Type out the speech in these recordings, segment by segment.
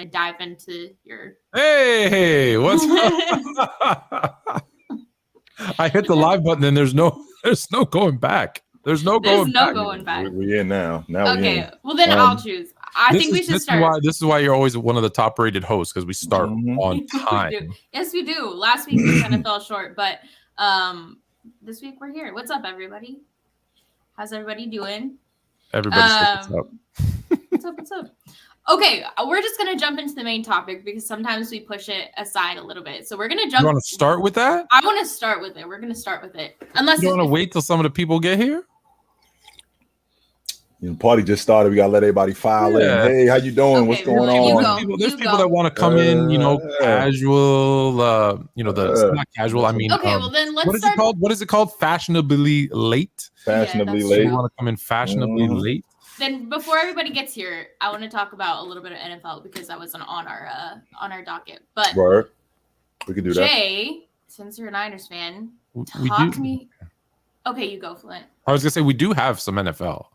dive into your. Hey, what's up? I hit the live button and there's no going back. There's no going back. We're in now. Okay, well then I'll choose. I think we should start. This is why you're always one of the top rated hosts, because we start on time. Yes, we do. Last week we kind of fell short, but this week we're here. What's up, everybody? How's everybody doing? Everybody's What's up? Okay, we're just gonna jump into the main topic because sometimes we push it aside a little bit. So we're gonna jump. You want to start with that? I want to start with it. We're gonna start with it. Unless you want to wait till some of the people get here. The party just started. We gotta let everybody file in. Hey, how you doing? Okay, What's going on? There's people that want to come in, casual. The not casual. I mean, okay. Well, then let's what is it called? What is it called? Fashionably late. Fashionably late. You want to come in fashionably late. Then before everybody gets here, I want to talk about a little bit of NFL because that wasn't on our docket. But we can do that. Jay, since you're a Niners fan, talk to me. Okay, you go, Flint. I was gonna say we do have some NFL.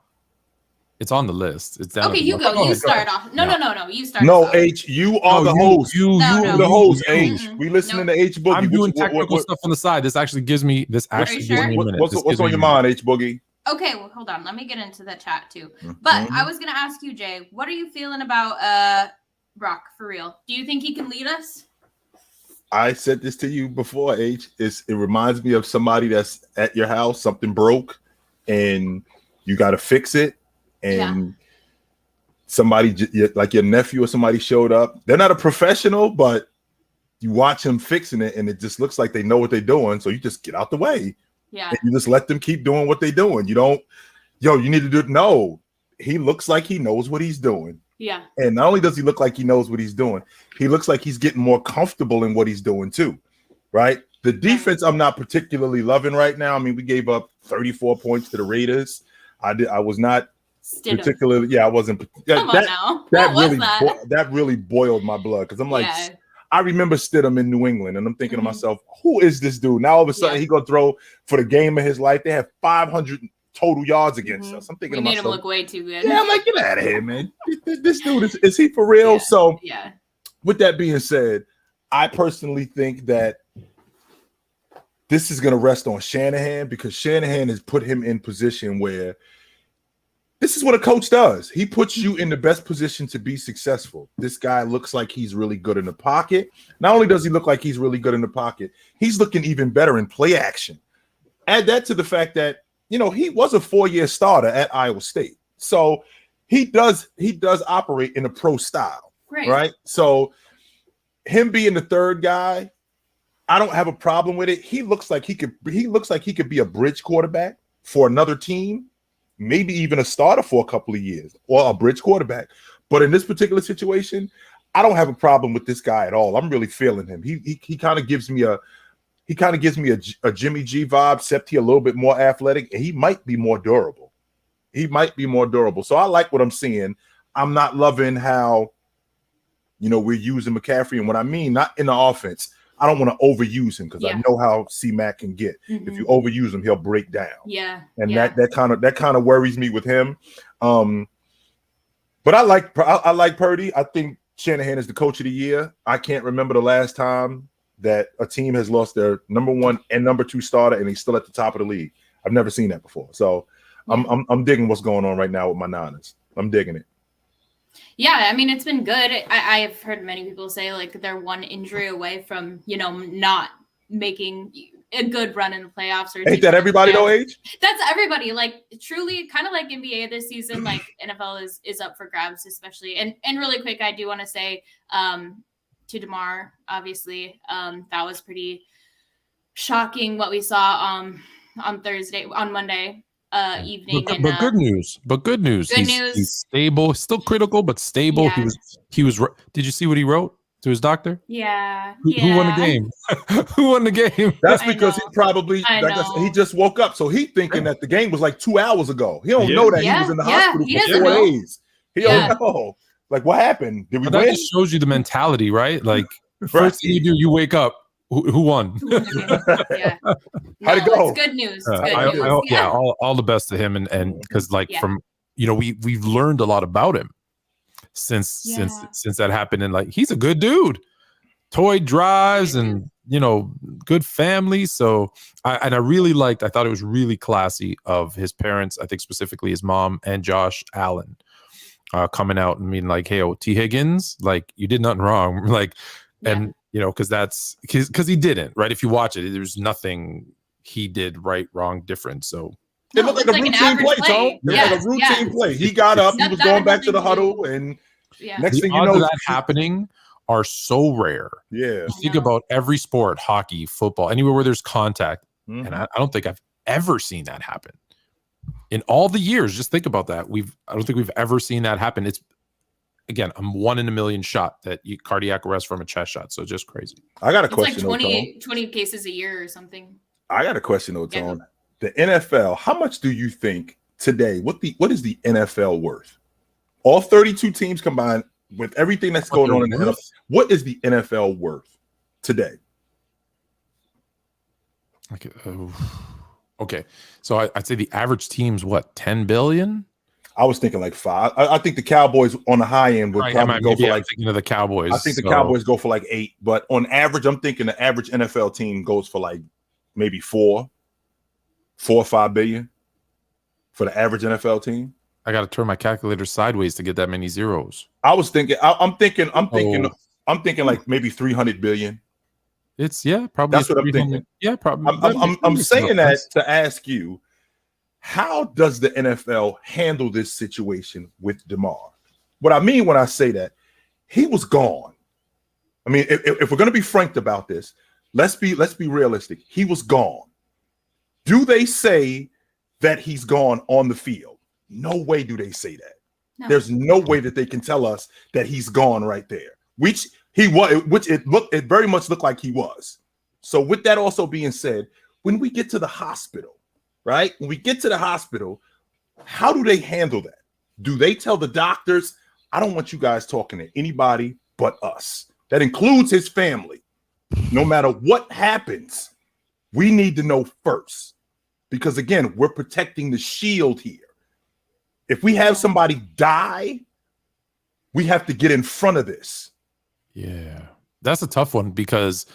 It's on the list. It's down. Okay, you go. You start off. No. You start. No, H, you are the host. You are the host. H, we listening to H Boogie. I'm doing technical stuff on the side. This actually gives me gives me a minute. What's on your mind, H Boogie? Okay, well, hold on. Let me get into the chat too. But I was gonna ask you, Jay, what are you feeling about Brock for real? Do you think he can lead us? I said this to you before, H. It reminds me of somebody that's at your house, something broke, and you got to fix it. And somebody like your nephew or somebody showed up. They're not a professional, but you watch them fixing it and it just looks like they know what they're doing. So you just get out the way. Yeah. And you just let them keep doing what they're doing. You don't, you need to do it. No, he looks like he knows what he's doing. Yeah. And not only does he look like he knows what he's doing, he looks like he's getting more comfortable in what he's doing too. Right. The defense I'm not particularly loving right now. I mean, we gave up 34 points to the Raiders. I was not particularly, I wasn't. That really boiled my blood because I'm like, I remember Stidham in New England, and I'm thinking to myself, who is this dude? Now all of a sudden he gonna throw for the game of his life. They have 500 total yards against us. I'm thinking we made him look way too good. Yeah, I'm like, get out of here, man. This dude is he for real? So with that being said, I personally think that this is gonna rest on Shanahan because Shanahan has put him in position where. This is what a coach does. He puts you in the best position to be successful. This guy looks like he's really good in the pocket. Not only does he look like he's really good in the pocket, he's looking even better in play action. Add that to the fact that, he was a 4-year starter at Iowa State. So he does operate in a pro style, right? So him being the third guy, I don't have a problem with it. He looks like he could be a bridge quarterback for another team. Maybe even a starter for a couple of years or a bridge quarterback. But in this particular situation, I don't have a problem with this guy at all. I'm really feeling him. He kind of gives me a Jimmy G vibe, except he a little bit more athletic, and he might be more durable. So I like what I'm seeing. I'm not loving how, we're using McCaffrey. And what I mean, not in the offense, I don't want to overuse him because I know how C-Mac can get. If you overuse him, he'll break down. Yeah. And that kind of worries me with him. But I like Purdy. I think Shanahan is the coach of the year. I can't remember the last time that a team has lost their number 1 and number 2 starter and he's still at the top of the league. I've never seen that before. So I'm digging what's going on right now with my Niners. I'm digging it. Yeah, I mean, it's been good. I've heard many people say, like, they're one injury away from, not making a good run in the playoffs. Or ain't that everybody, though, H? That's everybody. Like, truly, kind of like NBA this season, like, NFL is up for grabs, especially. And really quick, I do want to say to Damar, obviously, that was pretty shocking what we saw on Monday. Evening. But good news. Good news. He's stable. Still critical, but stable. Yeah. He was. Did you see what he wrote to his doctor? Yeah. Who won the game? Who won the game? That's because he probably he just woke up, so he thinking that the game was like 2 hours ago. He don't know that he was in the hospital for 4 days. He don't know. Like, what happened? Did we win? That just shows you the mentality, right? Like, first thing you do, you wake up. Who won? Yeah. How'd it go? It's good news. It's good news. All the best to him, and because from we've learned a lot about him. since that happened. And like, he's a good dude. Toy drives and, good family. So I thought it was really classy of his parents, I think specifically his mom and Josh Allen, coming out and being like, hey, T. Higgins, like, you did nothing wrong. Like, and, because he didn't, right? If you watch it, there's nothing he did right, wrong, different. So it looked like a routine play, Tone. Like a routine play. He got up, he was going back to the huddle, and next thing you know, that happening are so rare. Yeah. You think about every sport, hockey, football, anywhere where there's contact. And I don't think I've ever seen that happen. In all the years, just think about that. I don't think we've ever seen that happen. It's, again, a 1 in a million shot that cardiac arrest from a chest shot. So just crazy. I got a question. It's like 20 cases a year or something. I got a question though, Tone. The NFL, how much do you think today, what is the NFL worth? All 32 teams combined with everything that's going on in the NFL, what is the NFL worth today? Okay. So I'd say the average team's what, 10 billion? I was thinking like 5. I think the Cowboys on the high end would probably go for like, thinking of the Cowboys. I think the Cowboys go for like 8, but on average, I'm thinking the average NFL team goes for like maybe 4 or 5 billion for the average NFL team. I got to turn my calculator sideways to get that many zeros. I was thinking, I'm thinking like maybe 300 billion. It's probably that's what I'm thinking. Yeah, probably. I'm saying that to ask you, how does the NFL handle this situation with Damar? What I mean when I say that, he was gone. I mean, if we're going to be frank about this, let's be realistic. He was gone. Do they say that he's gone on the field? No way do they say that. No. There's no way that they can tell us that he's gone right there, which he was, it very much looked like he was. So with that also being said, when we get to the hospital, right? When we get to the hospital, how do they handle that? Do they tell the doctors, I don't want you guys talking to anybody but us? That includes his family. No matter what happens, we need to know first. Because again, we're protecting the shield here. If we have somebody die, we have to get in front of this. Yeah, that's a tough one because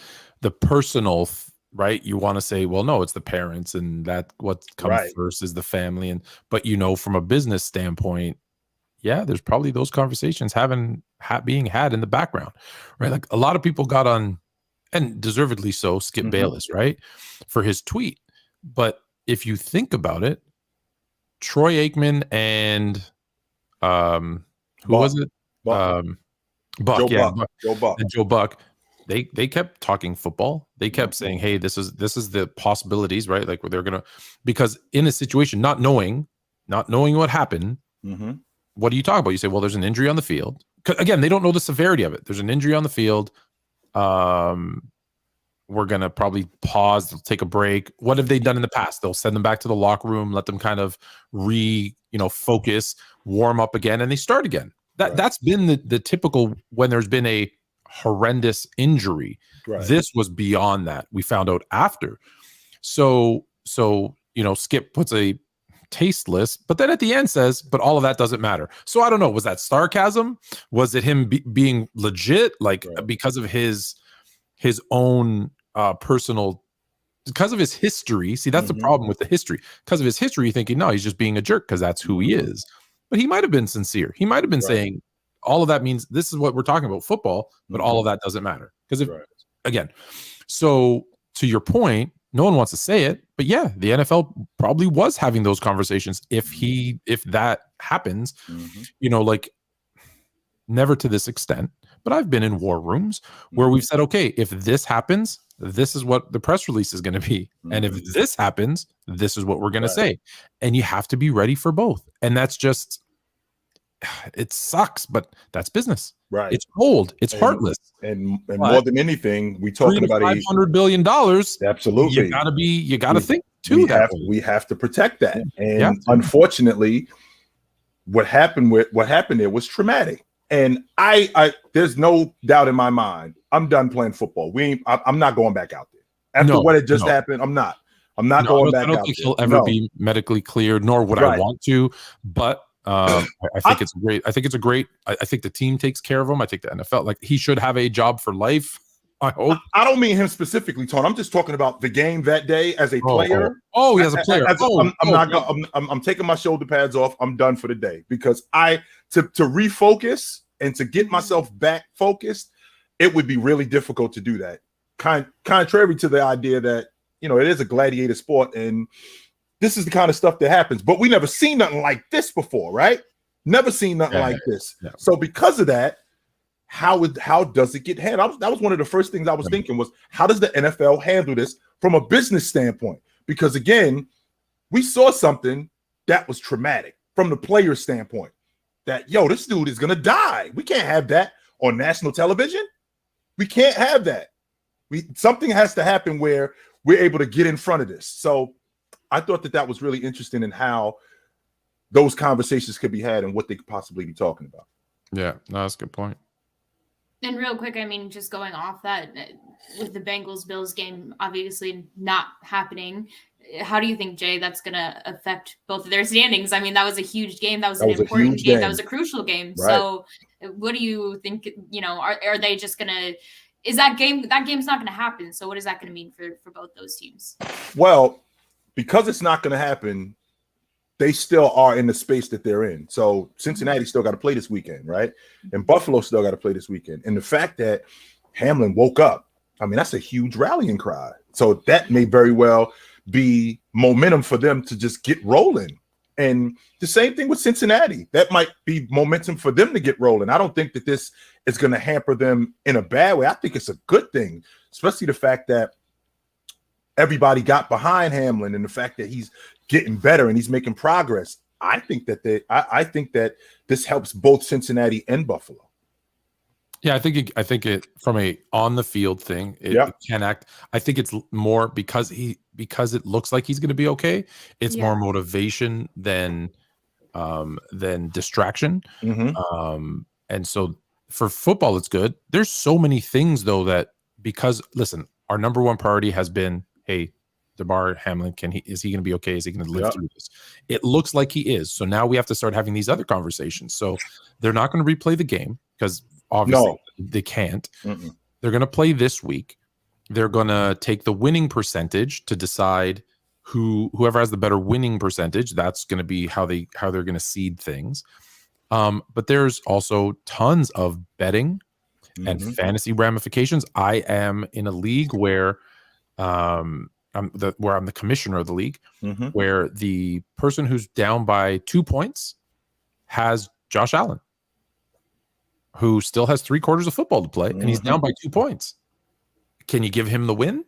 the personal, right? You want to say, well, no, it's the parents, and that what comes first is the family. But from a business standpoint, there's probably those conversations being had in the background, right? Like a lot of people got on, and deservedly so, Skip Bayless, right, for his tweet. But if you think about it, Troy Aikman and who was it? Buck. Joe Buck. They kept talking football. They kept saying, "Hey, this is the possibilities, right? Like they're gonna," because in a situation, not knowing what happened, what do you talk about? You say, "Well, there's an injury on the field." Again, they don't know the severity of it. There's an injury on the field. We're gonna probably pause, take a break. What have they done in the past? They'll send them back to the locker room, let them kind of focus, warm up again, and they start again. That's been the typical when there's been a horrendous injury. This was beyond that. We found out after. So Skip puts a tasteless, but then at the end says, but all of that doesn't matter. So I don't know. Was that sarcasm? Was it him being legit? Like because of his own personal, because of his history. See, that's the problem with the history. Because of his history, you're thinking, no, he's just being a jerk because that's who he is. But he might have been sincere. He might have been saying, all of that means this is what we're talking about, football, but all of that doesn't matter. Because again, so to your point, no one wants to say it, but the NFL probably was having those conversations if that happens, like never to this extent. But I've been in war rooms where we've said, okay, if this happens, this is what the press release is going to be. And if this happens, this is what we're going to say. And you have to be ready for both. And that's just, it sucks, but that's business. Right. It's cold. It's heartless. And more than anything, we talking about $500 billion. Absolutely. You gotta think too. We have to protect that. And unfortunately, what happened there was traumatic. And I there's no doubt in my mind, I'm done playing football. I'm not going back out there. After what had just happened, I'm not going back out there. I don't think he'll ever be medically cleared, nor would I want to. But I think it's great. I think it's a great. I think the team takes care of him. I think the NFL, like, he should have a job for life. I hope. I don't mean him specifically, Tony. I'm just talking about the game that day as a player. Oh, he has a player. I'm taking my shoulder pads off. I'm done for the day because to refocus and to get myself back focused, it would be really difficult to do that. Contrary to the idea that, you know, it is a gladiator sport and this is the kind of stuff that happens, but we never seen nothing like this before, right? Never seen nothing like this. Yeah. So because of that, how does it get handled? That was one of the first things I was thinking was, how does the NFL handle this from a business standpoint? Because again, we saw something that was traumatic from the player standpoint that, this dude is going to die. We can't have that on national television. We can't have that. Something has to happen where we're able to get in front of this. So I thought that was really interesting in how those conversations could be had and what they could possibly be talking about. Yeah, no, that's a good point. And real quick, I mean, just going off that, with the Bengals-Bills game obviously not happening, how do you think, Jay, that's going to affect both of their standings? I mean, that was a huge game. That was an important game. That was a crucial game. Right. So what do you think, are they just going to – is that game's not going to happen. So what is that going to mean for both those teams? Well, because it's not going to happen, they still are in the space that they're in. So Cincinnati still got to play this weekend, right? And Buffalo still got to play this weekend. And the fact that Hamlin woke up, I mean, that's a huge rallying cry. So that may very well be momentum for them to just get rolling. And the same thing with Cincinnati. That might be momentum for them to get rolling. I don't think that this is going to hamper them in a bad way. I think it's a good thing, especially the fact that everybody got behind Hamlin and the fact that he's getting better and he's making progress. I think that this helps both Cincinnati and Buffalo. Yeah, I think it from a on the field thing, it can act. I think it's more because it looks like he's going to be okay. It's more motivation than distraction. Mm-hmm. And so for football, it's good. There's so many things though that, because listen, our number one priority has been, hey, Damar Hamlin, is he going to be okay? Is he going to live through this? It looks like he is. So now we have to start having these other conversations. So they're not going to replay the game because obviously they can't. Mm-mm. They're going to play this week. They're going to take the winning percentage to decide whoever has the better winning percentage. That's going to be how they're going to seed things. But there's also tons of betting and fantasy ramifications. I am in a league where I'm the commissioner of the league, where the person who's down by 2 points has Josh Allen, who still has 3/4 of football to play, and he's down by 2 points. Can you give him the win?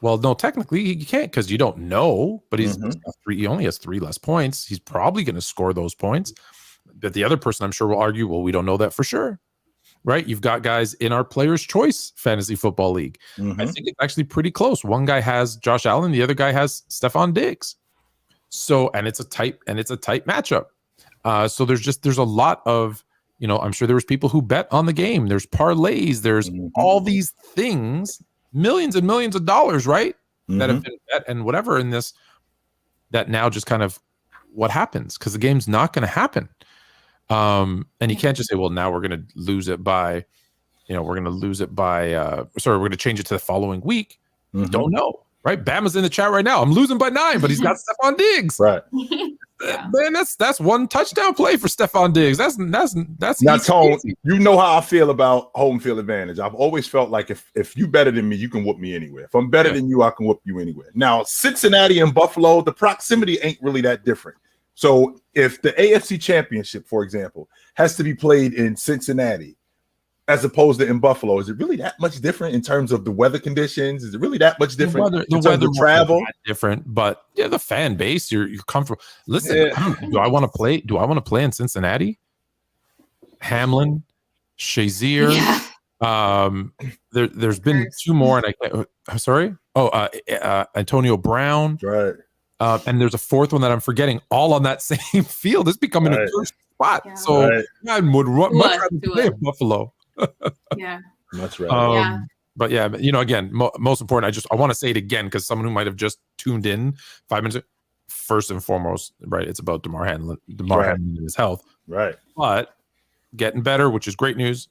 Well, no, technically you can't because you don't know, but he only has 3 less points. He's probably going to score those points. But the other person, I'm sure, will argue, well, we don't know that for sure. Right? You've got guys in our Players' Choice Fantasy Football League. I think it's actually pretty close. One guy has Josh Allen, the other guy has Stephon Diggs. So, and it's a tight matchup. So there's a lot of, I'm sure there was people who bet on the game. There's parlays. There's all these things, millions and millions of dollars, right? That have been bet and whatever in this, that now just kind of what happens, because the game's not going to happen. And you can't just say, well, now we're going to lose it by, we're going to change it to the following week. Don't know, right? Bama's in the chat right now. I'm losing by 9, but he's got Stephon Diggs. Right. Man, that's one touchdown play for Stephon Diggs. That's now, Tone, you know how I feel about home field advantage. I've always felt like if you better than me, you can whoop me anywhere. If I'm better than you, I can whoop you anywhere. Now, Cincinnati and Buffalo, the proximity ain't really that different. So if the AFC Championship, for example, has to be played in Cincinnati as opposed to in Buffalo, is it really that much different in terms of the weather conditions? Is it really that much different in terms of travel? Different, but the fan base, you're comfortable. Listen, do I want to play? Do I want to play in Cincinnati? Hamlin, Shazier. There's been 2 more, and I'm sorry. Antonio Brown. Right. And there's a 4th one that I'm forgetting, all on that same field. It's becoming a first spot. Yeah. So I would much rather play in Buffalo. That's right. But again, most important, I want to say it again, because someone who might have just tuned in 5 minutes ago, first and foremost, right, it's about Damar Hamlin and his health. Right. But getting better, which is great news.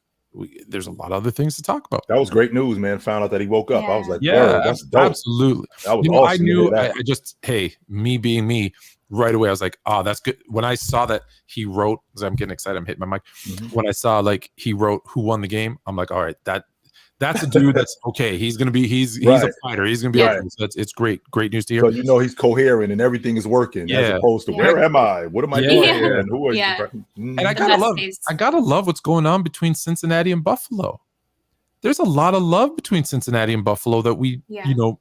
There's a lot of other things to talk about. That was great news, man. Found out that he woke up. I was like, yeah, that's dope. Absolutely. That was awesome. I knew. I just, hey, me being me, right away, I was like, oh, that's good. When I saw that he wrote, because I'm getting excited, I'm hitting my mic. When I saw like he wrote who won the game, I'm like, all right, that's a dude that's okay. He's gonna be he's a fighter. He's gonna be okay. So it's great news to hear. So he's coherent and everything is working as opposed to where am I? What am I doing here? And who are you? And I gotta love what's going on between Cincinnati and Buffalo. There's a lot of love between Cincinnati and Buffalo that we,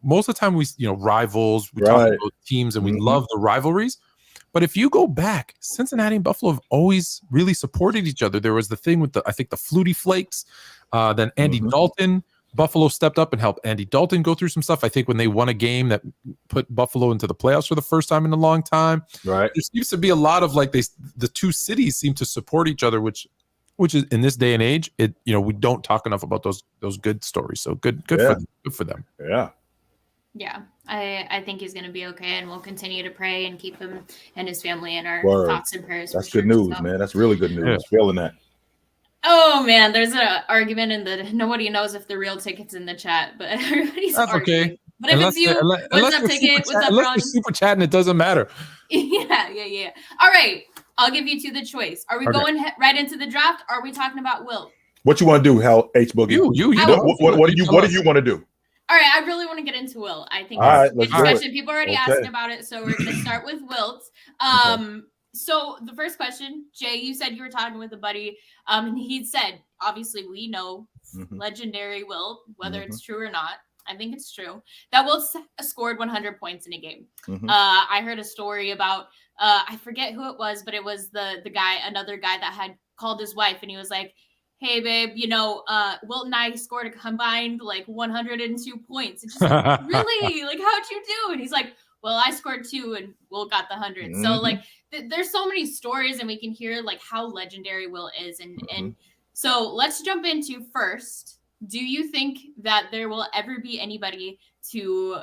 most of the time we, rivals, we talk about teams and we love the rivalries. But if you go back, Cincinnati and Buffalo have always really supported each other. There was the thing with I think the Flutie Flakes, then Andy Dalton. Buffalo stepped up and helped Andy Dalton go through some stuff. I think when they won a game that put Buffalo into the playoffs for the first time in a long time. Right. There seems to be a lot of like the two cities seem to support each other, which is in this day and age, we don't talk enough about those good stories. So good for them. Yeah. Yeah. I think he's going to be okay, and we'll continue to pray and keep him and his family in our thoughts and prayers. That's good news, man. That's really good news. Yeah. Feeling that. Oh man, there's an argument in the nobody knows if the real ticket's in the chat, but everybody's arguing. Okay. But if it's you, what's up, ticket? What's up, Ron? Super chatting, it doesn't matter. Yeah. All right, I'll give you the choice. Are we going right into the draft? Or are we talking about Wilt? What you want to do, H Boogie? You. What do you want to do? All right, I really want to get into Wilt. I think this discussion. People already asked about it, so we're going to start with Wilt. So the first question, Jay, you said you were talking with a buddy, and he said, obviously we know legendary Wilt, whether it's true or not. I think it's true that Wilt scored 100 points in a game. I heard a story about, I forget who it was, but it was another guy that had called his wife, and he was like, hey babe, Wilt and I scored a combined like 102 points. And she's like, really? Like, how'd you do? And he's like, well, I scored 2 and Wilt got the 100. So like, there's so many stories, and we can hear like how legendary Wilt is. And so let's jump into first. Do you think that there will ever be anybody to,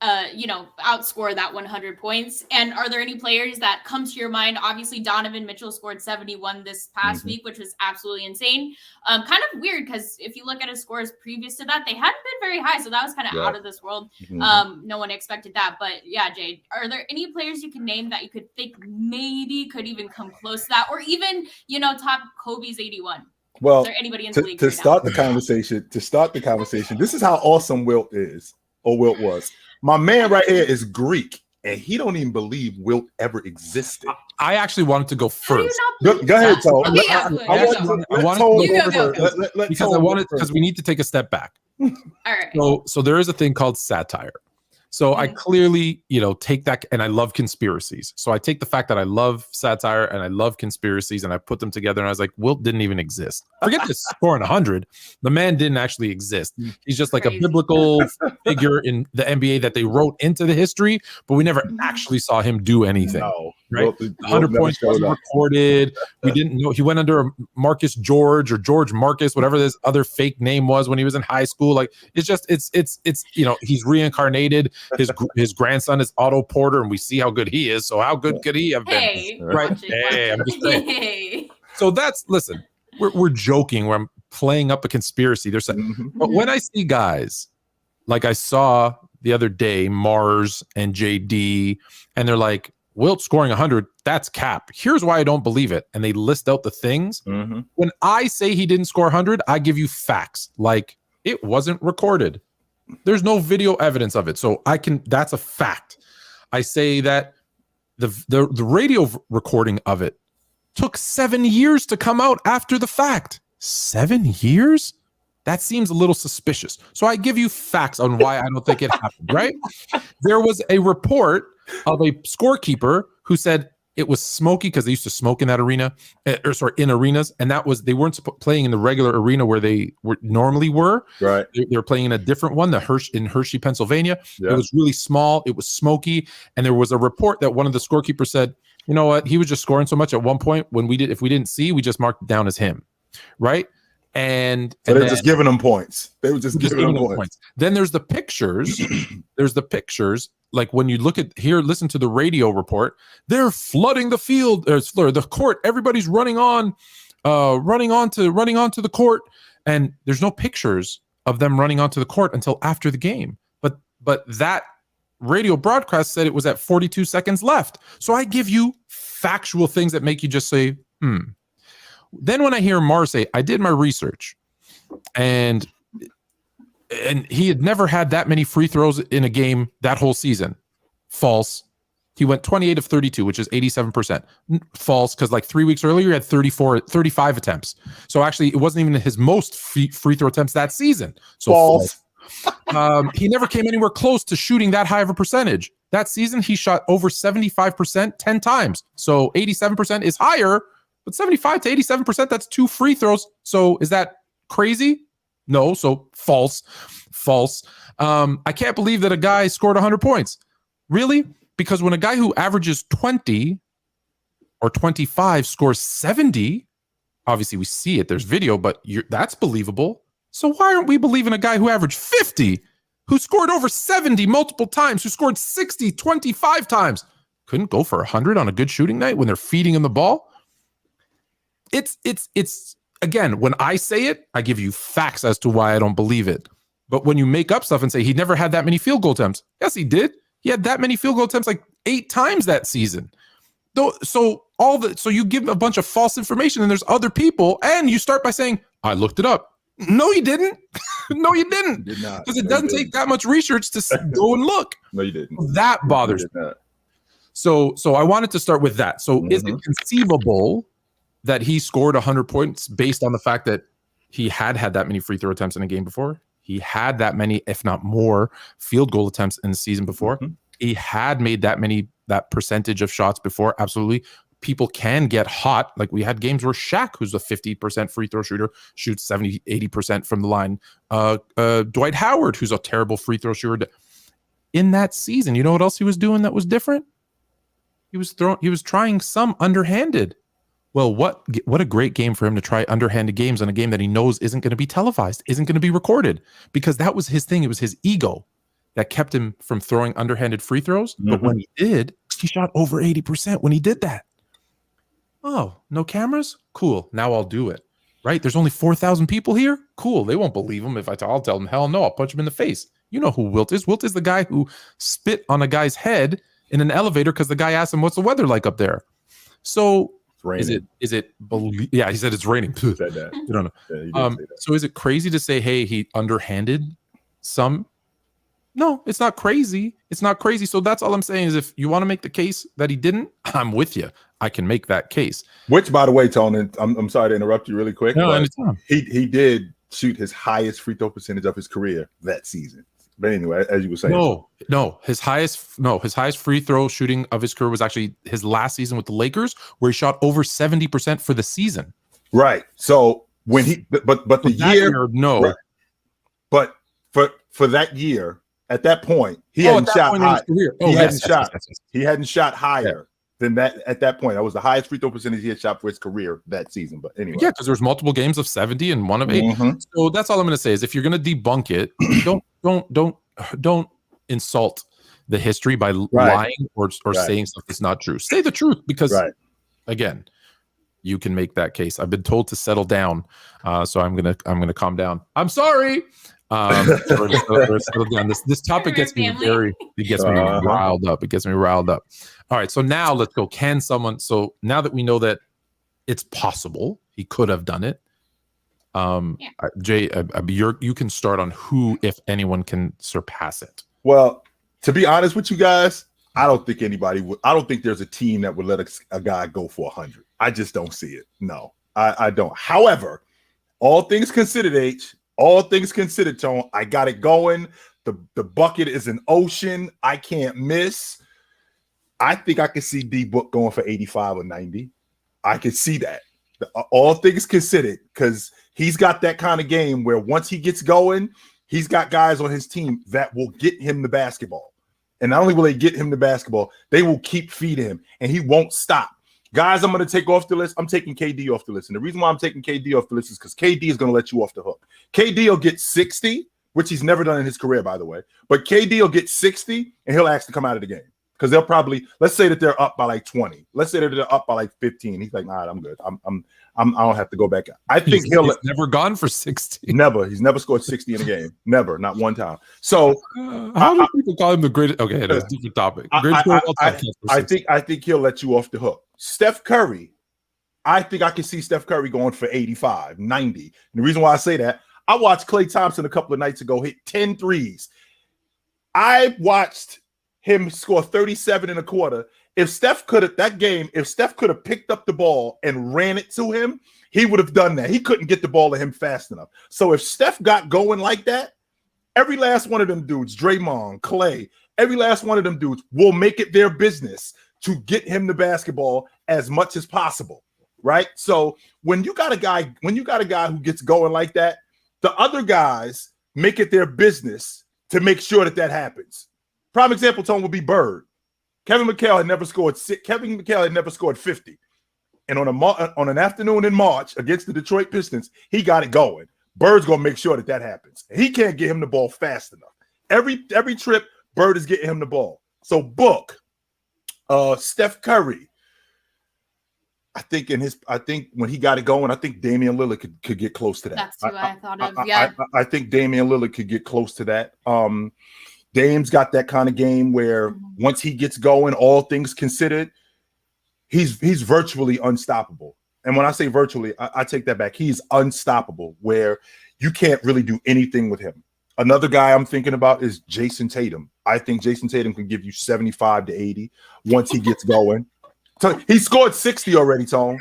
outscore that 100 points? And are there any players that come to your mind? Obviously, Donovan Mitchell scored 71 this past week, which was absolutely insane. Kind of weird because if you look at his scores previous to that, they hadn't been very high. So that was kind of out of this world. No one expected that. But yeah, Jade, are there any players you can name that you could think maybe could even come close to that? Or even, top Kobe's 81? Well, is there anybody in the league to start the conversation, this is how awesome Wilt is, or Wilt was. My man right here is Greek, and he don't even believe Wilt ever existed. I actually wanted to go first. Go ahead, Tom. Because we need to take a step back. All right. So there is a thing called satire. So I clearly, take that, and I love conspiracies. So I take the fact that I love satire and I love conspiracies, and I put them together, and I was like, Wilt didn't even exist. Forget this scoring 100. The man didn't actually exist. He's just like a biblical figure in the NBA that they wrote into the history, but we never actually saw him do anything. No. Right? 100 points wasn't recorded. We didn't know he went under Marcus George or George Marcus, whatever this other fake name was when he was in high school. Like it's he's reincarnated. His grandson is Otto Porter, and we see how good he is. So how good could he have been? Right? I'm just saying. So listen, we're joking. Where I'm playing up a conspiracy. There's but when I see guys like I saw the other day, Mars and JD, and they're like, Wilt scoring 100, that's cap. Here's why I don't believe it. And they list out the things. When I say he didn't score 100, I give you facts. Like, it wasn't recorded. There's no video evidence of it. So that's a fact. I say that the radio recording of it took 7 years to come out after the fact. 7 years? That seems a little suspicious. So I give you facts on why I don't think it happened, right? There was a report of a scorekeeper who said it was smoky because they used to smoke in that arena, in arenas, and they weren't playing in the regular arena where they normally were. Right, they were playing in a different one, in Hershey, Pennsylvania. Yeah. It was really small. It was smoky, and there was a report that one of the scorekeepers said, "You know what? He was just scoring so much at one point if we didn't see, we just marked it down as him." Right. And so they're just giving them points. They were just giving them points. Then there's the pictures. There's the pictures. Like when you look at here, listen to the radio report. They're flooding the field, the court. Everybody's running onto the court, and there's no pictures of them running onto the court until after the game. But that radio broadcast said it was at 42 seconds left. So I give you factual things that make you just say, Then when I hear Mar say, I did my research, and he had never had that many free throws in a game that whole season. False. He went 28 of 32, which is 87%. False, because like 3 weeks earlier, he had 35 attempts. So actually, it wasn't even his most free throw attempts that season. So false. He never came anywhere close to shooting that high of a percentage. That season, he shot over 75% 10 times. So 87% is higher, but 75 to 87%, that's 2 free throws. So is that crazy? No. So false. I can't believe that a guy scored 100 points. Really? Because when a guy who averages 20 or 25 scores 70, obviously we see it, there's video, but that's believable. So why aren't we believing a guy who averaged 50, who scored over 70 multiple times, who scored 60, 25 times, couldn't go for 100 on a good shooting night when they're feeding him the ball? It's again, when I say it, I give you facts as to why I don't believe it. But when you make up stuff and say he never had that many field goal attempts, yes, he did. He had that many field goal attempts like 8 times that season. So you give a bunch of false information, and there's other people, and you start by saying, I looked it up. No, you didn't. No, you didn't. Did not. Because it doesn't take that much research to go and look. No, you didn't. That bothers me. So I wanted to start with that. So is it conceivable that he scored 100 points based on the fact that he had that many free throw attempts in a game before? He had that many, if not more, field goal attempts in the season before. He had made that percentage of shots before. Absolutely. People can get hot. Like we had games where Shaq, who's a 50% free throw shooter, shoots 70, 80% from the line. Dwight Howard, who's a terrible free throw shooter. In that season, you know what else he was doing that was different? He was trying some underhanded. Well, what a great game for him to try underhanded games on a game that he knows isn't going to be televised, isn't going to be recorded, because that was his thing. It was his ego that kept him from throwing underhanded free throws. But when he did, he shot over 80% when he did that. Oh, no cameras? Cool. Now I'll do it. Right? There's only 4,000 people here? Cool. They won't believe him if I'll tell them, hell no, I'll punch him in the face. You know who Wilt is. Wilt is the guy who spit on a guy's head in an elevator because the guy asked him, what's the weather like up there? So is it yeah, he said it's raining. Said that. You don't know. Yeah, so is it crazy to say, hey, he underhanded some? No, it's not crazy. It's not crazy. So that's all I'm saying is if you want to make the case that he didn't, I'm with you. I can make that case. Which, by the way, Tony, I'm sorry to interrupt you really quick. No, but he did shoot his highest free throw percentage of his career that season. But anyway, as you were saying, no, his highest free throw shooting of his career was actually his last season with the Lakers, where he shot over 70% for the season. Right. So when he, but the year, no, right. But for that year, at that point, he hadn't shot high. He hadn't shot higher than that at that point. That was the highest free throw percentage he had shot for his career that season. But anyway, yeah, because there's multiple games of 70 and one of 8. So that's all I'm going to say is if you're going to debunk it, don't insult the history by lying or saying stuff that's not true. Say the truth because again, you can make that case. I've been told to settle down, so I'm gonna calm down. I'm sorry. Settle down. This topic gets me riled up. It gets me riled up. All right, so now let's go. Can someone? So now that we know that it's possible, he could have done it. Jay, you can start on who, if anyone, can surpass it. Well, to be honest with you guys, I don't think anybody would. I don't think there's a team that would let a guy go for 100. I just don't see it. No, I don't. However, all things considered, Tone, I got it going. The bucket is an ocean. I can't miss. I think I could see D-Book going for 85 or 90. I could see that. All things considered, because he's got that kind of game where once he gets going, he's got guys on his team that will get him the basketball. And not only will they get him the basketball, they will keep feeding him, and he won't stop. Guys, I'm going to take off the list. I'm taking KD off the list. And the reason why I'm taking KD off the list is because KD is going to let you off the hook. KD will get 60, which he's never done in his career, by the way. But KD will get 60, and he'll actually come out of the game. Because they'll probably, let's say that they're up by like 20. Let's say that they're up by like 15. He's like, nah, I'm good. I don't have to go back. I think he's never gone for 60. Never. He's never scored 60 in a game. Never. Not one time. So how do people call him the greatest? Okay, that's a different topic. I think he'll let you off the hook. Steph Curry, I think I can see Steph Curry going for 85, 90. And the reason why I say that, I watched Klay Thompson a couple of nights ago hit 10 threes. I watched him score 37 and a quarter. If Steph could have picked up the ball and ran it to him, he would have done that. He couldn't get the ball to him fast enough. So if Steph got going like that, every last one of them dudes, Draymond, Klay, every last one of them dudes will make it their business to get him the basketball as much as possible, right? So when you got a guy who gets going like that, the other guys make it their business to make sure that happens. Prime example, Tone, would be Bird. Kevin McHale had never scored 50. And on an afternoon in March against the Detroit Pistons, he got it going. Bird's going to make sure that happens. He can't get him the ball fast enough. Every trip, Bird is getting him the ball. So Book, Steph Curry, I think when he got it going, I think Damian Lillard could get close to that. That's who I thought of. Yeah. I think Damian Lillard could get close to that. Dame's got that kind of game where once he gets going, all things considered, he's virtually unstoppable. And when I say virtually, I take that back. He's unstoppable, where you can't really do anything with him. Another guy I'm thinking about is Jason Tatum. I think Jason Tatum can give you 75 to 80 once he gets going. So he scored 60 already, Tone.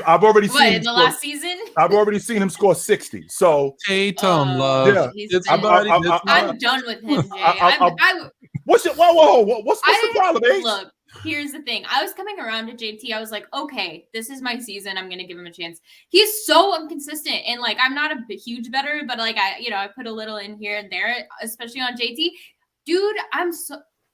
I've already seen in the last season. I've already seen him score 60. So Tatum love. Yeah, I'm done with him, Jay. What's the problem, eh? Look, here's the thing. I was coming around to JT. I was like, okay, this is my season. I'm gonna give him a chance. He's so inconsistent, and like I'm not a huge bettor, but like I put a little in here and there, especially on JT. Dude,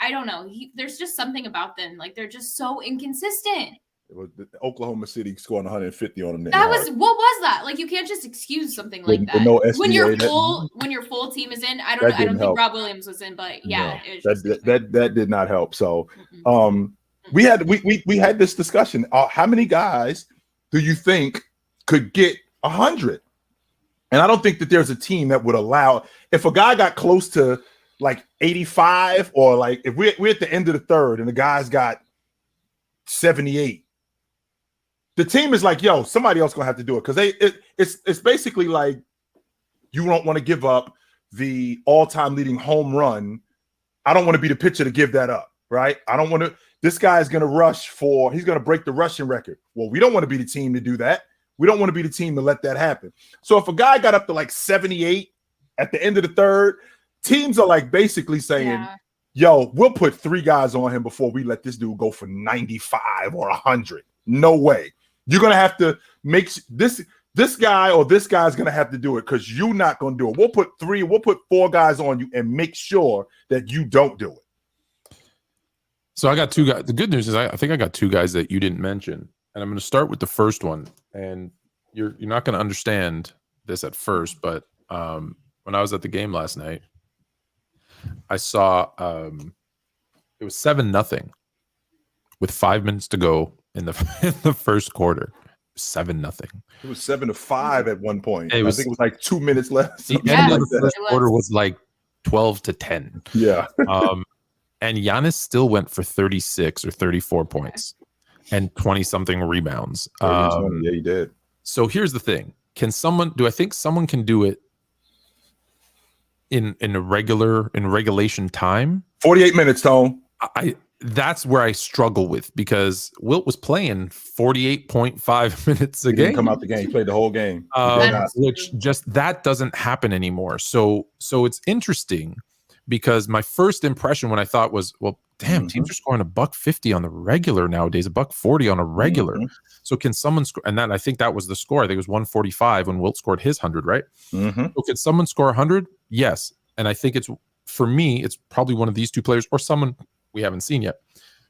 I don't know. There's just something about them. Like they're just so inconsistent. It was Oklahoma City scoring 150 on them. What was that? Like you can't just excuse something like that. No when your full team is in. I don't think Rob Williams was in, but yeah, no, that did not help. So we had this discussion. How many guys do you think could get 100? And I don't think that there's a team that would allow, if a guy got close to like 85, or like if we're at the end of the third and the guy's got 78, the team is like, yo, somebody else gonna have to do it, because it's basically like you don't want to give up the all-time leading home run. I don't want to be the pitcher to give that up, right? I don't want to. This guy is gonna he's gonna break the rushing record. Well, we don't want to be the team to do that. We don't want to be the team to let that happen. So if a guy got up to like 78 at the end of the third, teams are like basically saying, yo, we'll put 3 guys on him before we let this dude go for 95 or 100. No way. You're going to have to make this guy or this guy's going to have to do it, because you're not going to do it. We'll put 4 guys on you and make sure that you don't do it. So I got 2 guys. The good news is I think I got 2 guys that you didn't mention. And I'm going to start with the first one. And you're not going to understand this at first, but when I was at the game last night, I saw it was 7-0 with 5 minutes to go in the first quarter. 7-0. It was 7-5 at one point. I think it was like 2 minutes left. The end of the first quarter was like 12-10. Yeah. And Giannis still went for 36 or 34 points and 20-something rebounds. Yeah, he did. So here's the thing: do I think someone can do it in regulation time? 48 minutes, Tone. That's where I struggle with, because Wilt was playing 48.5 minutes a game. Didn't come out the game. He played the whole game. Which just that doesn't happen anymore. So it's interesting, because my first impression when I thought was, well, damn, teams are scoring $150 on the regular nowadays, $140 on a regular. So can someone score? And I think that was the score. I think it was 145 when Wilt scored his 100, right? So can someone score 100? Yes. And I think for me, it's probably one of these 2 players or someone we haven't seen yet.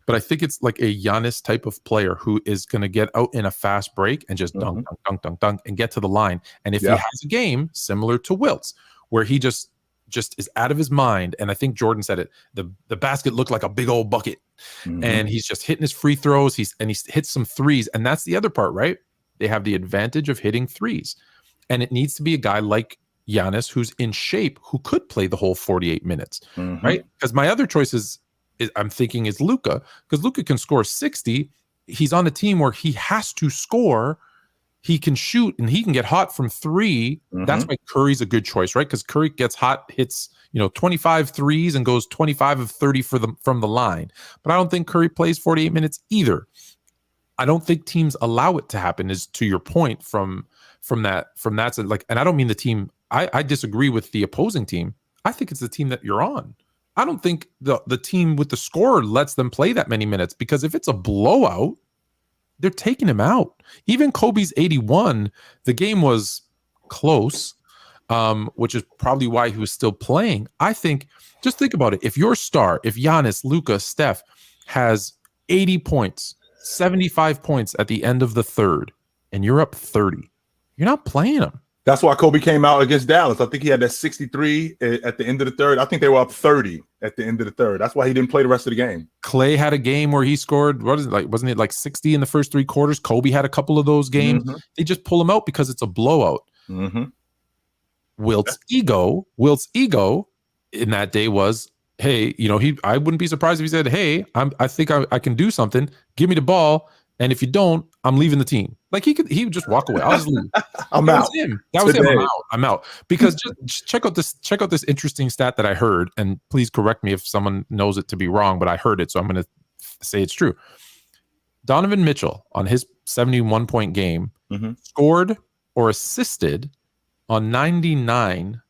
but I think it's like a Giannis type of player who is going to get out in a fast break and just dunk, dunk, and get to the line. And if he has a game similar to Wilt's, where he just is out of his mind, and I think Jordan said it, the basket looked like a big old bucket, and he's just hitting his free throws. He hits some threes, and that's the other part, right? They have the advantage of hitting threes, and it needs to be a guy like Giannis who's in shape, who could play the whole 48 minutes, right? Because my other choice is I'm thinking is Luka, because Luka can score 60. He's on a team where he has to score. He can shoot and he can get hot from three. That's why Curry's a good choice, right? Because Curry gets hot, hits 25 threes and goes 25 of 30 from the line. But I don't think Curry plays 48 minutes either. I don't think teams allow it to happen. Is to your point from that. So like, and I don't mean the team. I disagree with the opposing team. I think it's the team that you're on. I don't think the team with the scorer lets them play that many minutes, because if it's a blowout, they're taking him out. Even Kobe's 81, the game was close, which is probably why he was still playing. I think, just think about it. If your star, if Giannis, Luka, Steph has 80 points, 75 points at the end of the third, and you're up 30, you're not playing him. That's why Kobe came out against Dallas. I think he had that 63 at the end of the third. I think they were up 30 at the end of the third. That's why he didn't play the rest of the game. Clay had a game where he scored, wasn't it like 60 in the first three quarters? Kobe had a couple of those games. They just pull him out because it's a blowout. Wilt's ego in that day was, hey, I wouldn't be surprised if he said, hey, I think I can do something. Give me the ball. And if you don't, I'm leaving the team. Like he would just walk away. I'll just leave. I'm out. That was him. I'm out. Because just check out this interesting stat that I heard, and please correct me if someone knows it to be wrong, but I heard it, so I'm going to say it's true. Donovan Mitchell on his 71-point game scored or assisted on 99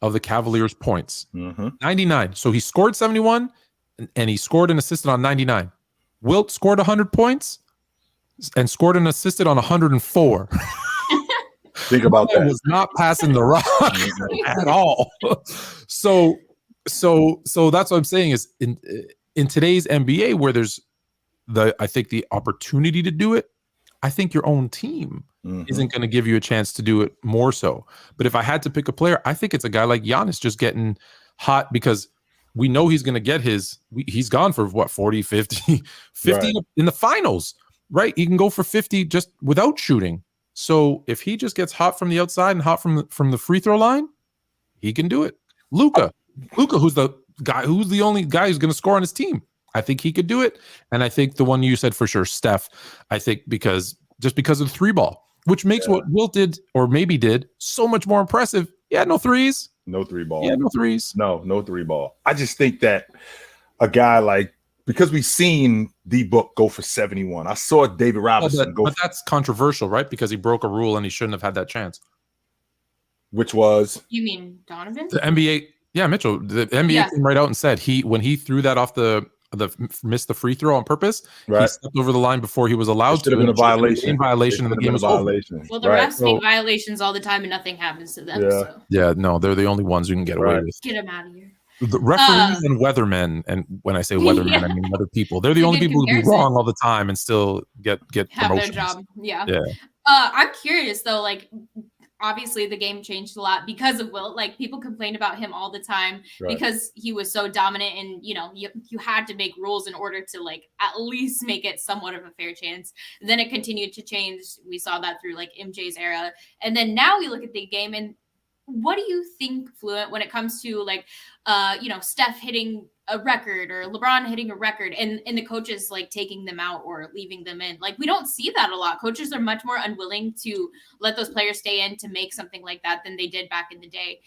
of the Cavaliers' points. 99. So he scored 71 and he scored and assisted on 99. Wilt scored 100 points and scored and assisted on 104. Think about that. Was not passing the rock at all. So that's what I'm saying is in today's NBA, where there's I think the opportunity to do it, I think your own team isn't going to give you a chance to do it more so. But if I had to pick a player, I think it's a guy like Giannis just getting hot, because we know he's going to get he's gone for what, 40, 50 right. In the finals, right? He can go for 50 just without shooting. So if he just gets hot from the outside and hot from the free throw line, he can do it. Luka, who's the only guy who's going to score on his team. I think he could do it. And I think the one you said for sure, Steph, I think because of the three ball, which makes what Wilt did or maybe did so much more impressive. Yeah, no threes. No three ball. Yeah, no threes. No three ball. I just think that a guy like, because we've seen D-Book go for 71. I saw David Robinson go. But that's controversial, right? Because he broke a rule and he shouldn't have had that chance. Which was? You mean Donovan? The NBA, yeah, Mitchell. The NBA came right out and said when he threw that off missed the free throw on purpose, he stepped over the line before he was allowed to. Should have been a violation. In violation, and the game was over. Well, the refs make violations all the time, and nothing happens to them. Yeah, so. Yeah, no, they're the only ones who can get away with. Get them out of here. The referees and weathermen, and when I say weathermen, I mean other people. They're the only people who be wrong all the time and still get have promotions. Their job. Yeah. I'm curious though, like, obviously the game changed a lot because of Wilt. Like, people complain about him all the time because he was so dominant, and you had to make rules in order to like at least make it somewhat of a fair chance. And then it continued to change. We saw that through like MJ's era, and then now we look at the game. And what do you think, Fluent, when it comes to like Steph hitting a record or LeBron hitting a record and the coaches like taking them out or leaving them in? Like, we don't see that a lot. Coaches are much more unwilling to let those players stay in to make something like that than they did back in the day.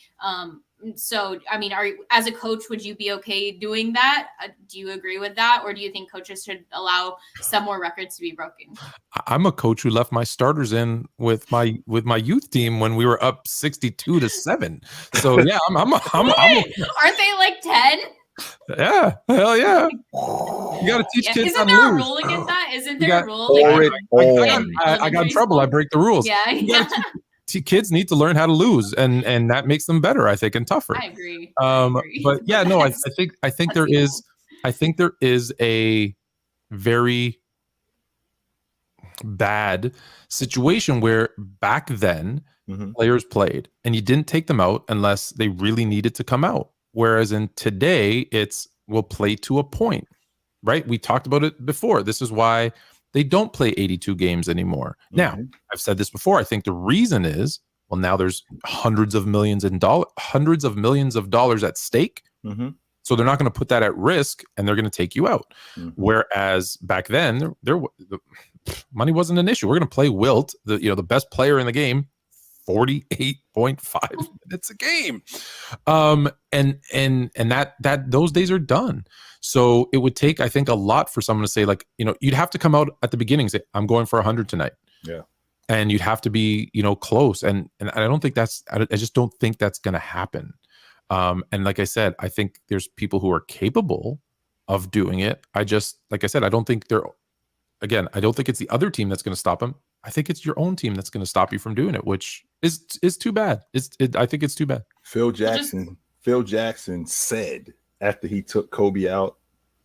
So, I mean, as a coach, would you be okay doing that? Do you agree with that? Or do you think coaches should allow some more records to be broken? I'm a coach who left my starters in with my youth team when we were up 62-7. So yeah, I'm Aren't they like 10? Yeah, hell yeah. You got to teach kids how to lose. Isn't there a rule against that? Isn't there a rule? I got in trouble. I break the rules. Yeah. Kids need to learn how to lose, and that makes them better, I think, and tougher. I agree. But yeah, no, I think there is a very bad situation where back then players played and you didn't take them out unless they really needed to come out. Whereas in today, it's we'll play to a point, right? We talked about it before. This is why they don't play 82 games anymore. Now, I've said this before. I think the reason is, well, now there's hundreds of millions of dollars at stake. So they're not going to put that at risk and they're going to take you out. Whereas back then, the money wasn't an issue. We're going to play Wilt, the best player in the game, 48.5 minutes a game. And that those days are done. So it would take, I think, a lot for someone to say, like, you'd have to come out at the beginning and say, I'm going for 100 tonight. Yeah. And you'd have to be, close. And I don't think I just don't think that's going to happen. And like I said, I think there's people who are capable of doing it. Like I said, I don't think I don't think it's the other team that's going to stop them. I think it's your own team that's going to stop you from doing it, which is too bad. I think it's too bad. Phil Jackson said after he took Kobe out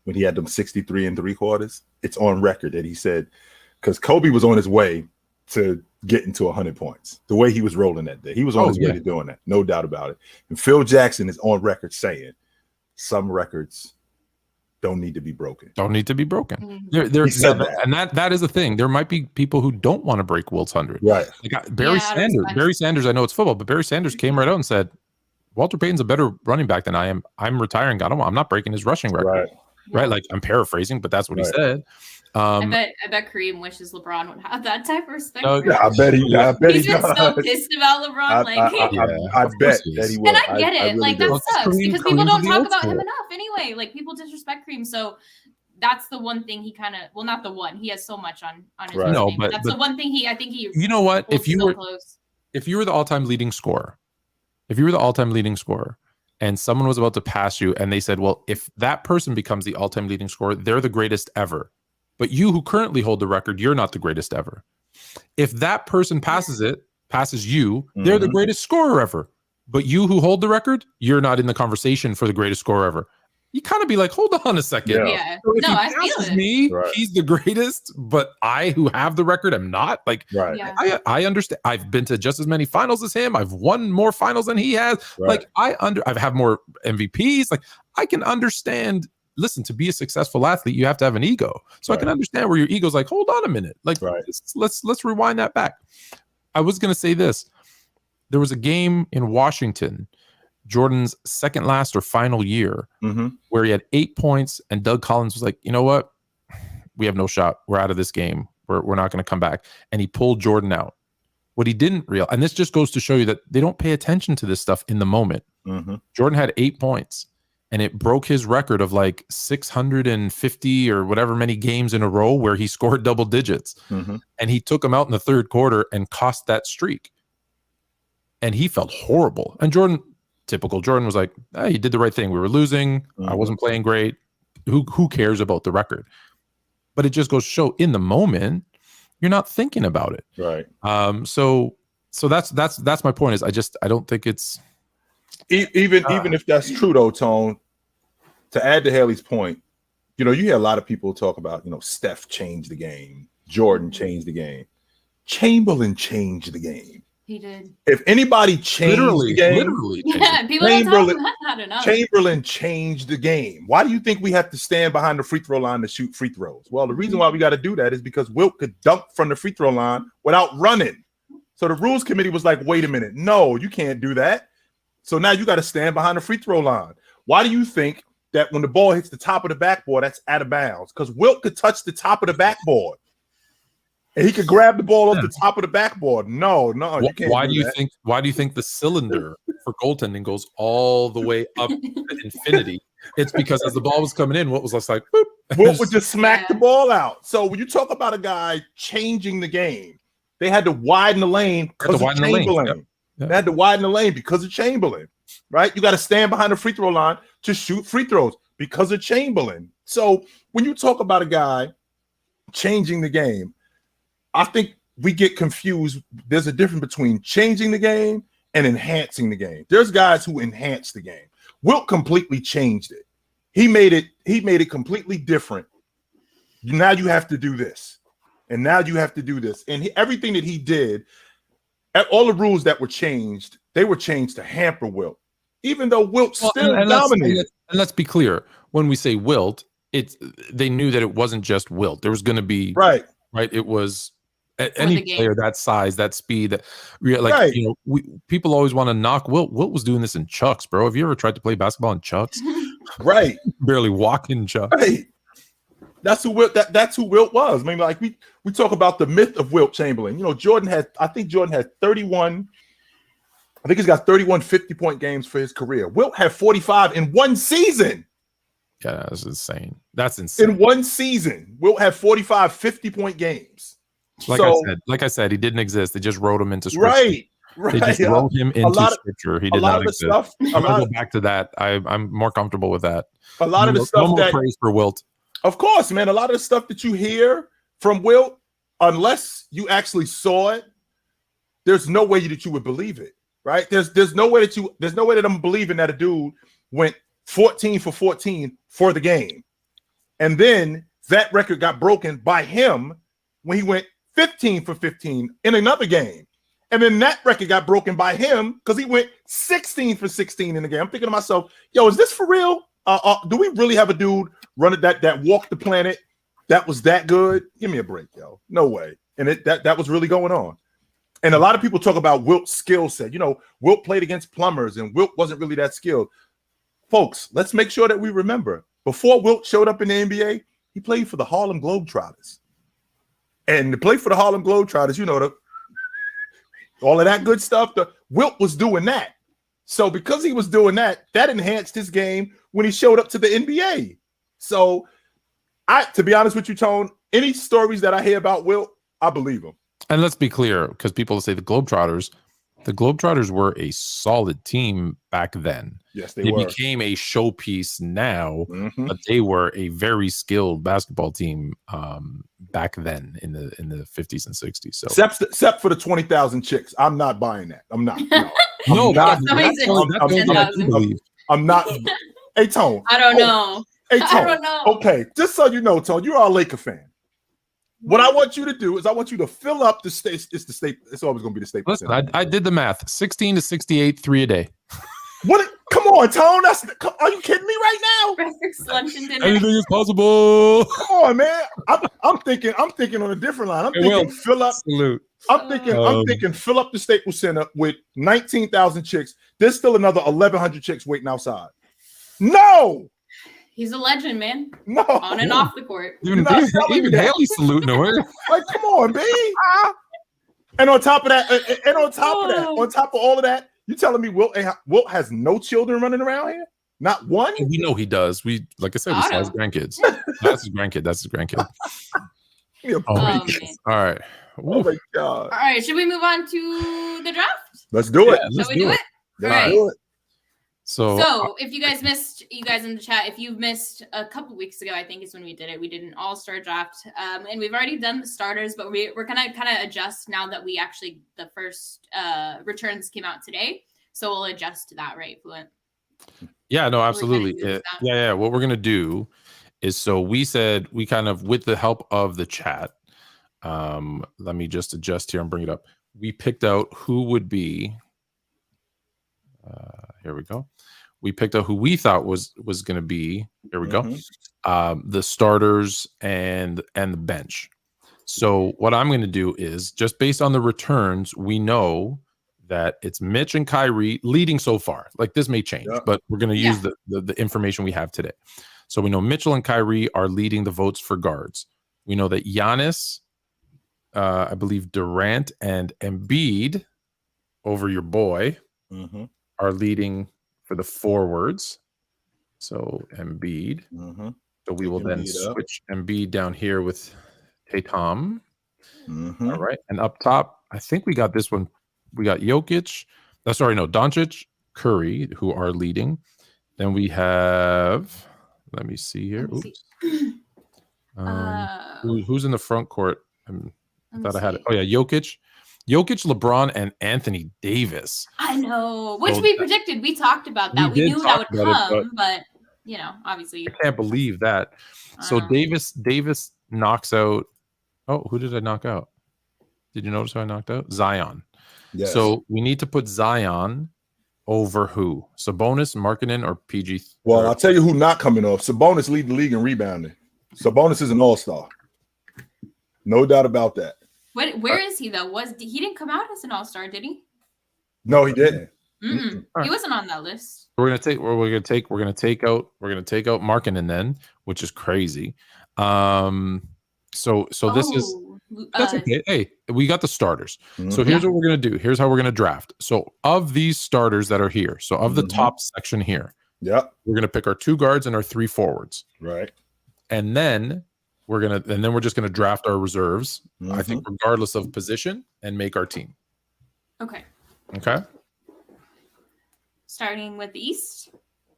when he had them 63 3/4, it's on record that he said, because Kobe was on his way to getting to 100 points. The way he was rolling that day, he was on his way to doing that, no doubt about it. And Phil Jackson is on record saying some records don't need to be broken. He said that. And that is a thing. There might be people who don't want to break Wilt's 100. Right. Like Barry Sanders, I know it's football, but Barry Sanders came right out and said, Walter Payton's a better running back than I am. I'm retiring. I'm not breaking his rushing record. Right. Like, I'm paraphrasing, but that's what he said. I bet Kareem wishes LeBron would have that type of respect. I bet he He's been so pissed about LeBron. I bet that he will. And I get it. Really that sucks because people don't talk about him school. enough anyway. Like, people disrespect Kareem. So that's the one thing he kind of, well, not the one. He has so much on his Right. resume, but that's the one thing I think he. You know what? If you close. If you were the all-time leading scorer, and someone was about to pass you and they said, well, if that person becomes the all-time leading scorer, they're the greatest ever. But you who currently hold the record, you're not the greatest ever. If that person passes you, they're the greatest scorer ever. But you who hold the record, you're not in the conversation for the greatest scorer ever. You kind of be like, hold on a second. Yeah. So if No, he I passes feel it. me, he's the greatest, but I who have the record am not. Like, Yeah. I understand. I've been to just as many finals as him. I've won more finals than he has. Right. Like, I've had more MVPs. Like, I can understand. Listen, to be a successful athlete, you have to have an ego. So I can understand where your ego's like, hold on a minute. Like, let's rewind that back. I was going to say this. There was a game in Washington, Jordan's second last or final year, where he had 8 points and Doug Collins was like, you know what? We have no shot. We're out of this game. We're not going to come back. And he pulled Jordan out. What he didn't realize, and this just goes to show you that they don't pay attention to this stuff in the moment. Jordan had 8 points. And it broke his record of like 650 or whatever many games in a row where he scored double digits. And he took him out in the third quarter and cost that streak. And he felt horrible. And Jordan, typical Jordan, was like, you did the right thing. We were losing. I wasn't playing great. Who cares about the record? But it just goes to show in the moment, you're not thinking about it. Right. So that's my point is I don't think it's. Even if that's true though, Tone, to add to Hailey's point, you hear a lot of people talk about, Steph changed the game, Jordan changed the game, Chamberlain changed the game. He did. If anybody changed the game, people don't talk about that enough. Chamberlain changed the game. Why do you think we have to stand behind the free throw line to shoot free throws? Well, the reason why we got to do that is because Wilt could dunk from the free throw line without running. So the rules committee was like, wait a minute, no, you can't do that. So now you got to stand behind the free throw line. Why do you think that when the ball hits the top of the backboard, that's out of bounds? Because Wilt could touch the top of the backboard. And he could grab the ball off the top of the backboard. No, you can't. Why do you think the cylinder for goaltending goes all the way up to infinity? It's because as the ball was coming in, Wilt was just like, boop. Wilt would just smack the ball out. So when you talk about a guy changing the game, they had to widen the lane because of Chamberlain. They had to widen the lane because of Chamberlain, right? You got to stand behind the free throw line to shoot free throws because of Chamberlain. So when you talk about a guy changing the game, I think we get confused. There's a difference between changing the game and enhancing the game. There's guys who enhance the game. Wilt completely changed it. He made it completely different now you have to do this, and now you have to do this, and everything that he did, all the rules that were changed, they were changed to hamper Wilt, even though Wilt still dominated. And let's be clear, when we say Wilt, they knew that it wasn't just Wilt. There was going to be right. It was any player that size, that speed, people always want to knock Wilt. Wilt was doing this in chucks, bro. Have you ever tried to play basketball in chucks? Right, barely walk in chucks. Right. That's who Wilt. That's who Wilt was. I mean, like we talk about the myth of Wilt Chamberlain. You know, Jordan had 31. I think he's got 31 50-point games for his career. Wilt had 45 in one season. Yeah, that's insane. That's insane. In one season, Wilt had 45 50-point games. Like I said, he didn't exist. They just wrote him into scripture. Right. They just wrote him into scripture. He did not exist. I'm gonna go back to that. I'm more comfortable with that. A lot of the stuff no more praise for Wilt. Of course, man. A lot of the stuff that you hear from Wilt, unless you actually saw it, there's no way that you would believe it. Right? There's no way that I'm believing that a dude went 14 for 14 for the game. And then that record got broken by him when he went 15 for 15 in another game. And then that record got broken by him because he went 16 for 16 in the game. I'm thinking to myself, yo, is this for real? Do we really have a dude running that walked the planet that was that good? Give me a break, yo. No way. And that was really going on. And a lot of people talk about Wilt's skill set. You know, Wilt played against plumbers and Wilt wasn't really that skilled. Folks, let's make sure that we remember, before Wilt showed up in the NBA, he played for the Harlem Globetrotters. And to play for the Harlem Globetrotters, you know, all of that good stuff, Wilt was doing that. So because he was doing that enhanced his game when he showed up to the NBA. So to be honest with you, Tone, any stories that I hear about Wilt, I believe them. And let's be clear, because people say the Globetrotters were a solid team back then. Yes, they were. Became a showpiece now, but they were a very skilled basketball team back then in the 50s and 60s. So except for the 20,000 chicks, I'm not buying that. I'm not. No, I'm not. Hey, Tone. I don't know. Hey, Tone. I don't know. Okay, just so you know, Tone, you're a Laker fan. What I want you to do is I want you to fill up the state. It's the state. It's always going to be the state. Listen, I did the math. 16 to 68, 3 a day. What? Come on, Tone. Are you kidding me right now? Breakfast, lunch, and dinner. Anything is possible. Come on, man. I'm thinking on a different line. I'm thinking fill up. Salute. I'm thinking fill up the Staples Center with 19,000 chicks. There's still another 1,100 chicks waiting outside. No. He's a legend, man. No. On and off the court. Even Hailey saluting her. Like, come on, baby. And on top of that, on top of all of that, you telling me Wilt has no children running around here? Not one? We know he does. Like I said, we saw his grandkids. That's his grandkid. All right. Oh my God. All right. Should we move on to the draft? Let's do it. Shall we do it? Let's do it. So if you guys in the chat, if you missed a couple weeks ago, I think is when we did it. We did an all-star draft, and we've already done the starters, but we're gonna kind of adjust now that the first returns came out today. So we'll adjust to that, right, Fluent? Yeah, no, absolutely. Yeah. What we're gonna do is, so we said we kind of, with the help of the chat, let me just adjust here and bring it up. We picked out who would be. Here we go. We picked out who we thought was going to be. Here we go. The starters and the bench. So what I'm going to do is, just based on the returns, we know that it's Mitch and Kyrie leading so far. Like, this may change, but we're going to use the information we have today. So we know Mitchell and Kyrie are leading the votes for guards. We know that Giannis, I believe Durant and Embiid, over your boy, are leading for the forwards. So Embiid. So we will then switch Embiid down here with Tatum. All right. And up top, I think we got this one. We got Jokic. Doncic, Curry, who are leading. Then we have, let me see here. Oops. Who's in the front court? I thought I had it. Oh, yeah. Jokic, LeBron, and Anthony Davis. I know, which we predicted. We talked about that. We knew that would come, but obviously, I can't believe that. So Davis knocks out. Oh, who did I knock out? Did you notice who I knocked out? Zion. Yes. So we need to put Zion over who? Sabonis, Markkanen, or PG? Well, I'll tell you who not coming off. Sabonis lead the league in rebounding. Sabonis is an all-star. No doubt about that. Where is he though? He didn't come out as an all-star, did he? No, he didn't. He wasn't on that list. We're gonna take out Markkanen then, which is crazy. So this is that's okay. Hey, we got the starters. So here's what we're gonna do. Here's how we're gonna draft. So of these starters that are here, so of the top section here, we're gonna pick our 2 guards and our 3 forwards. Right. And then we're just gonna draft our reserves, I think, regardless of position, and make our team. Okay. Starting with the East?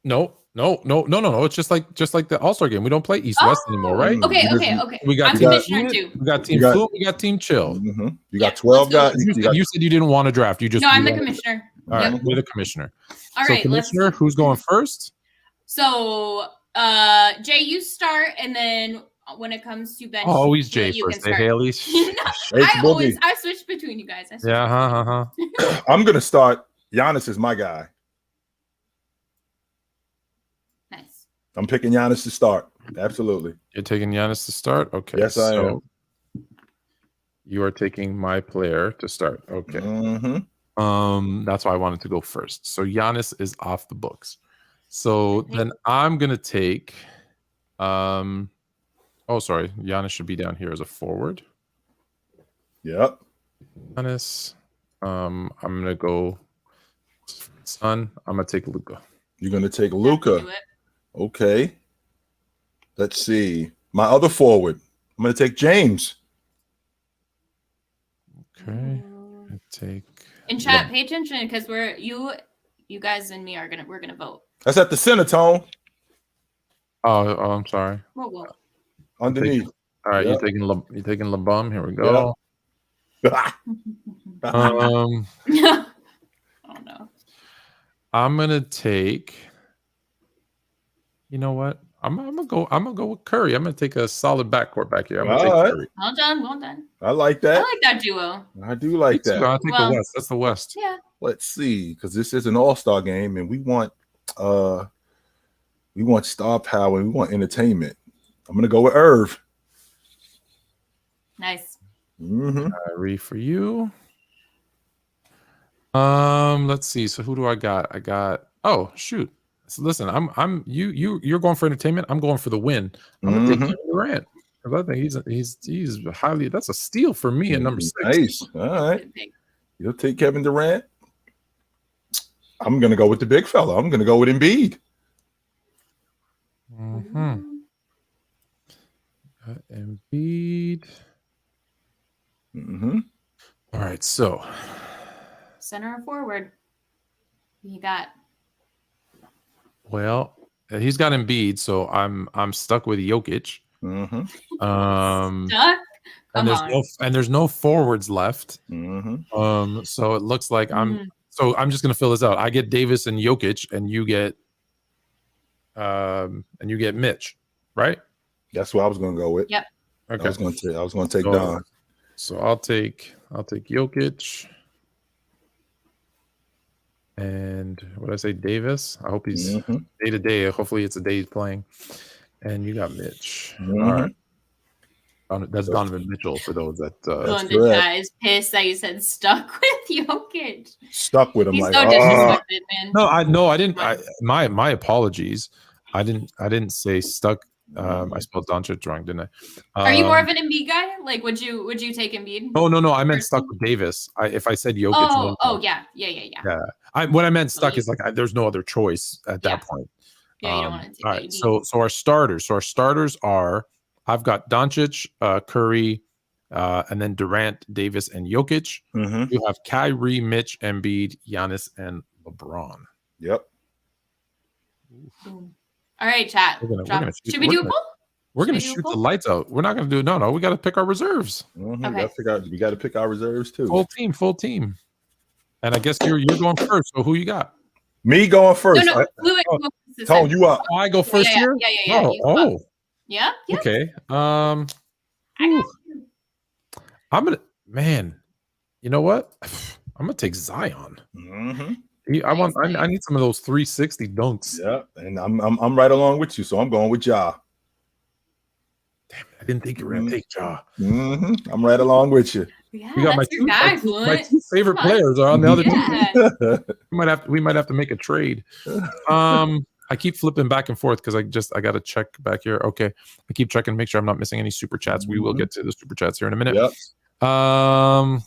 No. It's just like the All-Star game. We don't play East-West anymore, right? Okay. We got Commissioner too. We got Team Fluent, we got Team Chill. You got 12 guys. You said you didn't want to draft. I'm the commissioner. All right, you're the commissioner. All right, commissioner, who's going first? So, Jay, you start, and then when it comes to bench, always Jay first. Hey, Hailey. I switch between you guys. I'm gonna start. Giannis is my guy. Nice. I'm picking Giannis to start. Absolutely. You're taking Giannis to start? Okay. Yes, I am. You are taking my player to start. Okay. That's why I wanted to go first. So Giannis is off the books. So then I'm gonna take Giannis should be down here as a forward. Yep. Giannis. I'm gonna go son. I'm gonna take Luka. You're gonna take Luka. Okay. Let's see. My other forward. I'm gonna take James. Okay. In chat, pay attention because you guys and me we're gonna vote. That's at the center, Tone. Oh, I'm sorry. Whoa. Underneath. All right, you're taking LeBum. Here we go. Oh no. I'm gonna take. You know what? I'm gonna go with Curry. I'm gonna take a solid backcourt back here. I'm gonna take Curry. Well done. I like that. I like that duo. I do like that. I'll take the West. That's the West. Yeah. Let's see, because this is an all-star game, and we want star power. We want entertainment. I'm gonna go with Irv. Nice. Kyrie for you. Let's see. So who do I got? Oh shoot. So listen, you're going for entertainment. I'm going for the win. I'm gonna take Kevin Durant. I think he's highly. That's a steal for me at number 6. Nice. All right. You'll take Kevin Durant. I'm gonna go with the big fella. I'm gonna go with Embiid. Embiid. All right, so center or forward. You got. Well, he's got Embiid, so I'm stuck with Jokic. Stuck. And there's no forwards left. So it looks like I'm just gonna fill this out. I get Davis and Jokic, and you get Mitch, right? That's what I was gonna go with. Yep. Okay. I was gonna take Don. So I'll take Jokic. And what did I say? Davis. I hope he's day to day. Hopefully it's a day he's playing. And you got Mitch. All right. That's Donovan Mitchell for those that the guy is pissed that you said stuck with Jokic. Stuck with him. He's so disrespected, man. I didn't. My apologies. I didn't say stuck. I spelled Doncic wrong, didn't I? Are you more of an Embiid guy? Like, would you take Embiid? No. I meant stuck with Davis. If I said Jokic. Yeah. What I meant stuck is like there's no other choice at that point. Yeah, you don't want to take all right. So our starters. So our starters are I've got Doncic, Curry, and then Durant, Davis, and Jokic. You have Kyrie, Mitch, Embiid, Giannis, and LeBron. Yep. All right, chat. Should we do a poll? We're going to shoot the lights out. We're not going to do no. We got to pick our reserves. We got to pick our reserves too. Full team. And I guess you're going first. So who you got? Me going first. No. Tone, you up? I go first here. Yeah. Oh. Yeah. Okay. I'm gonna, man. You know what? I'm gonna take Zion. I need some of those 360 dunks. Yeah, and I'm right along with you, so I'm going with Ja. Damn it, I didn't think you were gonna take Ja. I'm right along with you. Yeah, We got that's your guy, my two favorite players are on the other team. We might have to make a trade. I keep flipping back and forth because I got to check back here. Okay, I keep checking, make sure I'm not missing any super chats. We will get to the super chats here in a minute. Yep. All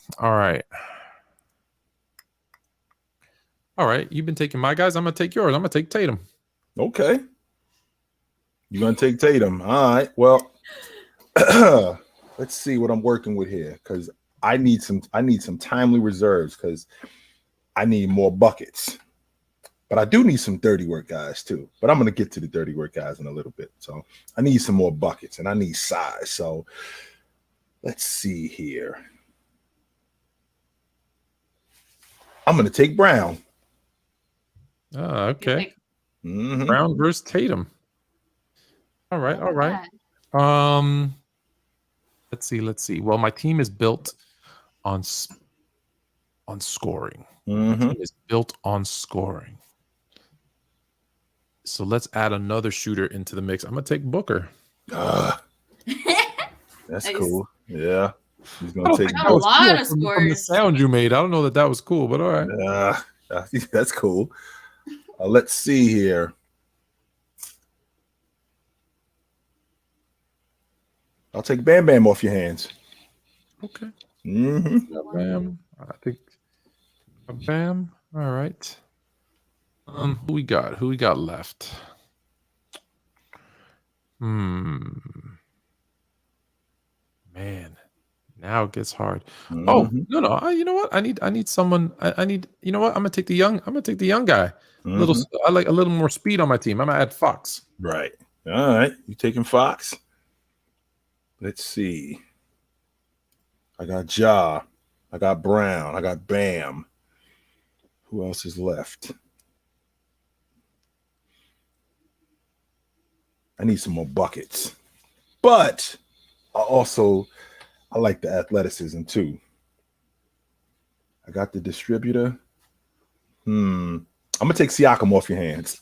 right. You've been taking my guys. I'm gonna take yours. I'm gonna take Tatum. Okay. You're gonna take Tatum. All right. Well, let's see what I'm working with here because I need some timely reserves because I need more buckets. But I do need some dirty work guys too. But I'm gonna get to the dirty work guys in a little bit. So I need some more buckets and I need size. So let's see here. I'm gonna take Brown. Okay. Brown versus Tatum. All right. Let's see. Well, my team is built on scoring. My team is built on scoring. So let's add another shooter into the mix. I'm gonna take Booker. That's cool. Yeah. He's gonna take a lot of scores. From the sound you made. I don't know that was cool, but all right. That's cool. Let's see here. I'll take Bam Bam off your hands. Okay. Bam. I think Bam. All right. Who we got left? Man, now it gets hard. Oh no! You know what? I need someone. I need. You know what? I'm gonna take the young guy. I like a little more speed on my team. I'm gonna add Fox. Right. All right. You taking Fox? Let's see. I got Ja. I got Brown. I got Bam. Who else is left? I need some more buckets. But I like the athleticism too. I got the distributor. I'm gonna take Siakam off your hands.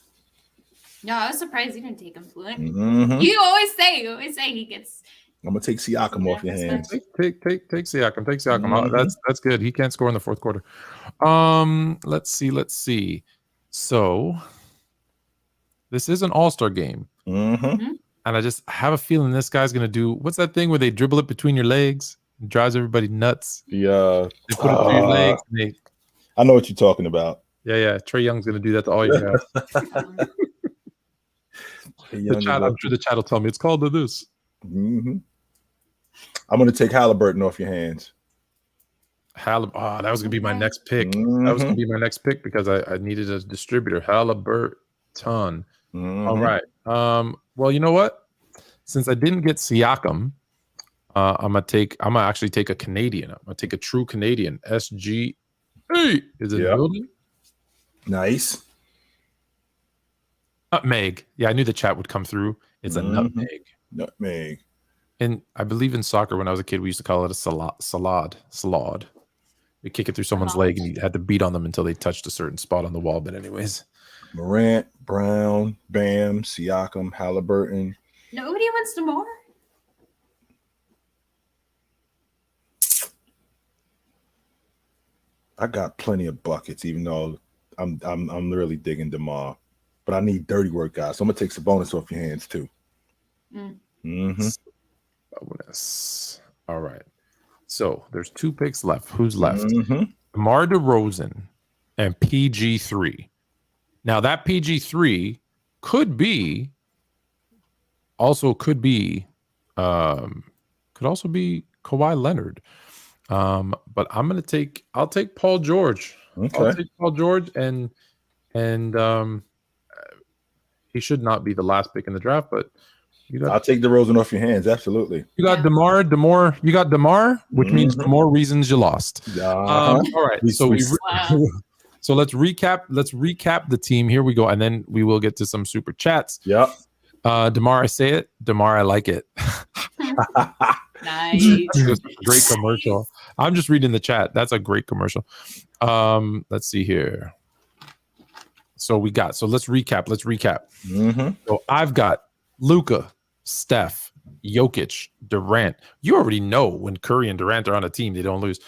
No, I was surprised you didn't take him, Fluent. You always say he gets. I'm gonna take Siakam off your hands. Take Siakam. Take Siakam. That's good. He can't score in the fourth quarter. Let's see. So this is an all-star game. And I just have a feeling this guy's gonna do what's that thing where they dribble it between your legs? It drives everybody nuts. Yeah. They put it between your legs. I know what you're talking about. Yeah. Trae Young's gonna do that to all your guys. I'm sure the chat will tell me it's called to this. I'm gonna take Halliburton off your hands. That was gonna be my next pick. That was gonna be my next pick because I needed a distributor. Halliburton. All right. Well, you know what? Since I didn't get Siakam, I'm gonna actually take a Canadian. I'm gonna take a true Canadian. SGA is it building? Nice. Nutmeg. Yeah, I knew the chat would come through. It's a nutmeg. Nutmeg. And I believe in soccer when I was a kid, we used to call it a salad. You kick it through someone's leg and you had to beat on them until they touched a certain spot on the wall. But anyways. Morant, Brown, Bam, Siakam, Halliburton. Nobody wants Damar. I got plenty of buckets, even though I'm really digging Damar. But I need dirty work guys. So I'm gonna take Sabonis off your hands too. Bonus. All right. So there's 2 picks left. Who's left? DeMar DeRozan and PG3. Now that PG3 could also be Kawhi Leonard. But I'll take Paul George. Okay. I'll take Paul George and he should not be the last pick in the draft, but I'll take DeRozan off your hands. Absolutely. You got DeMar. You got DeMar, which means the more reasons you lost. All right. So so let's recap the team. Here we go, and then we will get to some super chats. Yep. DeMar, I say it. DeMar, I like it. Nice. That's a great commercial. I'm just reading the chat. That's a great commercial. Let's see here. So let's recap. So I've got Luka, Steph, Jokic, Durant. You already know when Curry and Durant are on a team, they don't lose.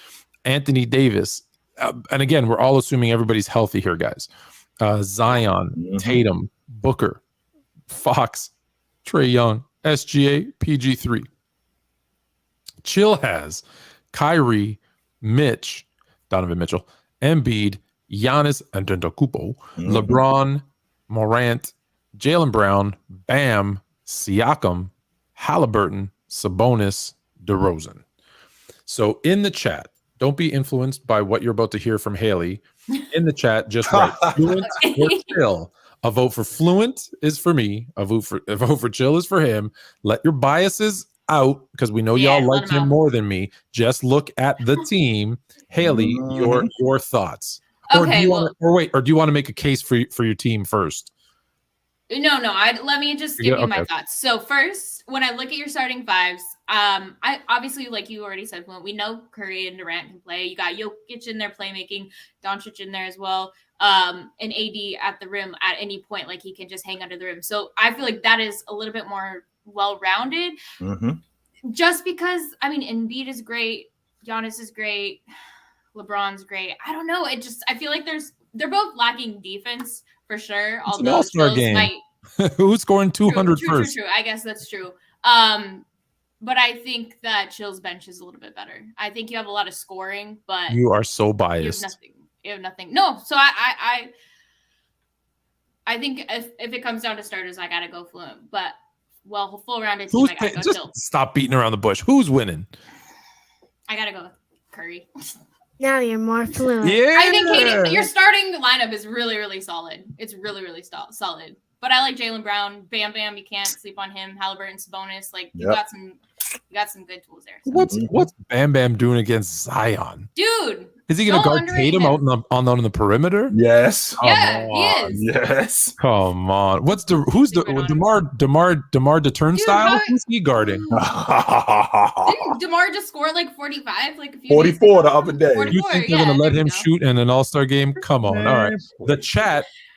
Anthony Davis. And again, we're all assuming everybody's healthy here, guys. Zion, Tatum, Booker, Fox, Trae Young, SGA, PG3. Chill has Kyrie, Mitch, Donovan Mitchell, Embiid, Giannis Antetokounmpo, LeBron, Morant, Jaylen Brown, Bam, Siakam, Halliburton, Sabonis, DeRozan. So in the chat, don't be influenced by what you're about to hear from Hailey. In the chat, just write Fluent or Chill. A vote for Fluent is for me. A vote for Chill is for him. Let your biases out because we know y'all like him more than me. Just look at the team. Hailey, your thoughts. Or do you want to make a case for your team first? No. Let me just give you my thoughts. So first, when I look at your starting fives, I obviously, like you already said, we know Curry and Durant can play. You got Jokic in there playmaking, Doncic in there as well, and AD at the rim at any point, like he can just hang under the rim. So I feel like that is a little bit more well-rounded. Just because, I mean, Embiid is great, Giannis is great, LeBron's great. I don't know. I feel like they're both lacking defense for sure. It's an all-star game. Who's scoring 200 first? True. I guess that's true. But I think that Chill's bench is a little bit better. I think you have a lot of scoring, but you are so biased. You have nothing. No. So I think if it comes down to starters, I gotta go Fluent. But full rounded team, I gotta go Chill. Stop beating around the bush. Who's winning? I gotta go with Curry. Now you're more fluent. Yeah. I think your starting lineup is really, really solid. It's really, really solid. But I like Jaylen Brown, Bam. You can't sleep on him. Halliburton, Sabonis. Like you got some good tools there. So. What's Bam doing against Zion? Dude, is he going to guard Tatum out on the perimeter? Yes. He is. Yes. Come on. Who's Damar the Turnstile? Who's he guarding? Didn't Damar just score like 45, like a few 44 the other day. You think they're going to let him shoot in an All-Star game? Come on. All right.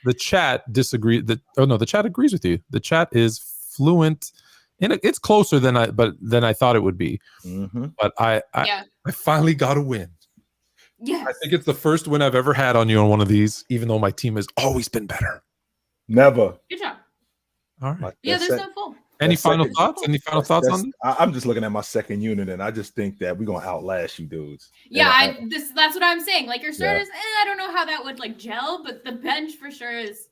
The chat disagrees. The chat agrees with you. The chat is Fluent, and it's closer than I thought it would be. But I finally got a win. Yes. I think it's the first win I've ever had on you on one of these, even though my team has always been better. Never. Good job. All right. There's no full. Any final thoughts? Any final thoughts on this? I'm just looking at my second unit, and I just think that we're gonna outlast you dudes. Yeah, that's what I'm saying. Like your starters, I don't know how that would like gel, but the bench for sure is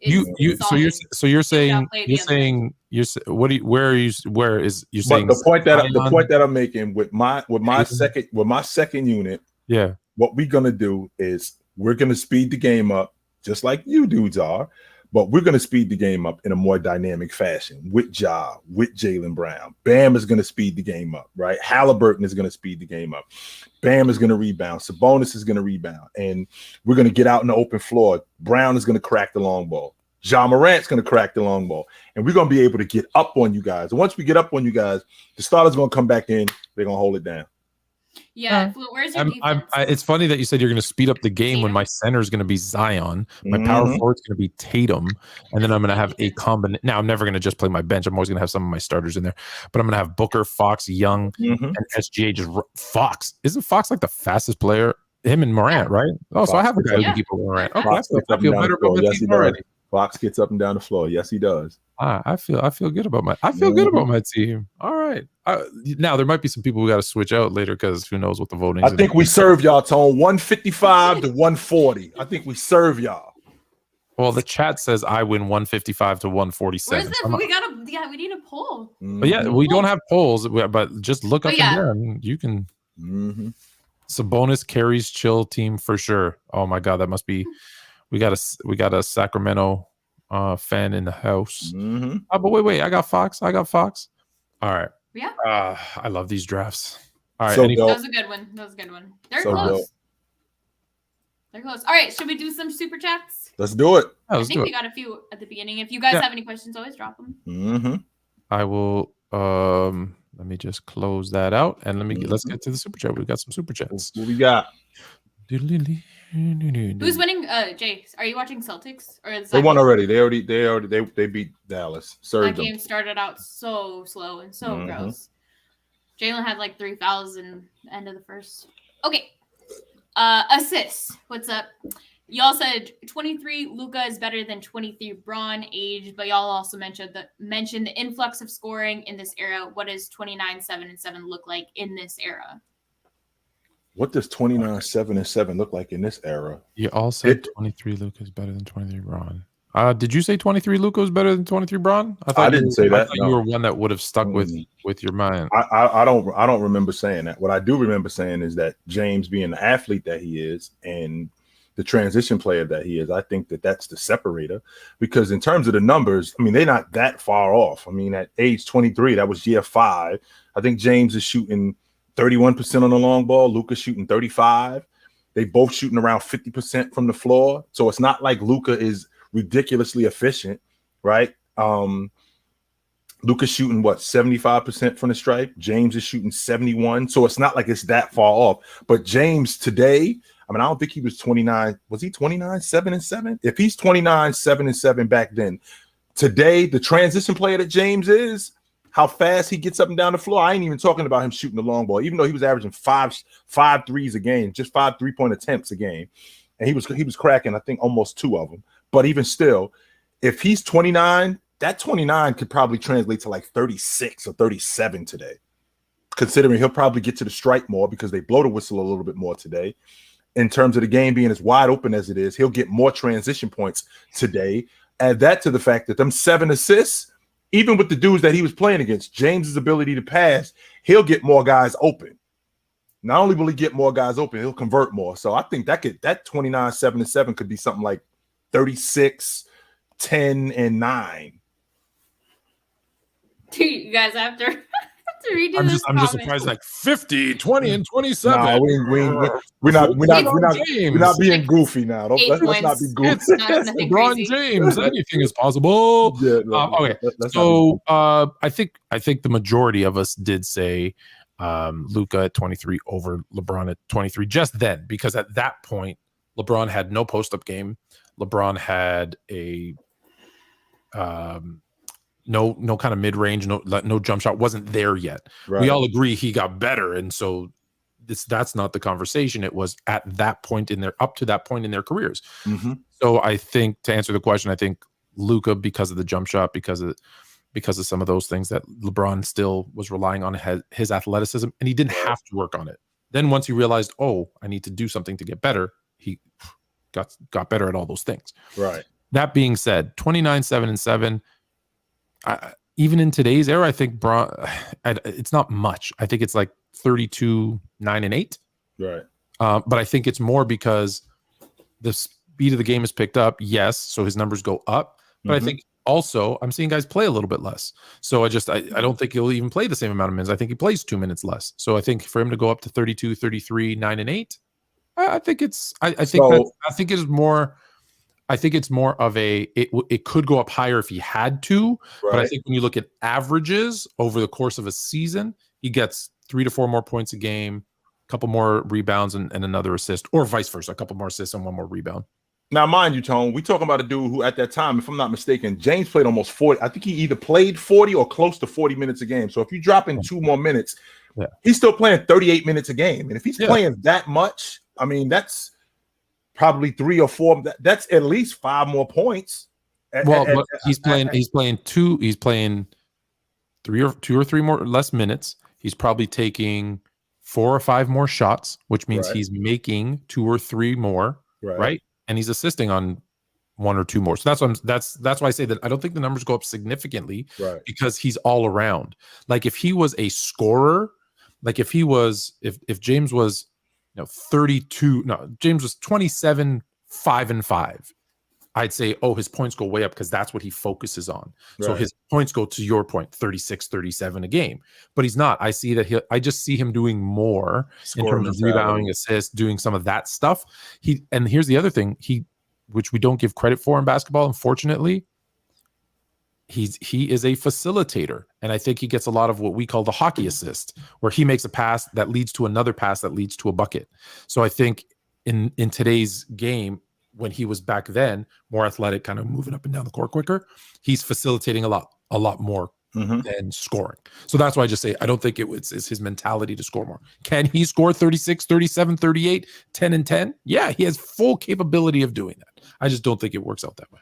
solid. So you're saying The point that I'm making with my second unit. Yeah. What we're gonna do is we're gonna speed the game up, just like you dudes are. But we're going to speed the game up in a more dynamic fashion with Ja, with Jaylen Brown. Bam is going to speed the game up, right? Halliburton is going to speed the game up. Bam is going to rebound. Sabonis is going to rebound. And we're going to get out in the open floor. Brown is going to crack the long ball. Ja Morant's going to crack the long ball. And we're going to be able to get up on you guys. And once we get up on you guys, the starters are going to come back in. They're going to hold it down. Yeah, where's your defense? It's funny that you said you're going to speed up the game when my center is going to be Zion, my power forward is going to be Tatum, and then I'm going to have a combination. Now I'm never going to just play my bench. I'm always going to have some of my starters in there, but I'm going to have Booker, Fox, Young, and SGA. Fox isn't Fox like the fastest player? Him and Morant, right? Oh, Fox, so I have a guy who can keep up with Morant. Okay, I feel better about my team already. Fox gets up and down the floor. Yes, he does. I feel good about my team. All right. Now there might be some people we got to switch out later because who knows what the voting is. I think we serve y'all, Tone. 155 to 140. I think we serve y'all. Well, the chat says I win 155 to 147. We need a poll. But yeah, we don't have polls, but just look up in there and you can. Sabonis carries Chill team for sure. Oh my God, that must be. We got a Sacramento fan in the house. Oh, but wait, I got Fox. All right. Yeah. I love these drafts. All right. So that was a good one. They're close. They're close. All right. Should we do some super chats? Let's do it. I think we got a few at the beginning. If you guys have any questions, always drop them. I will. Let me just close that out and let's get to the super chat. We've got some super chats. What we got? Who's winning? Jay, are you watching Celtics or is They won already? They beat Dallas. That game started out so slow and so gross. Jalen had like 3 fouls in the end of the first. Okay. Assists. What's up? Y'all said 23 Luka is better than 23 Braun age, but y'all also mentioned the influx of scoring in this era. What does 29, 7, and 7 look like in this era? What does 29, 7, and 7 look like in this era? You all said 23 Luka is better than 23 Braun. Did you say 23 Luka is better than 23 Braun? I didn't say that. You were one that would have stuck with your mind. I don't remember saying that. What I do remember saying is that James, being the athlete that he is and the transition player that he is, I think that that's the separator, because in terms of the numbers, I mean, they're not that far off. I mean, at age 23, that was year 5. I think James is shooting 31% on the long ball. Luka's shooting 35%. They both shooting around 50% from the floor. So it's not like Luka is ridiculously efficient, right? Luka's shooting 75% from the stripe. James is shooting 71%. So it's not like it's that far off. But James today, I mean, I don't think he was 29. Was he 29, 7, and 7? If he's 29, 7, and 7 back then, today, the transition player that James is, how fast he gets up and down the floor. I ain't even talking about him shooting the long ball, even though he was averaging five threes a game, just 5 3-point attempts a game. And he was cracking, I think, almost 2 of them. But even still, if he's 29, that 29 could probably translate to like 36 or 37 today, considering he'll probably get to the stripe more because they blow the whistle a little bit more today. In terms of the game being as wide open as it is, he'll get more transition points today. Add that to the fact that them 7 assists, even with the dudes that he was playing against, James's ability to pass, he'll get more guys open. Not only will he get more guys open, he'll convert more. So I think that 29, 7, and 7 could be something like 36, 10, and 9. Dude, you guys have to redo this. I'm just surprised, like 50, 20, and 27. No, we're not being goofy now. Let's not be goofy. LeBron James, anything is possible. Yeah, okay, so I think the majority of us did say Luka at 23 over LeBron at 23 just then, because at that point LeBron had no post-up game. LeBron had a no kind of mid-range, no jump shot, wasn't there yet. Right. We all agree he got better, and so that's not the conversation. It was up to that point in their careers. Mm-hmm. So I think, to answer the question, I think Luka, because of the jump shot, because of some of those things that LeBron still was relying on his athleticism, and he didn't have to work on it. Then once he realized, I need to do something to get better, he got better at all those things. Right. That being said, 29, 7, and 7. Even in today's era, I think it's not much. I think it's like 32, 9, and 8. Right. But I think it's more because the speed of the game is picked up. Yes, so his numbers go up. But I think also I'm seeing guys play a little bit less. So I don't think he'll even play the same amount of minutes. I think he plays 2 minutes less. So I think for him to go up to 32, 33, 9, and 8, I think it's more of it could go up higher if he had to, right. But I think when you look at averages over the course of a season, he gets 3 to 4 more points a game, a couple more rebounds and another assist, or vice versa, a couple more assists and 1 more rebound. Now, mind you, Tone, we talking about a dude who at that time, if I'm not mistaken, James played almost 40. I think he either played 40 or close to 40 minutes a game. So if you drop in 2 more minutes, he's still playing 38 minutes a game. And if he's playing that much, I mean, that's probably 3 or 4. That's at least 5 more points. Well, he's playing 2 or 3 more less minutes. He's probably taking 4 or 5 more shots, which means he's making 2 or 3 more, right? And he's assisting on 1 or 2 more. So that's why I say that I don't think the numbers go up significantly, because he's all around. Like if he was a scorer, like if James was 32. No, James was 27, 5 and 5. I'd say, his points go way up because that's what he focuses on. Right. So his points go, to your point, 36, 37 a game. But he's not. I I just see him doing more in terms of rebounding, assists, doing some of that stuff. And here's the other thing, which we don't give credit for in basketball, unfortunately. he is a facilitator, and I think he gets a lot of what we call the hockey assist, where he makes a pass that leads to another pass that leads to a bucket. So I think in today's game, when he was back then more athletic, kind of moving up and down the court quicker, he's facilitating a lot more than scoring. So that's why I just say I don't think it's his mentality to score more. Can he score 36, 37, 38, 10 and 10? Yeah, he has full capability of doing that. I just don't think it works out that way.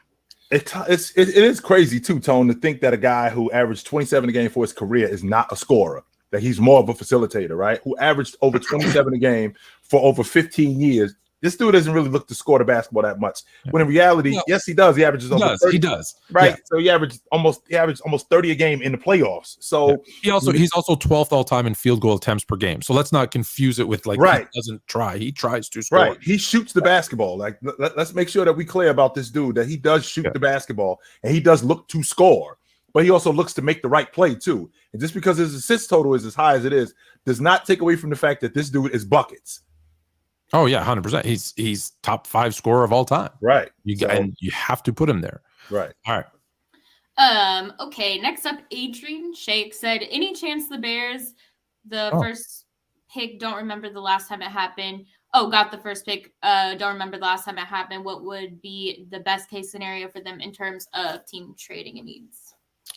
It is crazy too, Tone, to think that a guy who averaged 27 a game for his career is not a scorer, that he's more of a facilitator, right? Who averaged over 27 a game for over 15 years. This dude doesn't really look to score the basketball that much. When in reality, yes, he does. He averages over 30. He does. Right. Yeah. So he averaged almost 30 a game in the playoffs. So he's also 12th all time in field goal attempts per game. So let's not confuse it with he doesn't try. He tries to score. Right. He shoots the basketball. Like let's make sure that we clear about this dude, that he does shoot the basketball and he does look to score, but he also looks to make the right play too. And just because his assist total is as high as it is, does not take away from the fact that this dude is buckets. Oh yeah, 100%. He's top 5 scorer of all time. Right. And you have to put him there. Right. All right. Okay, next up, Adrian Shake said, any chance the Bears, first pick, don't remember the last time it happened. Oh, got the first pick. Don't remember the last time it happened. What would be the best case scenario for them in terms of team trading and needs?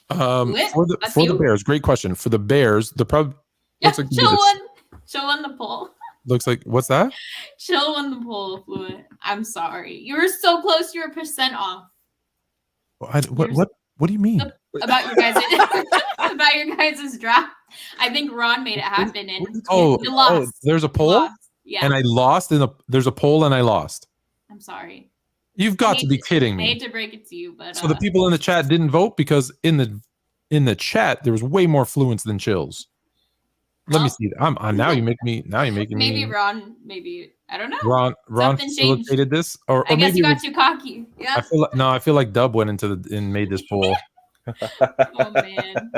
For the Bears, great question. For the Bears, the problem looks like Chill on the poll. Looks like what's that? Chill on the poll, Fluent. I'm sorry. You were so close. You were % off. What do you mean? About your guys' draft. I think Ron made it happen, and you lost. There's a poll, yeah, and I lost. There's a poll, and I lost. I'm sorry. You've got to be kidding me. I hate to break it to you, but so the people in the chat didn't vote because in the chat there was way more Fluents than Chills. Let me see that. Now you're making maybe me. Ron. Maybe I don't know. Ron facilitated this, or I guess maybe you got too cocky. Yeah. I feel like Dub went into and made this poll. Oh man,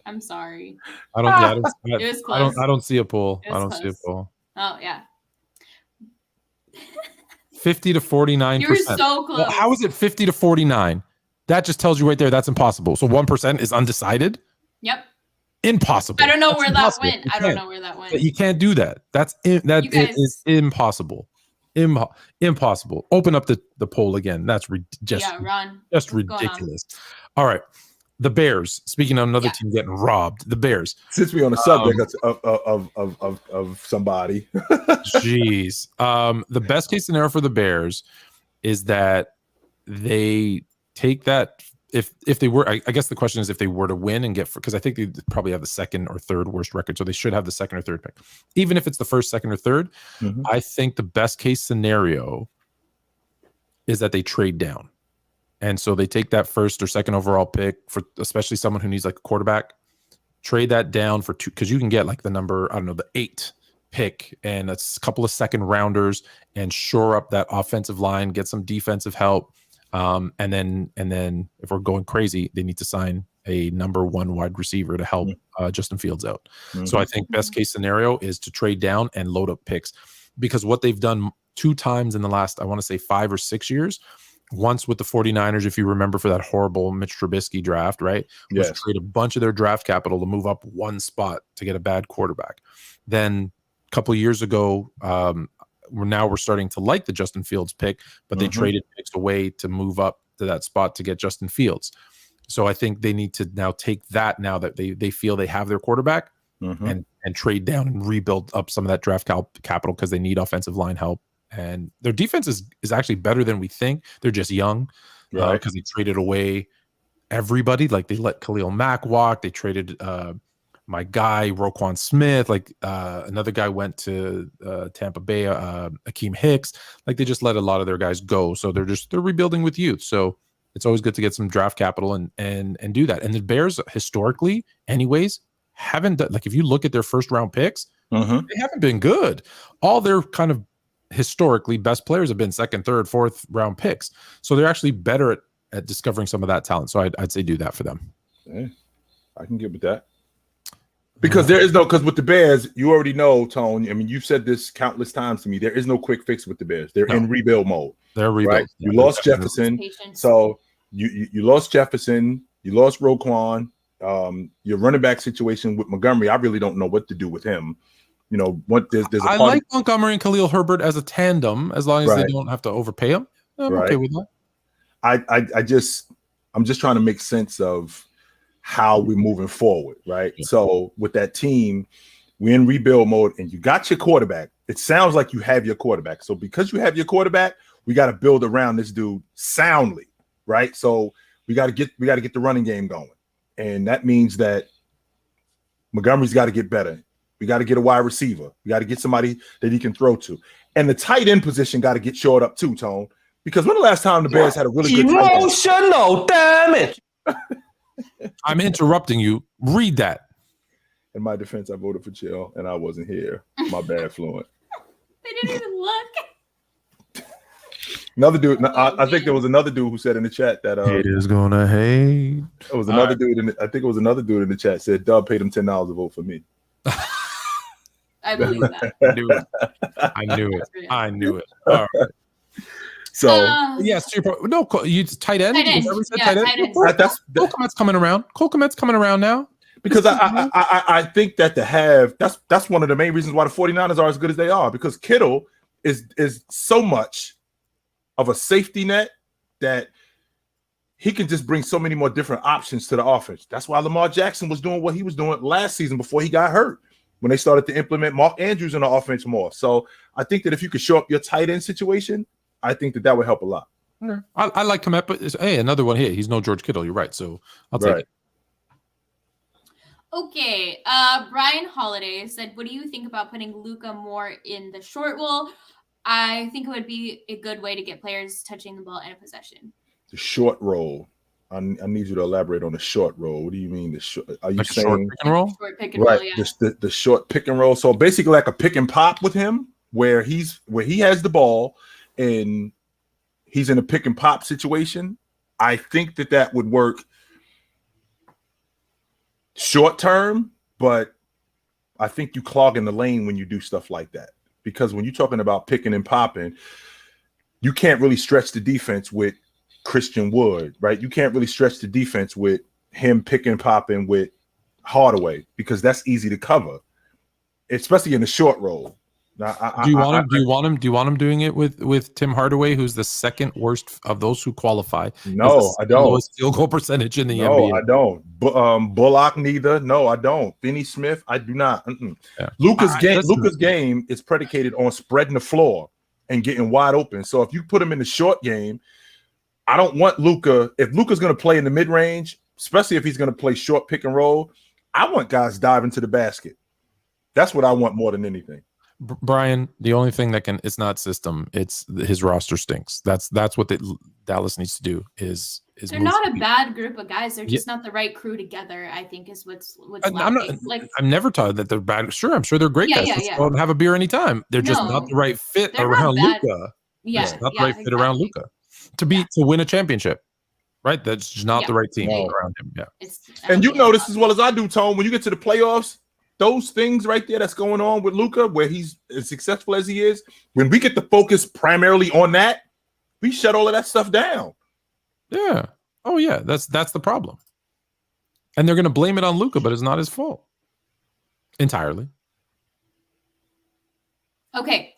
I'm sorry. I don't see a poll. I don't see a poll. Oh yeah. 50 to 49%. You were so close. Well, how is it 50 to 49? That just tells you right there that's impossible. So 1% is undecided. Yep. Impossible. I don't know where that went. I don't know where that went. You can't do that. Is impossible. Impossible. Open up the poll again. That's Ron. Just ridiculous. All right. The Bears. Speaking of another team getting robbed, the Bears. Since we're on the subject of somebody. Jeez. The best case scenario for the Bears is that they take that. If they were, I guess the question is if they were to win and because I think they probably have the second or third worst record, so they should have the second or third pick. Even if it's the first, second, or third, I think the best case scenario is that they trade down, and so they take that first or second overall pick for especially someone who needs like a quarterback. Trade that down for 2 because you can get like the number the 8 pick and a couple of second rounders and shore up that offensive line, get some defensive help. And then if we're going crazy, they need to sign a number 1 wide receiver to help Justin Fields out. So I think best case scenario is to trade down and load up picks, because what they've done 2 times in the last, I want to say 5 or 6 years, once with the 49ers, if you remember, for that horrible Mitch Trubisky draft, right? Yes. Was trade a bunch of their draft capital to move up 1 spot to get a bad quarterback. Then a couple of years ago, we're starting to like the Justin Fields pick, but they traded picks away to move up to that spot to get Justin Fields. So I think they need to now take that, now that they feel they have their quarterback, and trade down and rebuild up some of that draft capital, because they need offensive line help. And their defense is actually better than we think. They're just young, right? Because they traded away everybody. Like they let Khalil Mack walk. They traded my guy Roquan Smith, another guy went to Tampa Bay, Akeem Hicks. Like they just let a lot of their guys go. So they're rebuilding with youth. So it's always good to get some draft capital and do that. And the Bears historically, anyways, haven't done, like if you look at their first round picks, they haven't been good. All their kind of historically best players have been second, third, fourth round picks. So they're actually better at discovering some of that talent. So I'd say do that for them. Yeah, I can get with that. Because because with the Bears, you already know, Tone. I mean, you've said this countless times to me. There is no quick fix with the Bears. They're in rebuild mode. They're rebuild. Right? You lost Jefferson, so you lost Jefferson. You lost Roquan. Your running back situation with Montgomery, I really don't know what to do with him. You know, what there's a I like Montgomery and Khalil Herbert as a tandem as long as they don't have to overpay him. I'm okay with that. I'm just trying to make sense of how we're moving forward, right? Yeah. So with that team, we're in rebuild mode, and you got your quarterback. It sounds like you have your quarterback. So because you have your quarterback, we got to build around this dude soundly, right? So we got to get the running game going, and that means that Montgomery's got to get better. We got to get a wide receiver. We got to get somebody that he can throw to, and the tight end position got to get shored up too, Tone. Because when the last time the Bears had a really good tight end? Emotional, damn it! I'm interrupting you. Read that. In my defense, I voted for Chill, and I wasn't here. My bad, Fluent. They didn't even look. Another dude. I think there was another dude who said in the chat that hate is gonna hate. It was another dude. I think it was another dude in the chat said Dub paid him $10 to vote for me. I believe that. I knew it. All right. So yes, no, you tight end. Tight end. Tight end. Cole Kmet's coming around. Cole Kmet's coming around now. Because I think that to have that's one of the main reasons why the 49ers are as good as they are, because Kittle is so much of a safety net that he can just bring so many more different options to the offense. That's why Lamar Jackson was doing what he was doing last season before he got hurt, when they started to implement Mark Andrews in the offense more. So I think that if you could show up your tight end situation, I think that would help a lot. Okay. I like Kmet, but hey, another one here. He's no George Kittle. You're right. So I'll take it. Okay. Brian Holiday said, what do you think about putting Luka more in the short roll? I think it would be a good way to get players touching the ball in a possession. The short roll. I need you to elaborate on the short roll. What do you mean the short? Are you saying short pick and roll? Short pick and roll, yeah. The short pick and roll. So basically like a pick and pop with him, where he has the ball and he's in a pick and pop situation. I think that would work short term, but I think you clog in the lane when you do stuff like that. Because when you're talking about picking and popping, you can't really stretch the defense with Christian Wood, right? You can't really stretch the defense with him picking and popping with Hardaway, because that's easy to cover, especially in the short roll. Now, do you want him doing it with Tim Hardaway, who's the second worst of those who qualify? No, I don't. Lowest field goal percentage in the NBA. No, I don't. Bullock neither. No, I don't. Finney Smith, I do not. Yeah. Luka's game is predicated on spreading the floor and getting wide open. So if you put him in the short game, I don't want Luka. If Luka's going to play in the mid range, especially if he's going to play short pick and roll, I want guys diving to the basket. That's what I want more than anything. Brian, the only thing that it's not system, it's his roster stinks. That's what Dallas needs to do is they're not a bad group of guys. They're just not the right crew together, I think, is what's lacking. I'm never taught that they're bad. Sure, I'm sure they're great guys. Let's go and have a beer anytime. They're just not the right fit around Luka. Yeah, not the right fit around Luka to win a championship. Right? That's just not the right team around him. Yeah. And you know this as well as I do, Tone. When you get to the playoffs, those things right there that's going on with Luka, where he's as successful as he is, when we get the focus primarily on that, we shut all of that stuff down. Yeah. Oh yeah, that's the problem. And they're going to blame it on Luka, but it's not his fault entirely. Okay.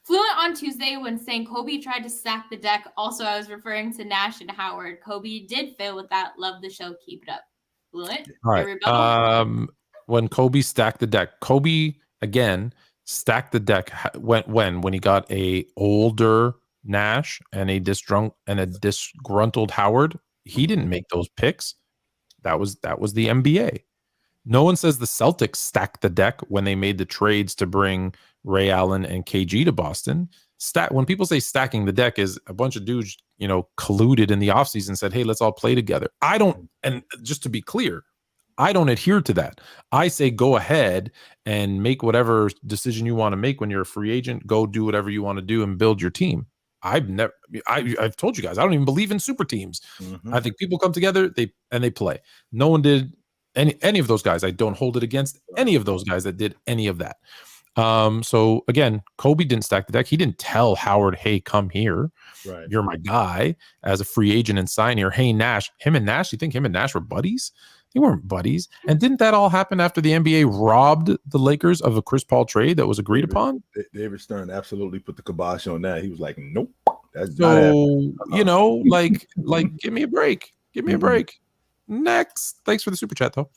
Fluent on Tuesday when saying Kobe tried to stack the deck. Also, I was referring to Nash and Howard. Kobe did fail with that. Love the show. Keep it up. Fluent. All right. When Kobe stacked the deck, Kobe again stacked the deck when he got a older Nash and a disgruntled Howard. He didn't make those picks. That was the NBA. No one says the Celtics stacked the deck when they made the trades to bring Ray Allen and KG to Boston. When people say stacking the deck, is a bunch of dudes, colluded in the offseason and said, hey, let's all play together. And just to be clear, I don't adhere to that. I say go ahead and make whatever decision you want to make when you're a free agent. Go do whatever you want to do and build your team. I've told you guys, I don't even believe in super teams. Mm-hmm. I think people come together, they play. No one did any of those guys. I don't hold it against any of those guys that did any of that. So again, Kobe didn't stack the deck. He didn't tell Howard, hey, come here. Right. You're my guy as a free agent and sign here. Hey, Nash, you think him and Nash were buddies? They weren't buddies. And didn't that all happen after the NBA robbed the Lakers of a Chris Paul trade that was agreed upon? David Stern absolutely put the kibosh on that. He was like, nope. That's so, like, give me a break. Give me a break. Next. Thanks for the super chat, though.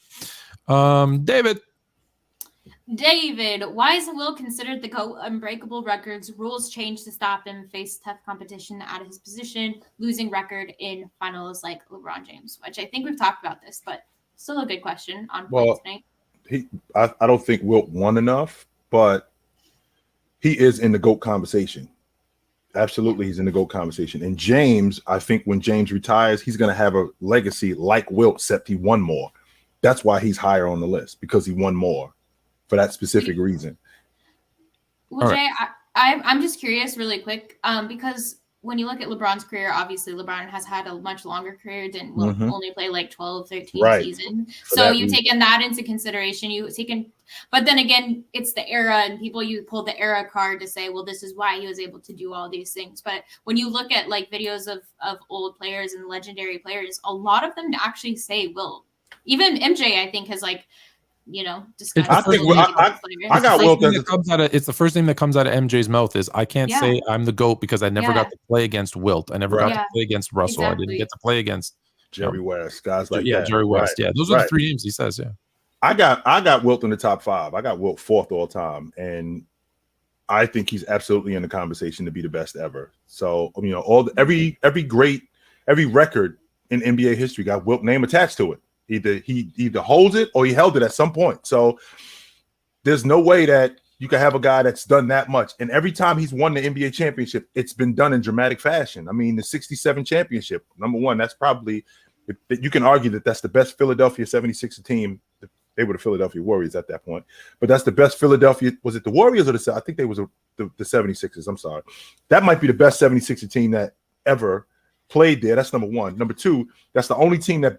David, why is Will considered the GOAT? Unbreakable records, rules changed to stop him, face tough competition out of his position, losing record in finals like LeBron James, which I think we've talked about this, but still a good question on point tonight. I don't think Wilt won enough, but he is in the GOAT conversation. Absolutely, he's in the GOAT conversation. And James, I think when James retires, he's going to have a legacy like Wilt, except he won more. That's why he's higher on the list, because he won more for that specific reason. Well, Jay, I'm just curious really quick, because when you look at LeBron's career, obviously LeBron has had a much longer career, didn't only play like 12, 13 seasons. So you've taken that into consideration. But then again, it's the era, and you pull the era card to say, well, this is why he was able to do all these things. But when you look at like videos of old players and legendary players, a lot of them actually say Wilt. Even MJ, I think, has discussed. I got Wilt. It's the first name that comes out of MJ's mouth is, I can't say I'm the GOAT because I never got to play against Wilt. I never got to play against Russell. Exactly. I didn't get to play against Jerry West, guys like that. Jerry West. Right. Yeah, those are the three names he says. Yeah, I got Wilt in the top 5. I got Wilt 4th all time, and I think he's absolutely in the conversation to be the best ever. So every record in NBA history got Wilt name attached to it. He either holds it or he held it at some point. So there's no way that you can have a guy that's done that much. And every time he's won the NBA championship, it's been done in dramatic fashion. I mean, the 67 championship, number one, that's probably, you can argue that that's the best Philadelphia 76er team. They were the Philadelphia Warriors at that point. But that's the best Philadelphia. Was it the Warriors or I think they was the 76ers. I'm sorry. That might be the best 76er team that ever played there. That's number one. Number two, that's the only team that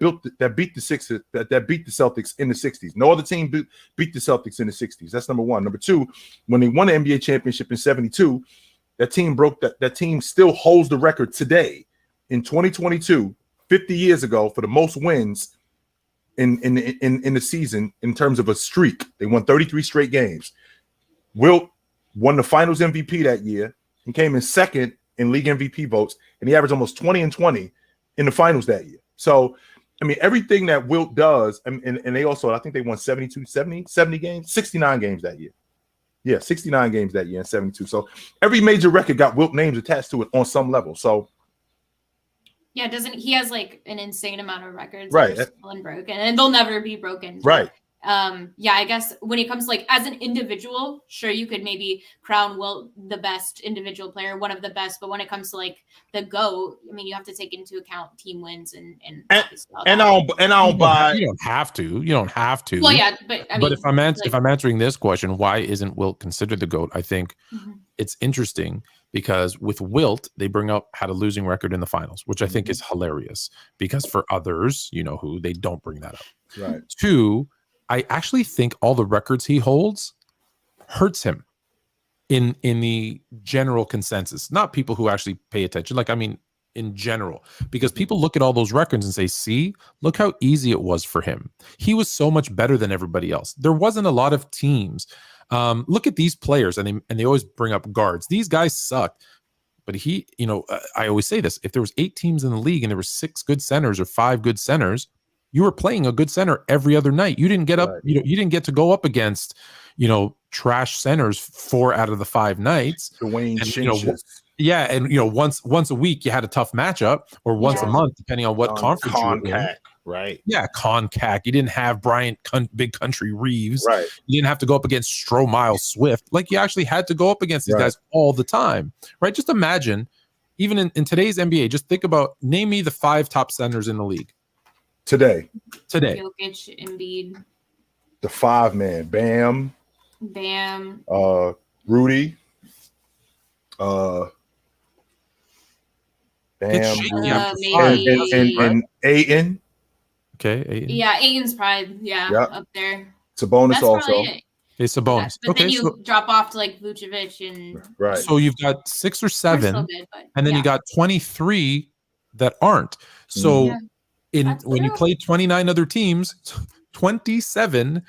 beat the Sixers, that beat the Celtics in the 60s. No other team beat the Celtics in the 60s. That's number one. Number two, when they won the NBA championship in 72, that team still holds the record today in 2022, 50 years ago, for the most wins in the season in terms of a streak. They won 33 straight games. Wilt won the Finals MVP that year and came in second in league MVP votes, and he averaged almost 20 and 20 in the finals that year. So, I mean, everything that Wilt does, and they also, I think they won 70 games, 69 games that year. Yeah, 69 games that year and 72. So every major record got Wilt names attached to it on some level. So yeah, he has like an insane amount of records right, that are still unbroken, and they'll never be broken. Right. I guess when it comes to like as an individual, sure, you could maybe crown Wilt the best individual player, one of the best, but when it comes to like the GOAT, I mean, you have to take into account team wins and I don't buy. You don't have to. Well, yeah, but I mean, but if I'm answering this question, why isn't Wilt considered the GOAT? I think it's interesting because with Wilt, they bring up had a losing record in the finals, which I think is hilarious because for others, they don't bring that up. Right. Two, I actually think all the records he holds hurts him in the general consensus, not people who actually pay attention. Like, I mean, in general, because people look at all those records and say, see, look how easy it was for him. He was so much better than everybody else. There wasn't a lot of teams. Look at these players, and they always bring up guards. These guys sucked. But I always say this, if there was 8 teams in the league and there were 6 good centers or 5 good centers, you were playing a good center every other night. You didn't get up, you didn't get to go up against, trash centers 4 out of the 5 nights. Dwayne and once a week you had a tough matchup, or once a month, depending on what conference you were in. Right. Yeah, CONCAC. You didn't have Bryant Big Country Reeves. Right. You didn't have to go up against Stroh Swift. Like, you actually had to go up against these guys all the time. Right? Just imagine, even in today's NBA, just think about, name me the 5 top centers in the league. Today. Jokic, Embiid. The 5-man. Bam. Rudy. Bam. Maybe. And Ayton. Okay, Ayton. Yeah, Ayton's probably up there. It's a bonus also. Okay, Okay, Sabonis. But okay, then you drop off to like Vucevic and Right. So you've got 6 or 7, good, and then you got 23 that aren't. So when you play 29 other teams, 27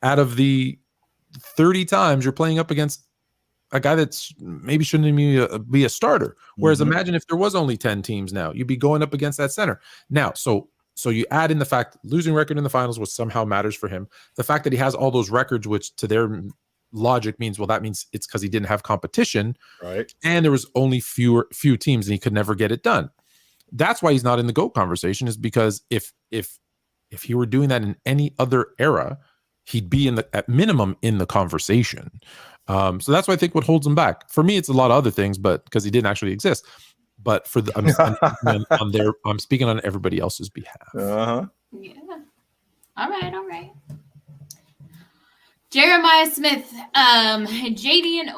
out of the 30 times you're playing up against a guy that's maybe shouldn't even be a starter. Whereas imagine if there was only 10 teams now, you'd be going up against that center. Now, so you add in the fact losing record in the finals, which somehow matters for him. The fact that he has all those records, which to their logic means, well, that means it's because he didn't have competition. Right. And there was only few teams and he could never get it done. That's why he's not in the GOAT conversation, is because if he were doing that in any other era, he'd be at minimum in the conversation. So that's why I think what holds him back. For me, it's a lot of other things, but because he didn't actually exist. But for I'm speaking on everybody else's behalf. Uh-huh. Yeah. All right. Jeremiah Smith, JD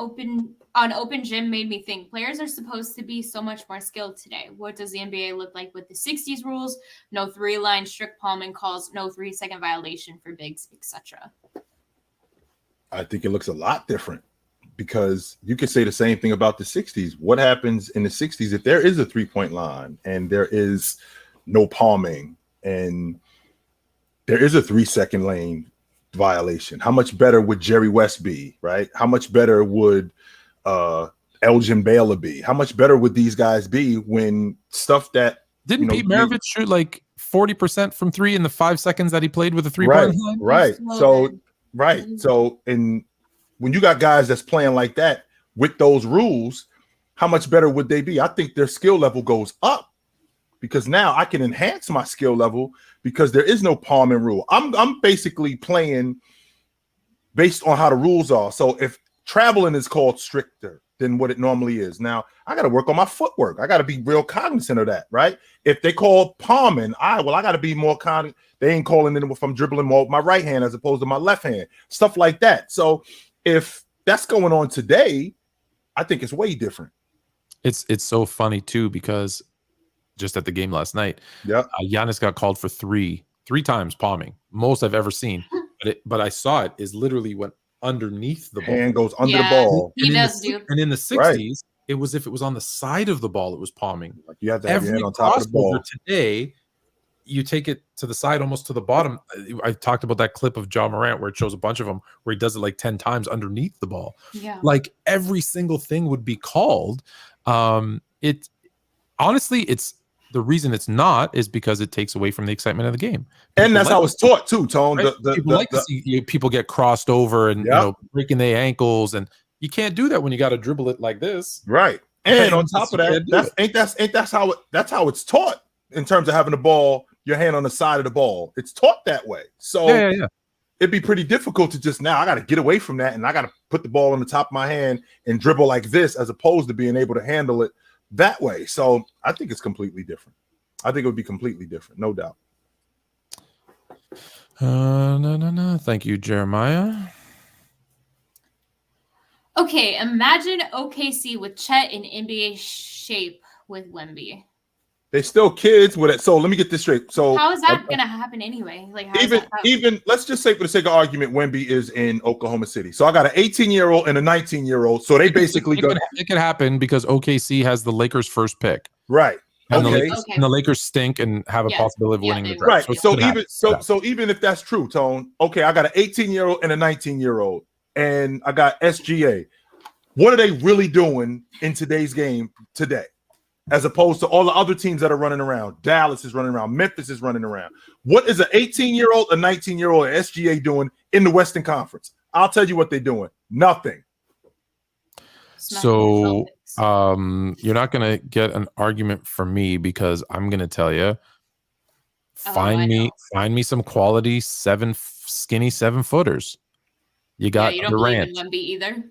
on Open Gym made me think players are supposed to be so much more skilled today. What does the NBA look like with the 60s rules? No 3-line, strict palming calls, no 3-second violation for bigs, etc. I think it looks a lot different, because you could say the same thing about the 60s. What happens in the 60s if there is a 3-point line and there is no palming and there is a 3-second lane violation? How much better would Jerry West be, right? How much better would Elgin Baylor be? How much better would these guys be when stuff that didn't Pete Maravich shoot like 40% from 3 in the 5 seconds that he played with a 3-point line? Right. So and when you got guys that's playing like that with those rules, how much better would they be? I think their skill level goes up, because now I can enhance my skill level because there is no palming rule. I'm basically playing based on how the rules are. So if traveling is called stricter than what it normally is, now I got to work on my footwork. I got to be real cognizant of that, right? If they call palming, I got to be more cognizant. They ain't calling it if I'm dribbling more with my right hand as opposed to my left hand, stuff like that. So if that's going on today, I think it's way different. It's so funny too, because just at the game last night, Giannis got called for three times palming, most I've ever seen. But I saw it is literally went underneath the ball. Hand goes under the ball. He does do. And in the 60s, it was if it was on the side of the ball, it was palming. Like you have to have your hand on top of the ball. Today, you take it to the side, almost to the bottom. I talked about that clip of John Morant where it shows a bunch of them where he does it like 10 times underneath the ball. Yeah. Like every single thing would be called. It's the reason it's not is because it takes away from the excitement of the game. And that's how it's taught too, Tone. Right? People like to see people get crossed over and breaking their ankles, and you can't do that when you got to dribble it like this. Right. And on top of that, that's how it's taught in terms of having the ball, your hand on the side of the ball. It's taught that way. So it'd be pretty difficult to just now I got to get away from that and I got to put the ball on the top of my hand and dribble like this, as opposed to being able to handle it that way. So I think it's completely different. I think it would be completely different, no doubt. No. Thank you, Jeremiah. Okay, imagine OKC with Chet in NBA shape with Wemby. They still kids with it. So let me get this straight. So how is that gonna happen anyway? Like even let's just say for the sake of argument, Wemby is in Oklahoma City. So I got an 18-year-old and a 19-year-old. So they basically it could happen because OKC has the Lakers' first pick. Right. And the Lakers stink and have a possibility of winning the draft. Right. So even if that's true, Tone, okay, I got an 18-year-old and a 19-year-old, and I got SGA. What are they really doing in today's game today? As opposed to all the other teams that are running around. Dallas is running around. Memphis is running around. What is an 18-year-old, a 19-year-old, and SGA doing in the Western Conference? I'll tell you what they're doing. Nothing. So you're not going to get an argument from me, because I'm going to tell you, find me some quality skinny 7-footers. You got you don't Durant. believe in Wemby either.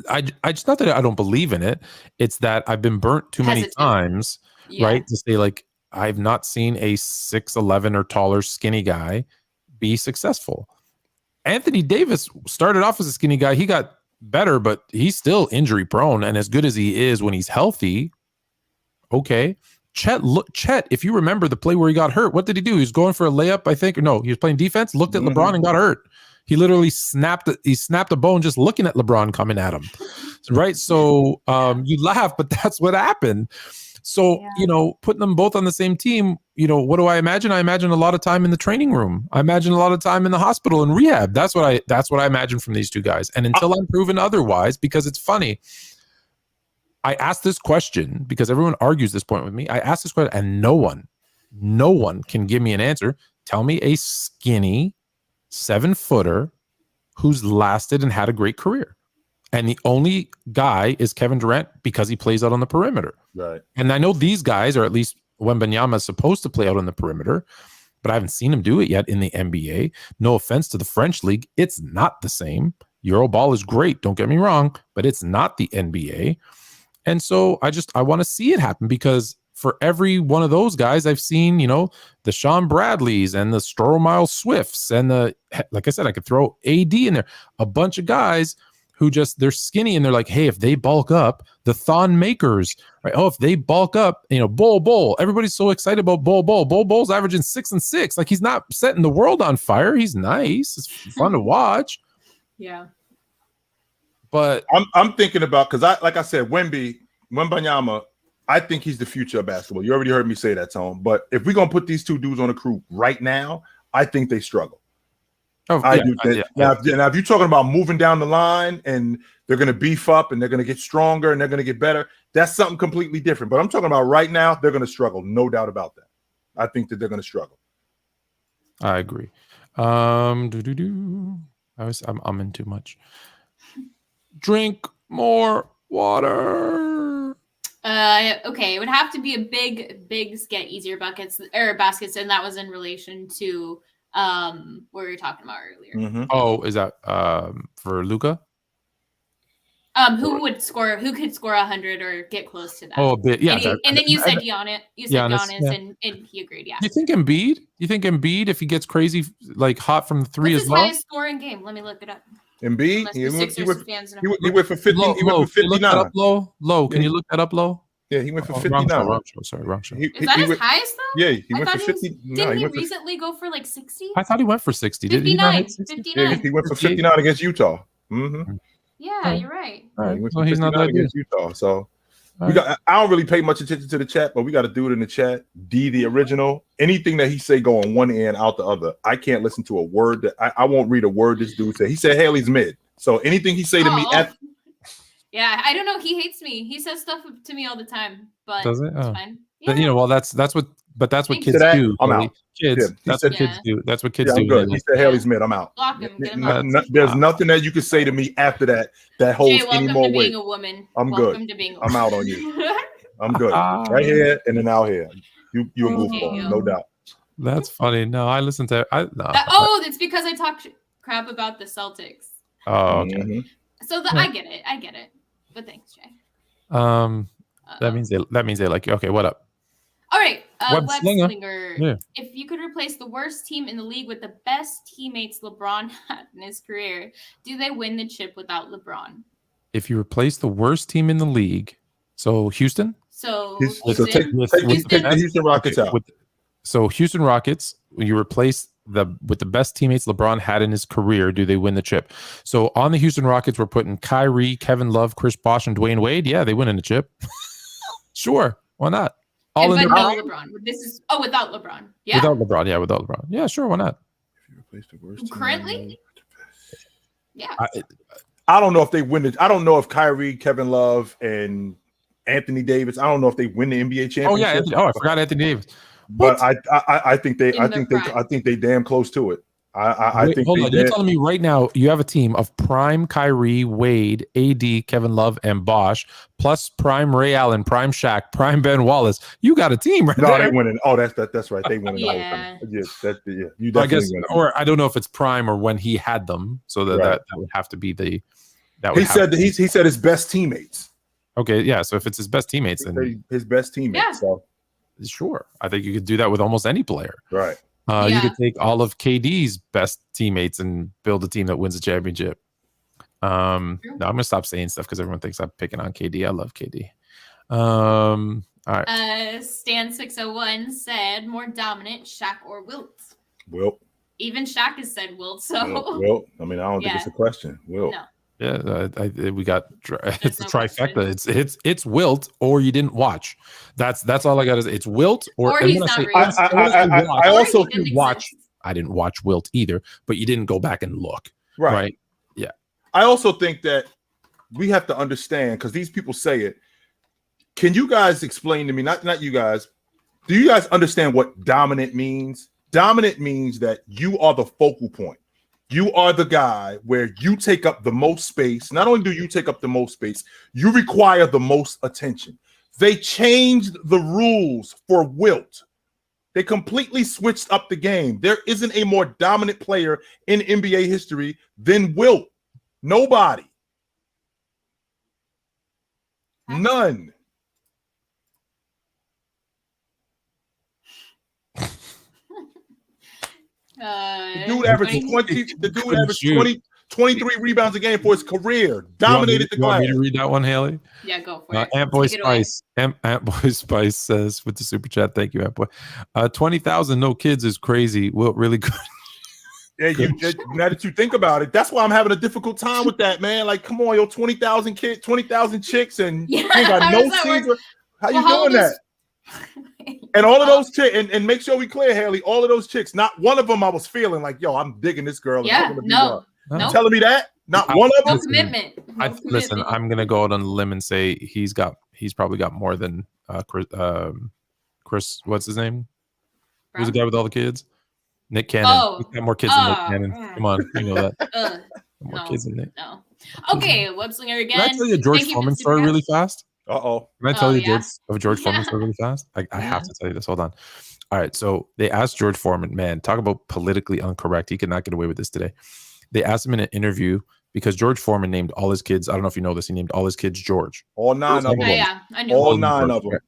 I just, not that I don't believe in it. It's that I've been burnt too many times, right? To say like I've not seen a 6'11" or taller skinny guy be successful. Anthony Davis started off as a skinny guy. He got better, but he's still injury prone. And as good as he is when he's healthy, okay. Chet, if you remember the play where he got hurt, what did he do? He was going for a layup, I think. No, he was playing defense, looked at LeBron and got hurt. He literally snapped a bone just looking at LeBron coming at him. Right. So you laugh, but that's what happened. So, putting them both on the same team, what do I imagine? I imagine a lot of time in the training room. I imagine a lot of time in the hospital and rehab. That's what I imagine from these two guys. And until I'm proven otherwise, because it's funny, I asked this question because everyone argues this point with me. I asked this question and no one can give me an answer. Tell me a skinny 7-footer who's lasted and had a great career. And the only guy is Kevin Durant because he plays out on the perimeter. Right. And I know these guys, or at least Wembanyama, is supposed to play out on the perimeter, but I haven't seen him do it yet in the NBA. No offense to the French league. It's not the same. Euroball is great. Don't get me wrong, but it's not the NBA. And so I want to see it happen because for every one of those guys, I've seen, the Sean Bradleys and the Stromile Swifts and like I said, I could throw AD in there, a bunch of guys who they're skinny and they're like, hey, if they bulk up, the Thon Makers, right? Oh, if they bulk up, Bol, everybody's so excited about Bol. Bol's averaging 6 and 6. Like he's not setting the world on fire. He's nice. It's fun to watch. Yeah. But I'm thinking about, because like I said, Wembanyama, I think he's the future of basketball. You already heard me say that, Tone. But if we're gonna put these two dudes on a crew right now, I think they struggle. Oh, I do. Now, if you're talking about moving down the line and they're going to beef up and they're going to get stronger and they're going to get better, that's something completely different. But I'm talking about right now, they're going to struggle. No doubt about that. I think that they're going to struggle. I agree. I'm in too much. Drink more water. Okay, it would have to be a big get easier baskets, and that was in relation to what we were talking about earlier. Mm-hmm. Oh, is that for Luka? Who could score 100 or get close to that? Oh, a bit, yeah. And then you said Giannis. You said Giannis, yeah. and he agreed. Yeah. You think Embiid? You think Embiid, if he gets crazy, like hot from the three, What's as his well? highest scoring game? Let me look it up. Embiid, he went for 50. Low, he went for 59. Low. Can you look that up, low? Yeah, he went for 59. Wrong show. Sorry, wrong show. Is that his highest though? Yeah, he went for 50. Didn't he recently go for like 60? I thought he went for 60. 59. Yeah, he went for 59 against Utah. Mm-hmm. Yeah, you're right. All right, he went well, for he's not 59 that against Utah. So we got. I don't really pay much attention to the chat, but we got to do it in the chat. D, the original. Anything that he say go on one end, out the other. I can't listen to a word that I won't read a word this dude said. He said Hailey's mid. So anything he say to me yeah, I don't know. He hates me. He says stuff to me all the time, but does it? It's fine. Yeah. That's what kids do. I'm out. Kids, that's what kids do. That's what kids do. I'm good. He said Hailey's mid. I'm out. Block him. Get him out. There's nothing that you could say to me after that holds any more weight. Being a woman. I'm welcome good. To being a I'm out on you. I'm good. Right here and then out here. You a goofball, no doubt. That's funny. No, I listen to. It's because I talk crap about the Celtics. Oh, okay. Mm-hmm. So I get it. But thanks, Jay. That means they like you. Okay, what up? All right, Web Slinger. Yeah. If you could replace the worst team in the league with the best teammates LeBron had in his career, do they win the chip without LeBron? If you replace the worst team in the league, so Houston. So take the Houston Rockets out. So Houston Rockets, you replace with the best teammates LeBron had in his career, do they win the chip? So on the Houston Rockets, we're putting Kyrie, Kevin Love, Chris Bosh, and Dwayne Wade. Yeah, they win in the chip. Sure, why not? All in LeBron. This is without LeBron. Yeah, without LeBron. Yeah, without LeBron. Yeah, sure, why not? If you replace the worst currently, yeah. I don't know if they win it. I don't know if Kyrie, Kevin Love, and Anthony Davis. I don't know if they win the NBA championship. Oh yeah, I forgot Anthony Davis. But I think they damn close to it. I think. Hold on, you're telling me right now you have a team of prime Kyrie, Wade, AD, Kevin Love, and Bosh, plus prime Ray Allen, prime Shaq, prime Ben Wallace. You got a team right there. No, they winning. Oh, that's right. They winning. Yeah. You definitely I guess, winning. or I don't know if it's prime or when he had them. So that would have to be the. He said his best teammates. Okay, yeah. So if it's his best teammates, then his best teammates. Yeah. So. Sure, I think you could do that with almost any player. Right. You could take all of KD's best teammates and build a team that wins a championship. No, I'm gonna stop saying stuff because everyone thinks I'm picking on KD. I love KD. All right. Stan601 said more dominant, Shaq or Wilt. Wilt. Even Shaq has said Wilt. So Wilt. I mean, I don't think it's a question. Wilt. No. Yeah, we got it's the no trifecta. question. It's Wilt or you didn't watch. That's all I got to say. It's Wilt or he's not real. I also watch. I didn't watch Wilt either, but you didn't go back and look. Right? Yeah. I also think that we have to understand, because these people say it. Can you guys explain to me? Not you guys. Do you guys understand what dominant means? Dominant means that you are the focal point. You are the guy where you take up the most space. Not only do you take up the most space, you require the most attention. They changed the rules for Wilt. They completely switched up the game. There isn't a more dominant player in NBA history than Wilt. Nobody. None. The dude averaged 23 rebounds a game for his career. Dominated the glass. Want me to read that one, Hailey? Yeah, go for it. Ant Boy Spice. Ant Boy Spice says with the super chat, thank you, Ant Boy. 20,000 no kids is crazy. Wilt really good. Yeah, now that you think about it, that's why I'm having a difficult time with that, man. Like, come on, yo, 20,000 kids, 20,000 chicks, and you ain't got no season. How you doing that? And all of those chicks, and make sure we clear, Hailey, all of those chicks, not one of them I was feeling like, yo, I'm digging this girl. Yeah, no. You telling me that? Not one of them? No commitment. Listen, I'm going to go out on a limb and say he's probably got more than Chris, what's his name? Who's the guy with all the kids? Nick Cannon. He's got more kids than Nick Cannon. Come on, you know that. More kids than Nick. No. Okay, Web Slinger again. Can I tell you a George Foreman story really fast? Uh-oh. Can I tell you George Foreman story really fast? I have to tell you this. Hold on. All right. So they asked George Foreman, man, talk about politically incorrect. He could not get away with this today. They asked him in an interview because George Foreman named all his kids. I don't know if you know this. He named all his kids George. All 9 of them. Yeah, I knew. All 9 of them.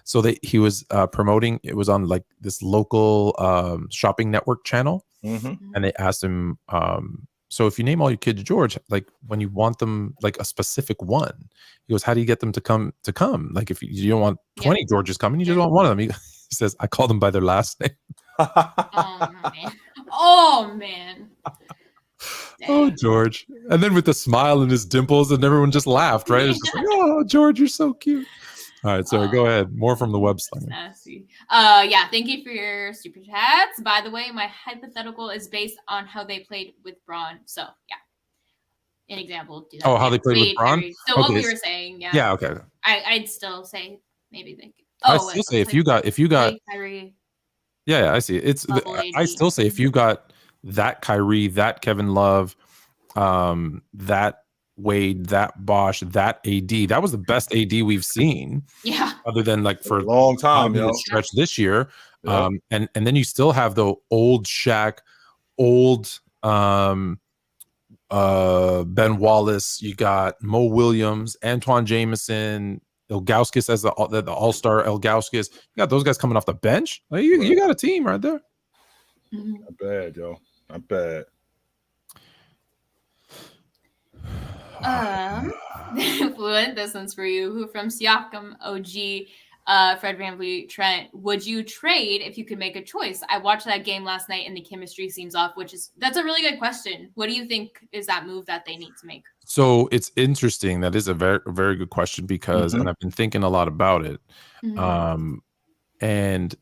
So he was promoting. It was on like this local shopping network channel. Mm-hmm. And they asked him, so if you name all your kids George, like when you want them like a specific one, he goes, how do you get them to come? Like if you don't want 20 Georges coming, you just want one of them. He says, I call them by their last name. Oh man. Oh, George. And then with the smile and his dimples, and everyone just laughed, right? It's just like, oh, George, you're so cute. All right, sorry, go ahead. More from the web slinger. Thank you for your super chats. By the way, my hypothetical is based on how they played with Braun. So, yeah. An example. How they played with Braun? So what we were saying, yeah. Yeah, okay. I'd still say maybe they could. I still say if you got Kyrie. Yeah, I see. I still say if you got that Kyrie, that Kevin Love, that Wade, that Bosch, that AD, that was the best AD we've seen. Yeah. Other than like for a long time, stretch this year. Yeah. And then you still have the old Shaq, old Ben Wallace, you got Mo Williams, Antoine Jameson, Ilgauskas as the all-star Ilgauskas. You got those guys coming off the bench. Like, you got a team right there. Not bad, yo. Not bad. Fluent, this one's for you. Who from Siakam, OG, Fred VanVleet, Trent, would you trade if you could make a choice? I watched that game last night and the chemistry seems off, that's a really good question. What do you think is that move that they need to make? So it's interesting. That is a very, very good question because, and I've been thinking a lot about it. And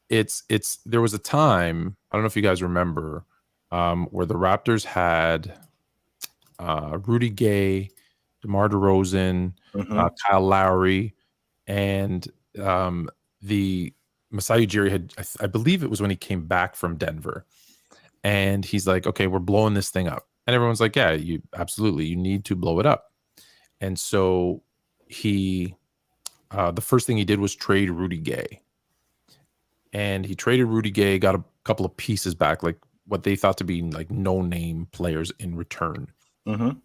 there was a time, I don't know if you guys remember, where the Raptors had Rudy Gay, DeMar DeRozan, Kyle Lowry, and the Masai Ujiri had, I believe it was when he came back from Denver. And he's like, okay, we're blowing this thing up. And everyone's like, yeah, you need to blow it up. And so he, the first thing he did was trade Rudy Gay. And he traded Rudy Gay, got a couple of pieces back, like what they thought to be like no-name players in return. And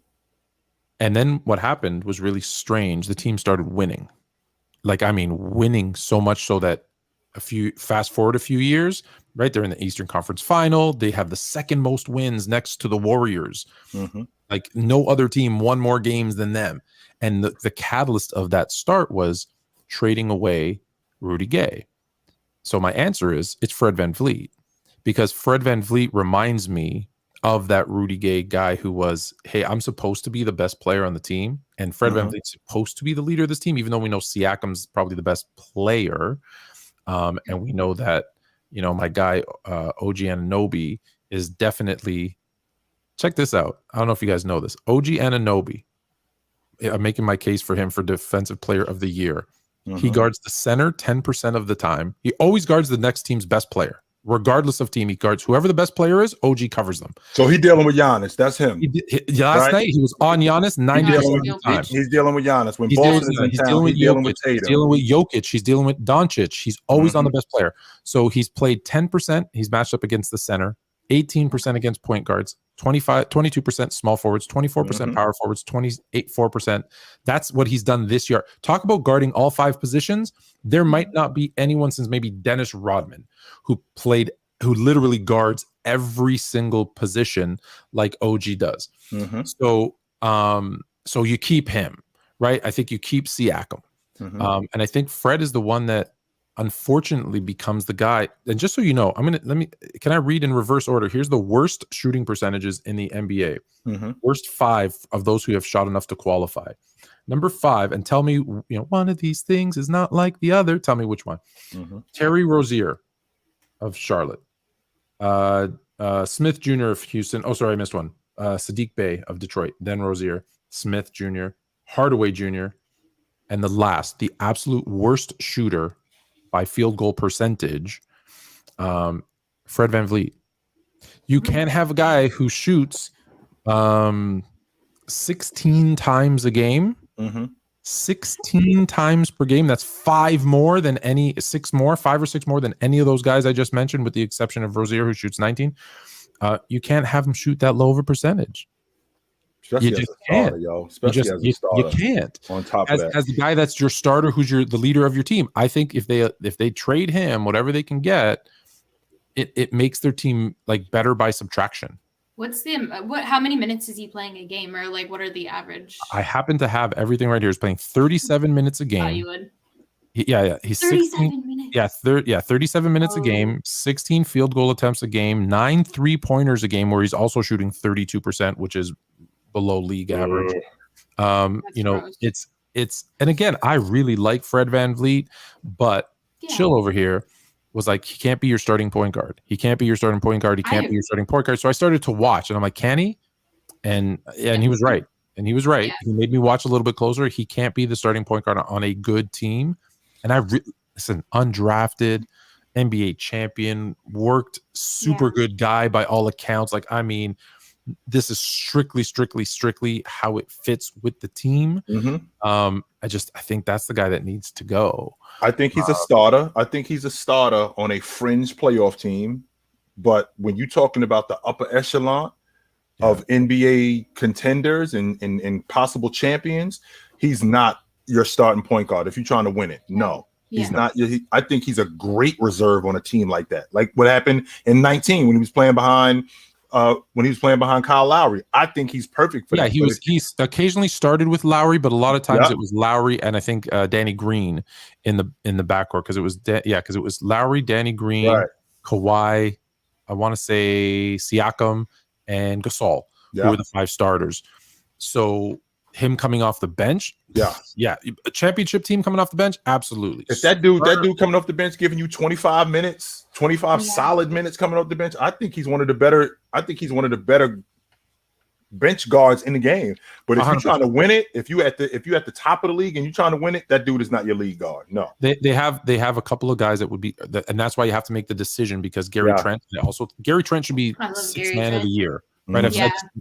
then what happened was really strange. The team started winning. Winning so much so that fast forward a few years, right? They're in the Eastern Conference Final. They have the second most wins next to the Warriors. Like no other team won more games than them. And the catalyst of that start was trading away Rudy Gay. So my answer is it's Fred VanVleet, because Fred VanVleet reminds me of that Rudy Gay guy who was, hey, I'm supposed to be the best player on the team, and Fred VanVleet's supposed to be the leader of this team, even though we know Siakam's probably the best player, and we know that my guy OG Anunoby is definitely. Check this out. I don't know if you guys know this. OG Anunoby. I'm making my case for him for Defensive Player of the Year. He guards the center 10% of the time. He always guards the next team's best player. Regardless of team, he guards whoever the best player is. OG covers them. So he's dealing with Giannis. That's him. Last night he was on Giannis 90% of the time. He's dealing with Giannis. When Boston is in town, he's dealing with Tatum. He's dealing with Jokic. He's dealing with Doncic. He's always on the best player. So he's played 10%. He's matched up against the center. 18% against point guards, 22% small forwards, 24% power forwards, 4%. That's what he's done this year. Talk about guarding all 5 positions. There might not be anyone since maybe Dennis Rodman who literally guards every single position like OG does. So you keep him, right? I think you keep Siakam. And I think Fred is the one that unfortunately becomes the guy. And just so you know, can I read in reverse order? Here's the worst shooting percentages in the NBA. Worst 5 of those who have shot enough to qualify. Number 5, and tell me, one of these things is not like the other. Tell me which one. Terry Rozier of Charlotte. Smith Jr. of Houston. Oh, sorry, I missed one. Sadiq Bey of Detroit. Then Rozier. Smith Jr. Hardaway Jr. And the absolute worst shooter by field goal percentage, Fred VanVleet. You can't have a guy who shoots 16 times a game, 16 times per game. That's 5 or 6 more than any of those guys I just mentioned, with the exception of Rozier, who shoots 19. You can't have him shoot that low of a percentage. Especially you just can't, yo. Especially as a starter. You can't. On top of that, as the guy that's your starter, who's the leader of your team, I think if they trade him, whatever they can get, it makes their team like better by subtraction. How many minutes is he playing a game, or like what are the average? I happen to have everything right here. He's playing 37 minutes a game. You would. He's 37 minutes. 37 minutes a game, 16 field goal attempts a game, 9 3-pointers a game, where he's also shooting 32%, which is below league average. It's and again, I really like Fred VanVleet, but Chill over here was like, he can't be your starting point guard. He can't be your starting point guard. He can't be your starting point guard. So I started to watch, and I'm like, can he? And he was right. And he was right. Yeah. He made me watch a little bit closer. He can't be the starting point guard on a good team. And listen, undrafted, NBA champion, worked, super good guy by all accounts. Like, I mean, this is strictly how it fits with the team. I think that's the guy that needs to go. I think he's a starter. I think he's a starter on a fringe playoff team. But when you're talking about the upper echelon of NBA contenders and possible champions, he's not your starting point guard if you're trying to win it. No, he's not. I think he's a great reserve on a team like that. Like what happened in 19 when he was playing behind Kyle Lowry. I think he's perfect for that. He's occasionally started with Lowry, but a lot of times it was Lowry and I think Danny Green in the backcourt, because it was Lowry, Danny Green, Kawhi, I want to say Siakam, and Gasol, who were the 5 starters. So him coming off the bench, a championship team coming off the bench, absolutely. If that dude coming off the bench giving you 25 minutes, 25 solid minutes coming off the bench, I think he's one of the better bench guards in the game. But if 100%. You're trying to win it, if you at the top of the league and you're trying to win it, that dude is not your league guard. No. They have a couple of guys that would be, and that's why you have to make the decision, because Gary Trent should be 6th man of the year. Right.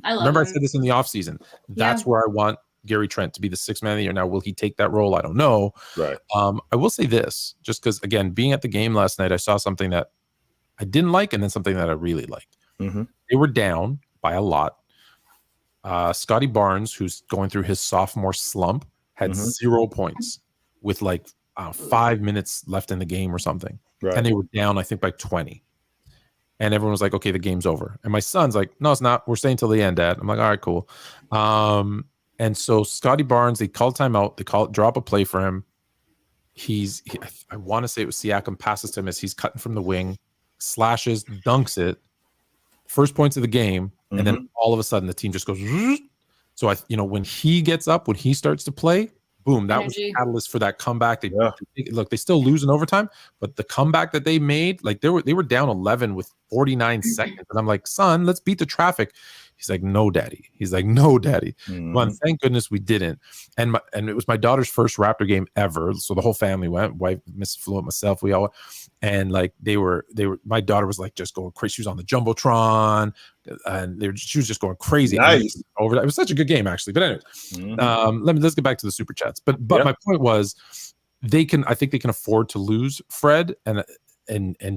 Remember I said this in the offseason. That's where I want Gary Trent to be the 6th man of the year. Now, will he take that role? I don't know. Right. I will say this, just because, again, being at the game last night, I saw something that I didn't like and then something that I really liked. They were down by a lot. Scottie Barnes, who's going through his sophomore slump, had 0 points with 5 minutes left in the game or something. Right. And they were down, I think, by 20. And everyone was like, okay, the game's over. And my son's like, no, it's not. We're staying till the end, Dad. I'm like, all right, cool. And so Scottie Barnes, they called timeout. They drop a play for him. I want to say it was Siakam passes to him as he's cutting from the wing. slashes, dunks it, first points of the game, and then all of a sudden the team just goes. So when he gets up, when he starts to play, boom, that was the catalyst for that comeback. Look, they still lose in overtime, but the comeback that they made, like they were down 11 with 49 seconds, and I'm like, son, let's beat the traffic. He's like, no, daddy. He's like, no, daddy. Well, thank goodness we didn't. And it was my daughter's first Raptor game ever. So the whole family went, wife, Miss Fluent, myself, we all, and like they were, my daughter was like just going crazy. She was on the Jumbotron and she was just going crazy. Nice. Over that. It was such a good game actually. But anyway, let's get back to the super chats. But my point was I think they can afford to lose Fred and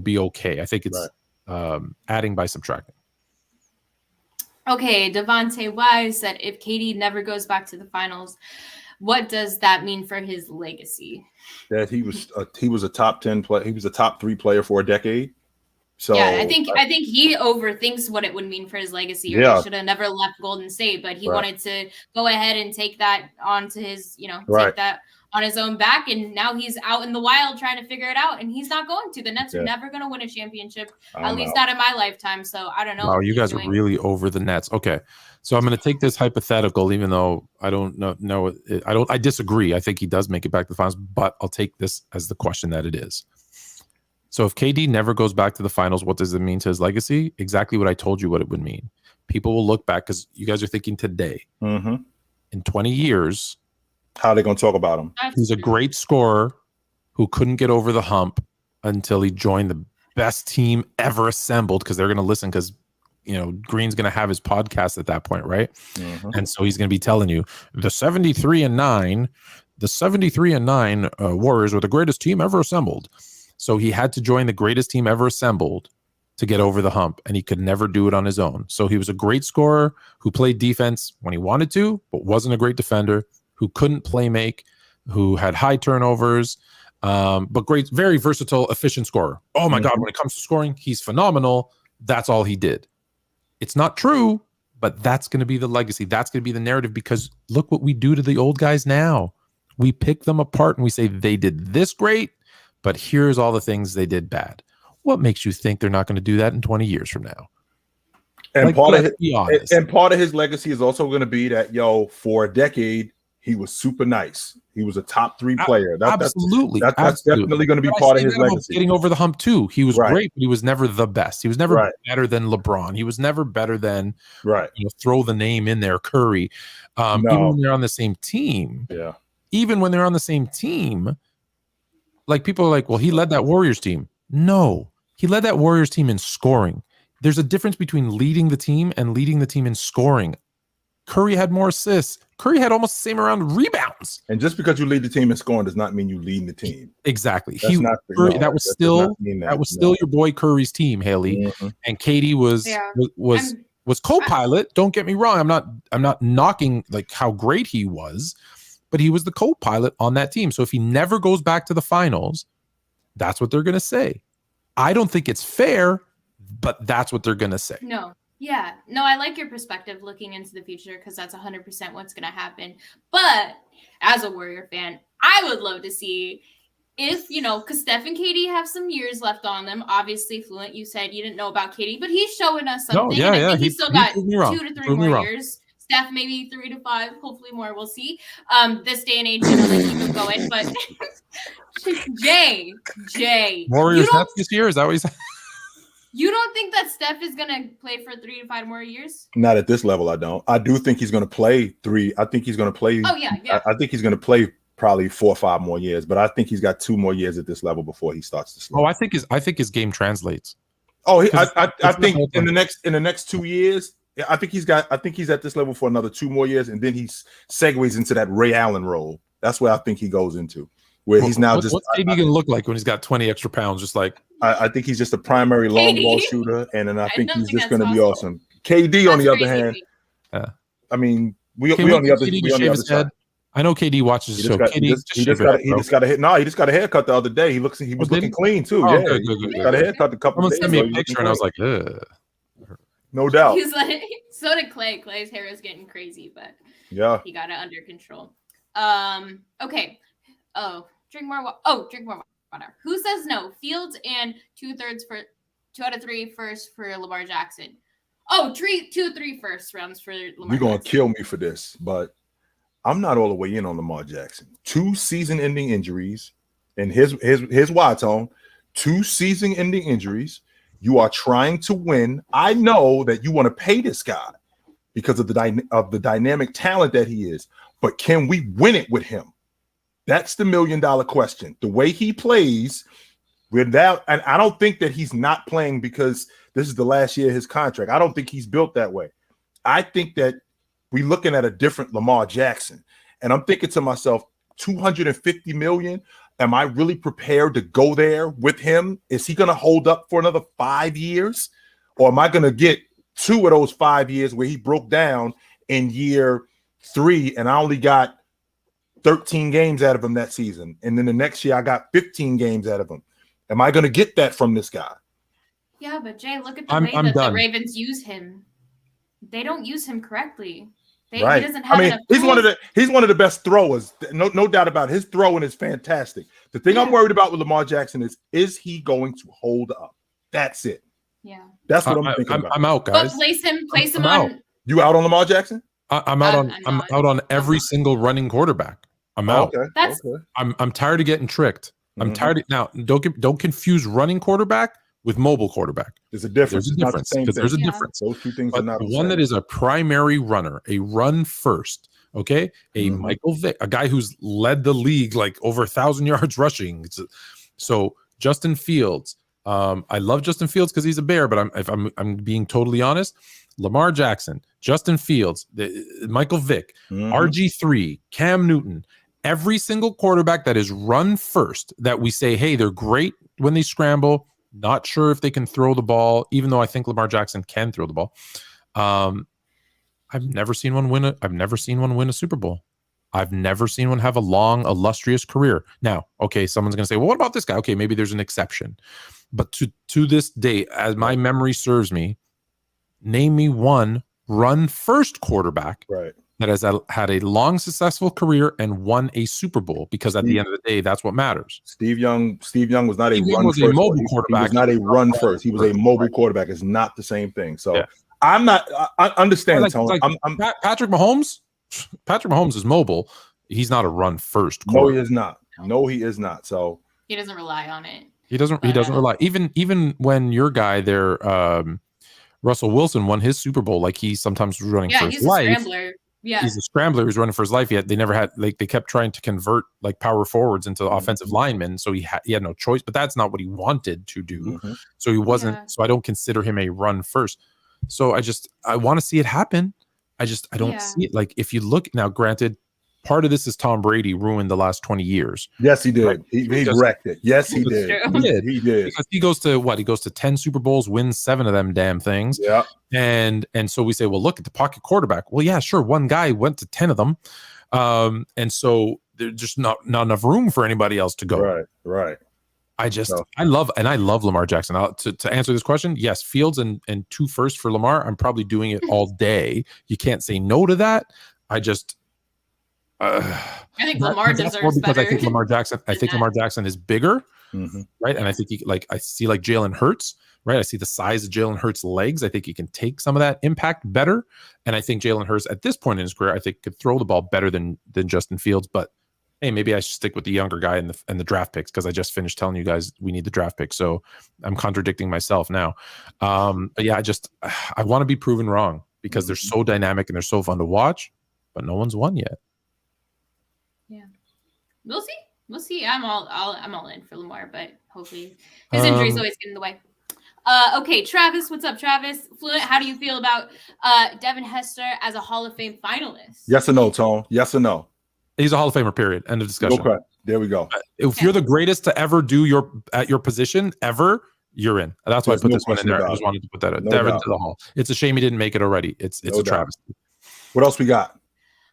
be okay. I think it's adding by subtracting. Okay, Devontae Wise said, if KD never goes back to the finals, what does that mean for his legacy? That he was a top 10 player. He was a top 3 player for a decade. So yeah, I think he overthinks what it would mean for his legacy. Or he should have never left Golden State, but he wanted to go ahead and take that onto his, take that on his own back, and now he's out in the wild trying to figure it out, and he's not going to. The Nets are never going to win a championship, at least not in my lifetime. So I don't know. Wow, you guys are really over the Nets. Okay, so I'm going to take this hypothetical, even though I don't know. I disagree. I think he does make it back to the finals, but I'll take this as the question that it is. So if KD never goes back to the finals, what does it mean to his legacy? Exactly what I told you what it would mean. People will look back, because you guys are thinking today. In 20 years, how are they going to talk about him? He's a great scorer who couldn't get over the hump until he joined the best team ever assembled, because they're going to listen, because Green's going to have his podcast at that point, right? And so he's going to be telling you the 73-9 Warriors were the greatest team ever assembled. So he had to join the greatest team ever assembled to get over the hump, and he could never do it on his own. So he was a great scorer who played defense when he wanted to, but wasn't a great defender, who couldn't play make, who had high turnovers, but great, very versatile, efficient scorer. Oh my God, when it comes to scoring, he's phenomenal. That's all he did. It's not true, but that's going to be the legacy. That's going to be the narrative, because look what we do to the old guys now. We pick them apart and we say they did this great, but here's all the things they did bad. What makes you think they're not going to do that in 20 years from now? And part of his legacy is also going to be that, for a decade, he was super nice. He was a top 3 player. Absolutely. That's definitely going to be part of his legacy. Getting over the hump too. He was great, but he was never the best. He was never better than LeBron. He was never better than throw the name in there, Curry. Even when they're on the same team. Yeah. Even when they're on the same team, like people are like, well, he led that Warriors team. No, he led that Warriors team in scoring. There's a difference between leading the team and leading the team in scoring. Curry had more assists. Curry had almost the same amount of rebounds. And just because you lead the team in scoring does not mean you lead the team. Exactly. That was still your boy Curry's team, Hailey. And KD was co-pilot. Don't get me wrong. I'm not knocking like how great he was, but he was the co-pilot on that team. So if he never goes back to the finals, that's what they're going to say. I don't think it's fair, but that's what they're going to say. No. Yeah. No, I like your perspective looking into the future, because that's 100% what's going to happen. But as a Warrior fan, I would love to see if, because Steph and KD have some years left on them. Obviously, Fluent, you said you didn't know about KD, but he's showing us something. No, I think he's still got 2 to 3 more years. Steph, maybe 3 to 5, hopefully more. We'll see. This day and age, they keep him going. But Jay. Warriors Nets this year? Is that what you said? You don't think that Steph is going to play for 3 to 5 more years? Not at this level, I don't. I do think he's going to play 3. I think he's going to play. Oh, yeah. I think he's going to play probably 4 or 5 more years, but I think he's got 2 more years at this level before he starts to slow. Oh, I think his game translates. Oh, I think in the next 2 years, I think he's at this level for another 2 more years, and then he segues into that Ray Allen role. That's where I think he goes into. Where he's now what's KD going to look like when he's got 20 extra pounds? Just like I think he's just a primary long ball shooter, and then I think he's just going to be awesome. KD, on the other hand, I mean, we on the other side. I know KD watches the show. He just got a hit. No, he just got a haircut the other day. He was looking clean too. Oh, yeah, good. Got a haircut a couple days ago. Someone sent me a picture, and I was like, ugh. No doubt. He's like, so did Clay. Clay's hair is getting crazy, but he got it under control. Okay. Drink more water. Who says no? Fields and 2/3 for 2 out of 3 first for Lamar Jackson. Oh, 2-3 first rounds for Lamar You're going to Jackson. kill me for this, but I'm not all the way in on Lamar Jackson. 2 season-ending injuries, and here's why, Tone. 2 season-ending injuries. You are trying to win. I know that you want to pay this guy because of the dynamic talent that he is, but can we win it with him? That's the $1 million question. The way he plays, without, and I don't think that he's not playing because this is the last year of his contract. I don't think he's built that way. I think that we're looking at a different Lamar Jackson, and I'm thinking to myself, $250 million. Am I really prepared to go there with him? Is he going to hold up for another 5 years, or am I going to get 2 of those 5 years where he broke down in year 3 and I only got 13 games out of him that season, and then the next year I got 15 games out of him? Am I going to get that from this guy? Yeah, but Jay, look at the way that the Ravens use him. They don't use him correctly. Right. He doesn't have enough he's tools. he's one of the best throwers. No doubt about it. His throwing is fantastic. The thing I'm worried about with Lamar Jackson is he going to hold up? That's it. Yeah. That's what I'm thinking about. I'm out, guys. But place him out. on. You out on Lamar Jackson? I'm out I'm out on every single running quarterback. I'm out. Okay. I'm tired of getting tricked. I'm tired of, now don't confuse running quarterback with mobile quarterback. There's a difference. There's a difference. Those two things but are not the the one same. that is a primary runner, a run first, okay? A Michael Vick, a guy who's led the league like over 1,000 yards rushing. So Justin Fields, I love Justin Fields because he's a Bear, but I'm being totally honest. Lamar Jackson, Justin Fields, Michael Vick, RG3, Cam Newton, every single quarterback that is run first that we say, hey, they're great when they scramble. Not sure if they can throw the ball, even though I think Lamar Jackson can throw the ball. I've never seen one win a Super Bowl. I've never seen one have a long, illustrious career. Now, okay, someone's going to say, well, what about this guy? Okay, maybe there's an exception. But to this day, as my memory serves me, name me one run first quarterback that has had a long, successful career and won a Super Bowl, because at the end of the day, that's what matters. Steve Young was not a run first. A mobile quarterback. He was not a run first. He was a mobile quarterback. It's not the same thing. So I'm not. I understand, Tony. Patrick Mahomes. Patrick Mahomes is mobile. He's not a run first. No, he is not. No, he is not. So he doesn't rely on it. He doesn't rely. Even when your guy there, Russell Wilson, won his Super Bowl, like he sometimes was running for his life. Scrambler. Yeah, he's a scrambler who's running for his life. Yet they never had, like, they kept trying to convert like power forwards into offensive linemen, so he had no choice. But that's not what he wanted to do. So he wasn't. Yeah. So I don't consider him a run first. So I want to see it happen. I don't see it. Like, if you look now, granted, part of this is Tom Brady ruined the last 20 years. Yes, he did. Right? He wrecked it. Yes, he did. He did. Because he goes to 10 Super Bowls, wins 7 of them damn things. Yeah. And so we say, well, look at the pocket quarterback. Well, yeah, sure. One guy went to 10 of them. And so there's just not enough room for anybody else to go. Right. I love Lamar Jackson. To answer this question, yes, Fields and 2 firsts for Lamar. I'm probably doing it all day. You can't say no to that. I think Lamar deserves better. I think Lamar Jackson is bigger, right? And I think I see like Jalen Hurts, right? I see the size of Jalen Hurts' legs. I think he can take some of that impact better. And I think Jalen Hurts at this point in his career, I think could throw the ball better than Justin Fields. But hey, maybe I should stick with the younger guy and the draft picks, because I just finished telling you guys we need the draft picks. So I'm contradicting myself now. But yeah, I want to be proven wrong, because they're so dynamic and they're so fun to watch, but no one's won yet. Yeah, we'll see. I'm all in for Lamar, but hopefully his injuries always get in the way. Okay, Travis, what's up, Travis? Fluent, how do you feel about Devin Hester as a Hall of Fame finalist? Yes or no, Tone? Yes or no? He's a Hall of Famer, period. End of discussion. Okay, there we go. If you're the greatest to ever do at your position ever, you're in. That's why I put this one in there. I just wanted to put that Devin to the Hall. It's a shame he didn't make it already. It's a travesty. What else we got?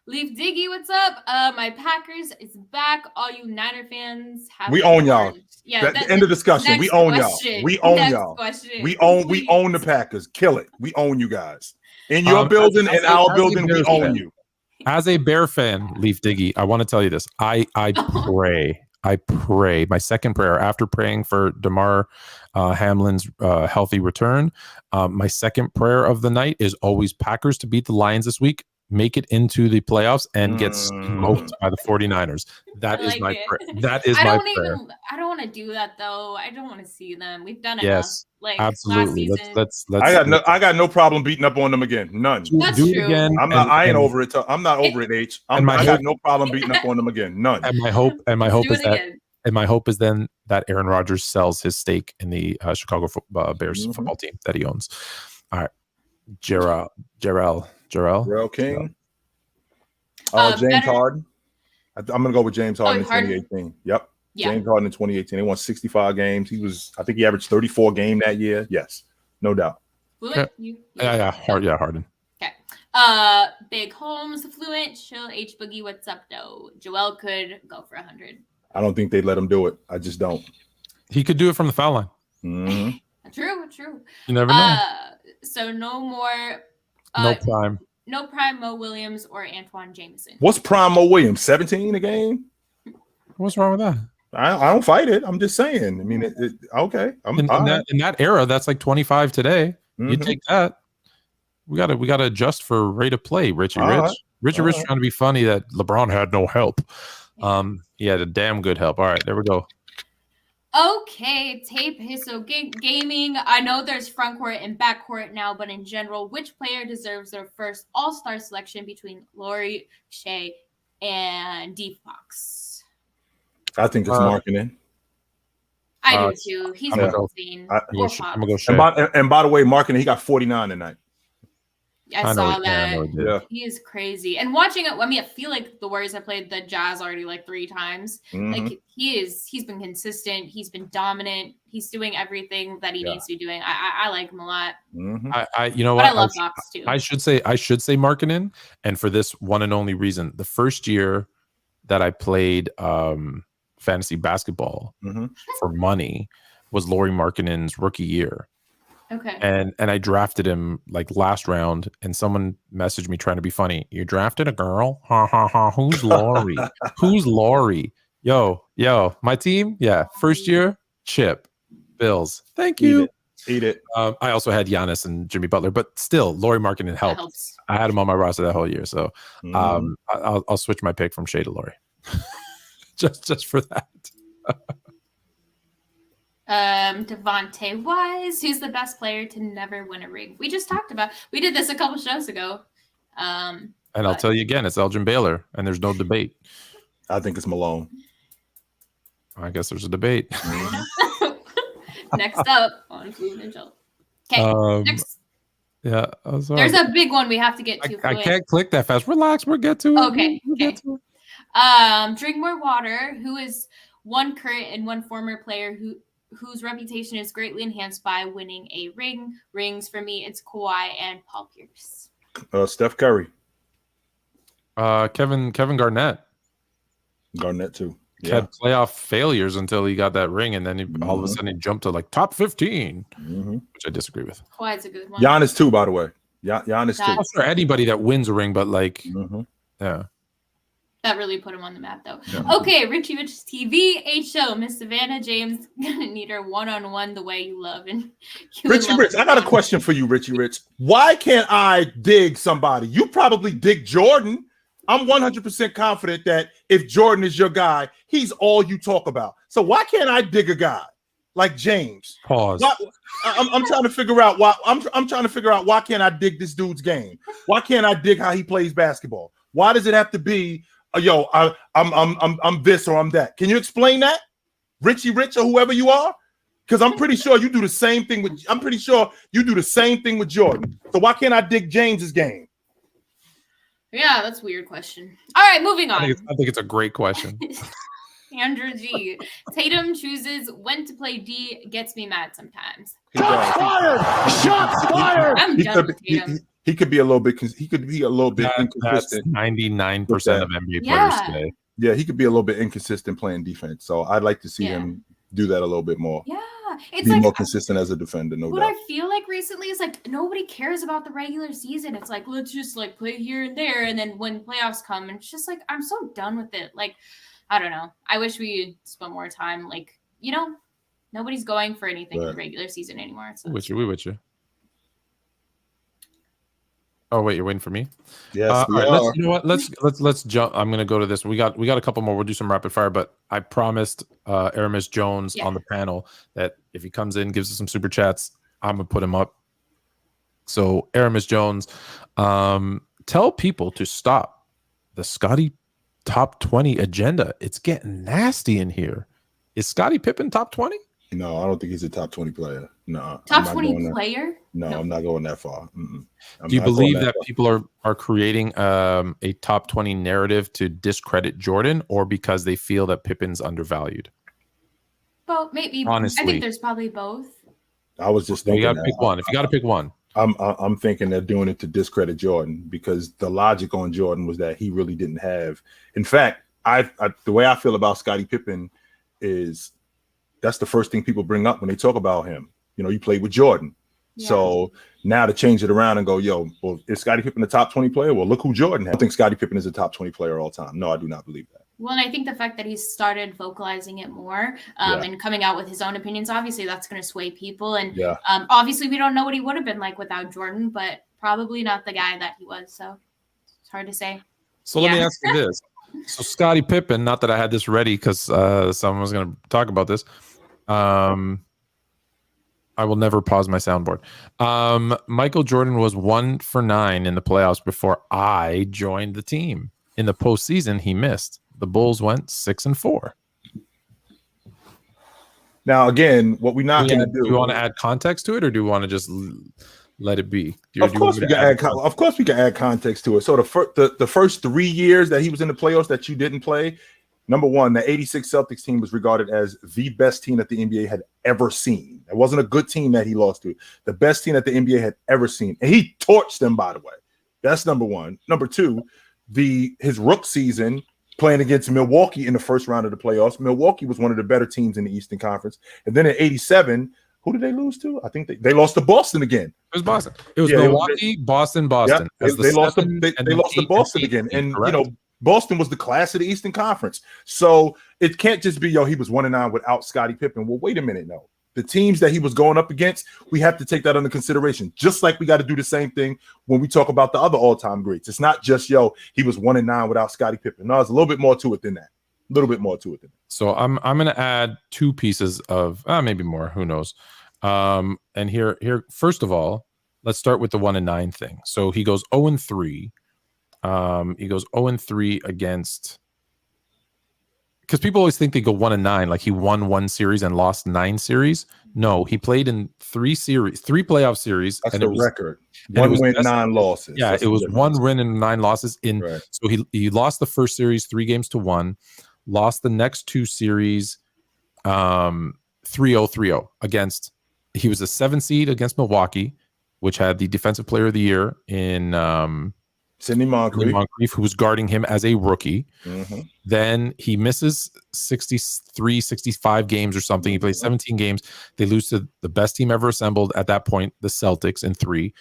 Leaf Diggy, what's up? My Packers is back. All you Niner fans have. We own y'all. Yeah. End of discussion. We own y'all. We own y'all. We own the Packers. Kill it. We own you guys. In your building and our building, we own you. As a Bear fan, Leaf Diggy, I want to tell you this. I I pray my second prayer after praying for Damar Hamlin's healthy return. My second prayer of the night is always Packers to beat the Lions this week, make it into the playoffs, and get smoked by the 49ers. That is my prayer. That is my prayer. I don't want to do that though. I don't want to see them. We've done enough. Yes, like absolutely. Last season. Let's. I got no problem beating up on them again. None. That's do true. it again. I ain't over it. I'm not over it, H. I got no problem beating up on them again. None. And my hope is then that Aaron Rodgers sells his stake in the Chicago Bears football team that he owns. All right, Jarrell King. James Harden. I'm gonna go with James Harden in 2018. Yep. Yeah. James Harden in 2018. He won 65 games. I think he averaged 34 a game that year. Yes, no doubt. Harden. Okay. Big Holmes, Fluent, Chill, H Boogie, what's up though? Joel could go for 100. I don't think they'd let him do it. I just don't. He could do it from the foul line. Mm-hmm. True. You never know. So no more. No prime. No prime Mo Williams or Antoine Jameson. What's prime Mo Williams? 17 a game? What's wrong with that? I don't fight it. I'm just saying. I mean, okay. In that era, that's like 25 today. You take that. We gotta adjust for rate of play, Richie Rich. Richie Rich trying to be funny that LeBron had no help. He had a damn good help. All right, there we go. Okay, tape. So gaming. I know there's front court and back court now, but in general, which player deserves their first All-Star selection between Laurie, Shea, and D Fox? I think it's marketing. I do too. He's insane. I'm gonna go Shea. And by the way, marketing, he got 49 tonight. I saw that. Yeah. He is crazy. And watching it, I mean, I feel like the Warriors have played the Jazz already like 3 times. Like he's been consistent. He's been dominant. He's doing everything that he needs to be doing. I like him a lot. You know what? I love Fox too. I should say Markkanen, and for this one and only reason, the first year that I played fantasy basketball for money was Lauri Markkanen's rookie year. Okay. And I drafted him like last round, and someone messaged me trying to be funny. You drafted a girl? Ha ha ha. Who's Laurie? Who's Laurie? Yo, my team? Yeah. First year, Chip. Bills. Thank you. Eat it. I also had Giannis and Jimmy Butler, but still, Lauri Markkanen helps. I had him on my roster that whole year. So I'll switch my pick from Shea to Laurie. just for that. Devontae Wise, who's the best player to never win a ring? We just talked about. We did this a couple shows ago. And I'll tell you again, it's Elgin Baylor, and there's no debate. I think it's Malone. I guess there's a debate. Next up on Fluent and Chill. Okay, next. Yeah, there's a big one we have to get to. I can't click that fast. Relax, we'll get to it. Okay. Drink more water. Who is one current and one former player whose reputation is greatly enhanced by winning a ring? Rings for me, it's Kawhi and Paul Pierce. Steph Curry. Kevin Garnett. Garnett too. Yeah. Had playoff failures until he got that ring, and then all of a sudden he jumped to like top 15, which I disagree with. Kawhi's a good one. Giannis too, by the way. Giannis too. Not for anybody that wins a ring, but like, yeah. That really put him on the map, though. Yeah. Okay, Richie Rich's TV, H-Show, Miss Savannah James, gonna need her one-on-one the way you love. And Richie Rich, I got a question for you, Richie Rich. Why can't I dig somebody? You probably dig Jordan. I'm 100% confident that if Jordan is your guy, he's all you talk about. So why can't I dig a guy like James? Pause. I'm trying to figure out why. I'm trying to figure out why can't I dig this dude's game? Why can't I dig how he plays basketball? Why does it have to be? I'm this or I'm that. Can you explain that, Richie Rich or whoever you are? Because I'm pretty sure you do the same thing with. I'm pretty sure you do the same thing with Jordan. So why can't I dig James's game? Yeah, that's a weird question. All right, moving on. I think it's a great question. Andrew G. Tatum chooses when to play D. Gets me mad sometimes. Shots fired! Shots fired! I'm done with Tatum. He could be a little bit. He could be a little bit inconsistent. 99% of NBA players today. Yeah, he could be a little bit inconsistent playing defense. So I'd like to see him do that a little bit more. Yeah, it's be like more consistent as a defender. No what doubt. I feel like recently is like nobody cares about the regular season. It's like let's just like play here and there, and then when playoffs come, and it's just like I'm so done with it. Like I don't know. I wish we spent more time. Like, nobody's going for anything in the regular season anymore. So We with you. Oh wait, you're waiting for me? Yes, we are. You know what? Let's jump. I'm gonna go to this. We got a couple more. We'll do some rapid fire, but I promised Aramis Jones on the panel that if he comes in, gives us some super chats, I'm gonna put him up. So Aramis Jones, tell people to stop the Scottie top 20 agenda. It's getting nasty in here. Is Scottie Pippen top 20? No, I don't think he's a top 20 player. No. Top 20 player? No, I'm not going that far. Do you believe that people are creating a top 20 narrative to discredit Jordan, or because they feel that Pippen's undervalued? Well, maybe. Honestly, I think there's probably both. I was just thinking. You got to pick one. If you got to pick one. I'm thinking they're doing it to discredit Jordan, because the logic on Jordan was that he really didn't have. In fact, the way I feel about Scottie Pippen is that's the first thing people bring up when they talk about him. You played with Jordan. Yeah. So now to change it around and go, well, is Scottie Pippen a top 20 player? Well, look who Jordan had. I think Scottie Pippen is a top 20 player all time. No, I do not believe that. Well, and I think the fact that he's started vocalizing it more and coming out with his own opinions, obviously that's going to sway people. And obviously we don't know what he would have been like without Jordan, but probably not the guy that he was. So it's hard to say. So let me ask you this. So Scottie Pippen, not that I had this ready because someone was going to talk about this. I will never pause my soundboard. Michael Jordan was 1 for 9 in the playoffs before I joined the team. In the postseason, he missed. The Bulls went 6-4. Now, again, what we're not going to do. Do you want to add context to it, or do you want to just let it be? Of course, we can add context to it. So the first 3 years that he was in the playoffs that you didn't play, number one, the 86 Celtics team was regarded as the best team that the NBA had ever seen. It wasn't a good team that he lost to. The best team that the NBA had ever seen. And he torched them, by the way. That's number one. Number two, his rook season playing against Milwaukee in the first round of the playoffs. Milwaukee was one of the better teams in the Eastern Conference. And then in 87, who did they lose to? I think they lost to Boston again. It was Boston. It was Milwaukee, Boston. Yeah, they lost to Boston again. And, Boston was the class of the Eastern Conference. So it can't just be, he was 1-9 without Scottie Pippen. Well, wait a minute, no. The teams that he was going up against, we have to take that under consideration. Just like we got to do the same thing when we talk about the other all-time greats. It's not just, he was 1-9 without Scottie Pippen. No, there's a little bit more to it than that. A little bit more to it than that. So I'm going to add 2 pieces of, maybe more, who knows. And here, first of all, let's start with the 1-9 thing. So he goes 0-3. He goes 0-3 against, because people always think they go 1-9, like he won 1 series and lost 9 series. No, he played in 3 playoff series. That's the record. 1 win, 9 losses. Yeah, it was 1 win and 9 losses. So he lost the first series 3-1, lost the next 2 series 3-0 against. He was a 7 seed against Milwaukee, which had the Defensive Player of the Year in Sidney Moncrief, who was guarding him as a rookie. Mm-hmm. Then he misses 63, 65 games or something. He plays 17 games. They lose to the best team ever assembled at that point, the Celtics, in 3.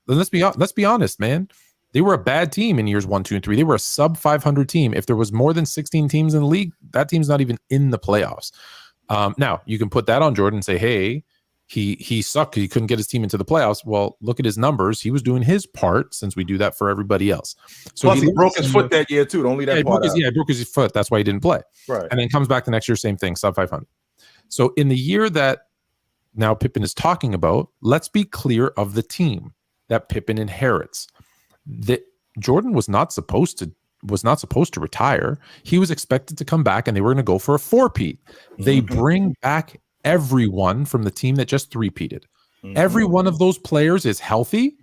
Let's be honest, man. They were a bad team in years 1, 2, and 3. They were a sub 500 team. If there was more than 16 teams in the league, that team's not even in the playoffs. Now you can put that on Jordan and say, hey, he sucked. He couldn't get his team into the playoffs. Well, look at his numbers. He was doing his part, since we do that for everybody else. So plus he broke his foot that year too. Don't leave that part out. He broke his foot. That's why he didn't play. Right. And then comes back the next year, same thing, sub 500. So in the year that now Pippen is talking about, let's be clear of the team that Pippen inherits. That Jordan was not supposed to retire. He was expected to come back, and they were going to go for a 4-peat. They bring back everyone from the team that just 3-peated. Every one of those players is healthy.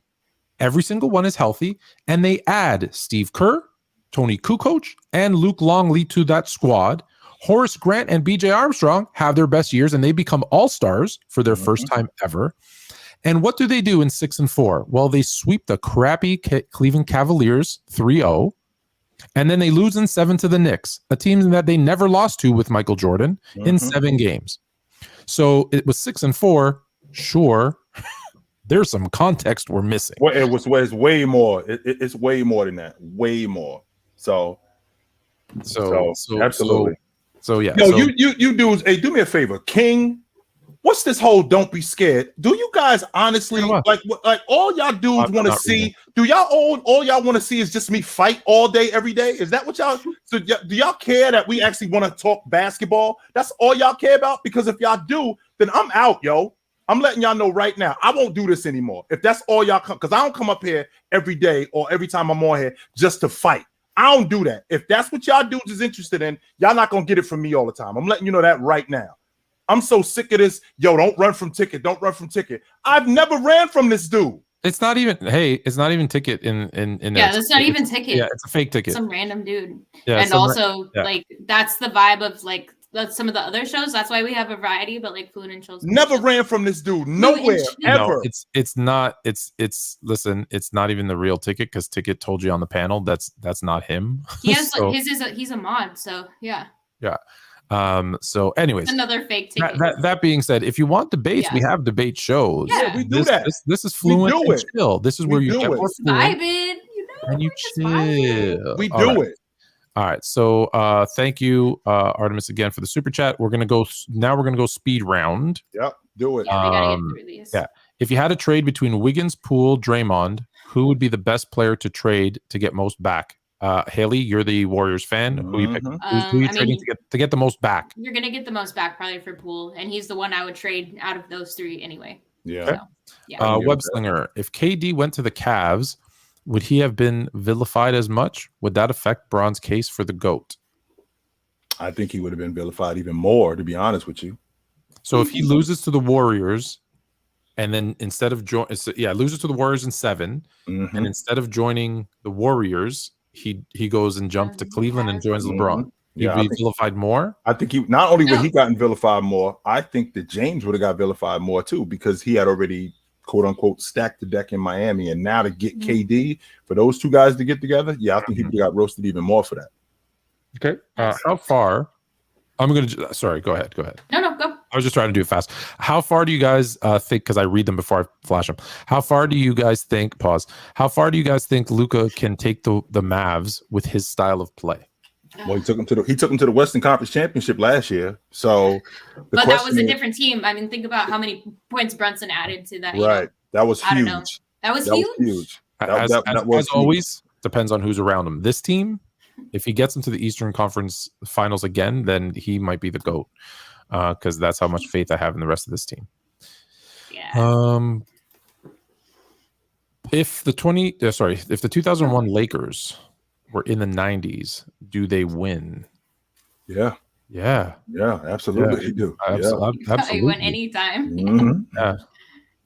Every single one is healthy. And they add Steve Kerr, Tony Kukoc, and Luke Longley to that squad. Horace Grant and BJ Armstrong have their best years, and they become all-stars for their first time ever. And what do they do in 6-4? Well, they sweep the crappy Cleveland Cavaliers 3-0. And then they lose in 7 to the Knicks, a team that they never lost to with Michael Jordan in 7 games. So it was 6-4. Sure, there's some context we're missing. Well, it's way more. It's way more than that. Way more. So So absolutely. So yeah. Yo, so, you dudes, hey, do me a favor, King. What's this whole don't be scared? Do you guys honestly like all y'all dudes want to see? Do y'all all y'all want to see is just me fight all day, every day? Is that what y'all? So do y'all care that we actually want to talk basketball? That's all y'all care about? Because if y'all do, then I'm out, yo. I'm letting y'all know right now. I won't do this anymore. If that's all y'all come, because I don't come up here every day or every time I'm on here just to fight. I don't do that. If that's what y'all dudes is interested in, y'all not gonna get it from me all the time. I'm letting you know that right now. I'm so sick of this. Yo, don't run from Ticket. Don't run from Ticket. I've never ran from this dude. It's not even. Hey, it's not even Ticket in. Yeah, that's not even Ticket. Yeah, it's a fake Ticket. Some random dude. Yeah, and also like that's the vibe of like some of the other shows. That's why we have a variety. But like Fluent and Chill's never ran from this dude. Nowhere ever. No, it's not. Listen. It's not even the real Ticket because Ticket told you on the panel that's not him. He has he's a mod. So yeah. Yeah. So anyways, another fake Ticket. That being said, if you want debates, we have debate shows. Yeah, we do that. This is Fluent and Chill. This is where you get more vibing, you know, and you chill. We do it. All right. So thank you, Artemis, again for the super chat. We're gonna go speed round. Yep, do it. Yeah, we gotta get through these. Yeah. If you had a trade between Wiggins, Poole, Draymond, who would be the best player to trade to get most back? Hailey, you're the Warriors fan. Who you pick? Who you trading to get the most back? You're gonna get the most back probably for Poole, and he's the one I would trade out of those three anyway. Yeah. So, yeah. Webslinger, if KD went to the Cavs, would he have been vilified as much? Would that affect Bron's case for the GOAT? I think he would have been vilified even more, to be honest with you. So if he loses to the Warriors, and then instead of loses to the Warriors in 7, and instead of joining the Warriors, he goes and jumps to Cleveland and joins LeBron. He'd be vilified more. I think he not only would he gotten vilified more, I think that James would have got vilified more too, because he had already quote unquote stacked the deck in Miami, and now to get KD for those two guys to get together, I think he would have got roasted even more for that. Okay, how far? I'm gonna. Sorry, go ahead. No, go. I was just trying to do it fast. How far do you guys think? Because I read them before I flash them. How far do you guys think? Pause. How far do you guys think Luka can take the Mavs with his style of play? Well, he took him to the Western Conference Championship last year. So, but that was a different team. I mean, think about how many points Brunson added to that. Right, that was huge. I don't know. That was huge. As always, depends on who's around him. This team, if he gets into the Eastern Conference Finals again, then he might be the GOAT. Because that's how much faith I have in the rest of this team. Yeah. If the 2001 Lakers were in the 90s, do they win? Yeah, absolutely. They do. Absolutely. They win anytime. Yeah,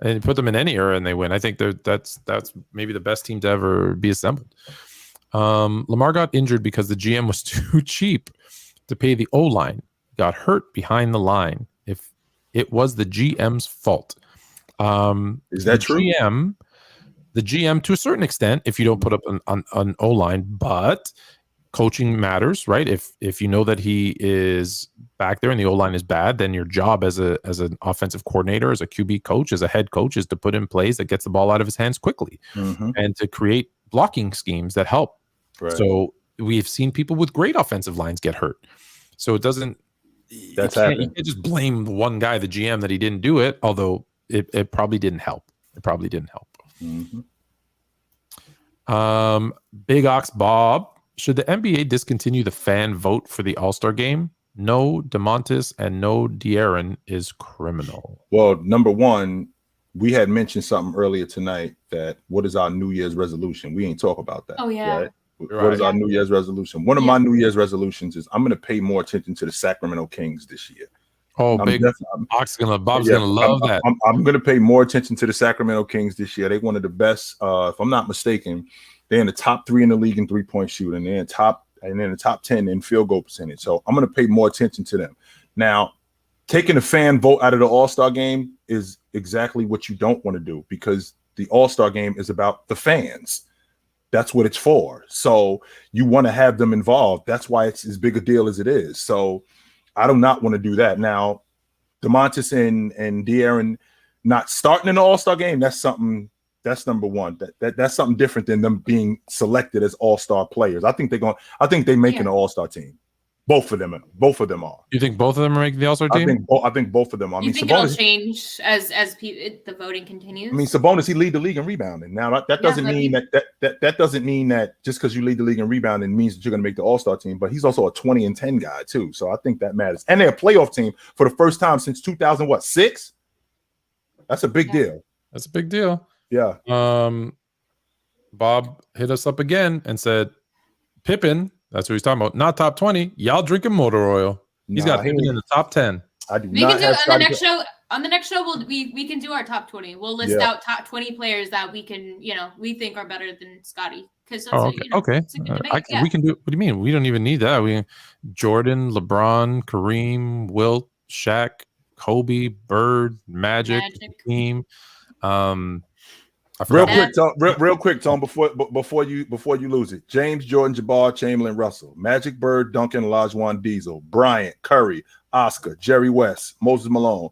and put them in any era and they win. I think that's maybe the best team to ever be assembled. Lamar got injured because the GM was too cheap to pay the O-line. Got hurt behind the line. If it was the GM's fault, is that true? The GM, to a certain extent, if you don't put up an O-line, but coaching matters, right? If you know that he is back there and the O-line is bad, then your job as an offensive coordinator, as a QB coach, as a head coach, is to put in plays that gets the ball out of his hands quickly and to create blocking schemes that help. Right. So we've seen people with great offensive lines get hurt. So it doesn't. That's happening. You can't just blame one guy, the GM, that he didn't do it, although it probably didn't help. Big Ox Bob, should the NBA discontinue the fan vote for the All-Star game? No DeMontis and no De'Aaron is criminal. Well, number one, we had mentioned something earlier tonight that what is our New Year's resolution? We ain't talk about that. Oh, yeah. Right? What is our New Year's resolution? One of my New Year's resolutions is I'm going to pay more attention to the Sacramento Kings this year. Oh, Bob's gonna love that. I'm going to pay more attention to the Sacramento Kings this year. They're one of the best. If I'm not mistaken, they're in the top 3 in the league in 3-point shooting. They're in the top 10 in field goal percentage. So I'm going to pay more attention to them. Now, taking the fan vote out of the All-Star game is exactly what you don't want to do, because the All-Star game is about the fans. That's what it's for. So you want to have them involved. That's why it's as big a deal as it is. So I do not want to do that. Now, DeMontis and De'Aaron not starting in the All-Star game, that's something That's number one. That's something different than them being selected as all-star players. I think they're making an all-star team. Both of them are. You think both of them are making the All-Star team? I think both of them are. You think it'll change as the voting continues? I mean, Sabonis, he lead the league in rebounding. Now that doesn't mean that doesn't mean that just because you lead the league in rebounding means that you're going to make the All-Star team. But he's also a 20-10 guy too, so I think that matters. And they're a playoff team for the first time since 2006. That's a big deal. That's a big deal. Yeah. Bob hit us up again and said, Pippen. That's what he's talking about. Not top 20. Y'all drinking motor oil. He's got Pippen in the top 10. I do we not can do have on the next show. On the next show, we can do our top 20. We'll list out top 20 players that we can, we think are better than Scottie. Because okay. We can do. What do you mean? We don't even need that. We Jordan, LeBron, Kareem, Wilt, Shaq, Kobe, Bird, Magic. Team. Real quick, Tom. Before you lose it, James, Jordan, Jabbar, Chamberlain, Russell, Magic, Bird, Duncan, Olajuwon, Diesel, Bryant, Curry, Oscar, Jerry West, Moses Malone,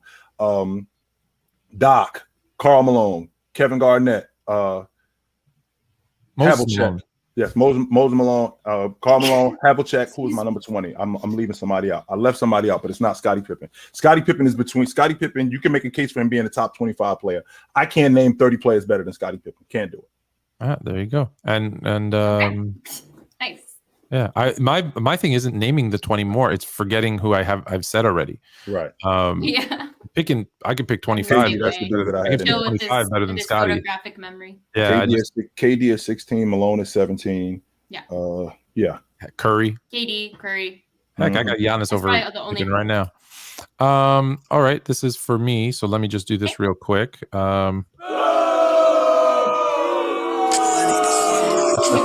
Doc, Karl Malone, Kevin Garnett, Havlicek. Yes, Moses Malone, Karl Malone, Havlicek, who is my number 20. I'm leaving somebody out. I left somebody out, but it's not Scottie Pippen. Scottie Pippen is between Scottie Pippen. You can make a case for him being a top 25 player. I can't name 30 players better than Scottie Pippen. Can't do it. There you go. And nice. Yeah, my thing isn't naming the 20 more. It's forgetting who I've said already. Right. I could pick 25. That's the better that I had. 25 better than Scottie. Photographic memory. Yeah. KD is 16. Malone is 17. Yeah. Yeah. Curry. KD, Curry. Heck, I got Giannis over right now. All right, this is for me. So let me just do this real quick.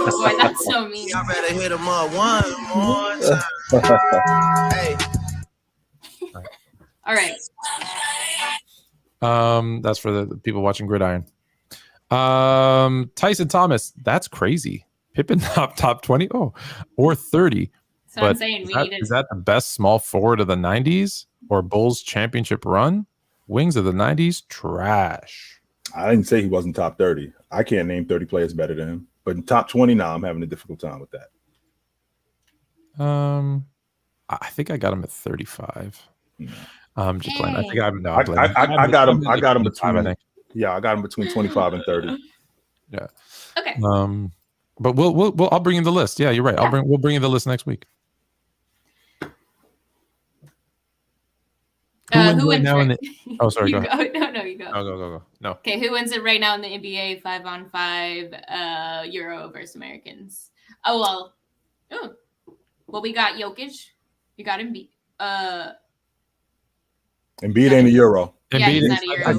Boy, that's so mean. Y'all better hit him up one more time. Hey. All right. That's for the people watching Gridiron. Tyson Thomas, that's crazy. Pippen top 20, or 30. So I'm saying is that the best small forward of the 90s or Bulls championship run? Wings of the 90s, trash. I didn't say he wasn't top 30. I can't name 30 players better than him. But in top 20 now, I'm having a difficult time with that. I think I got him at 35. I'm just playing. I think I got him between. I think. Yeah, I got him between 25 and 30. Yeah. Okay. But I'll bring in the list. Yeah, you're right. Yeah. We'll bring in the list next week. Who wins now right? Oh, sorry. Go ahead. No, you go. Go. No. Okay, who wins it right now in the NBA 5-on-5 Euro versus Americans? Well, we got Jokic. You got Embiid. Embiid ain't a Euro. Yeah, he's not a Euro.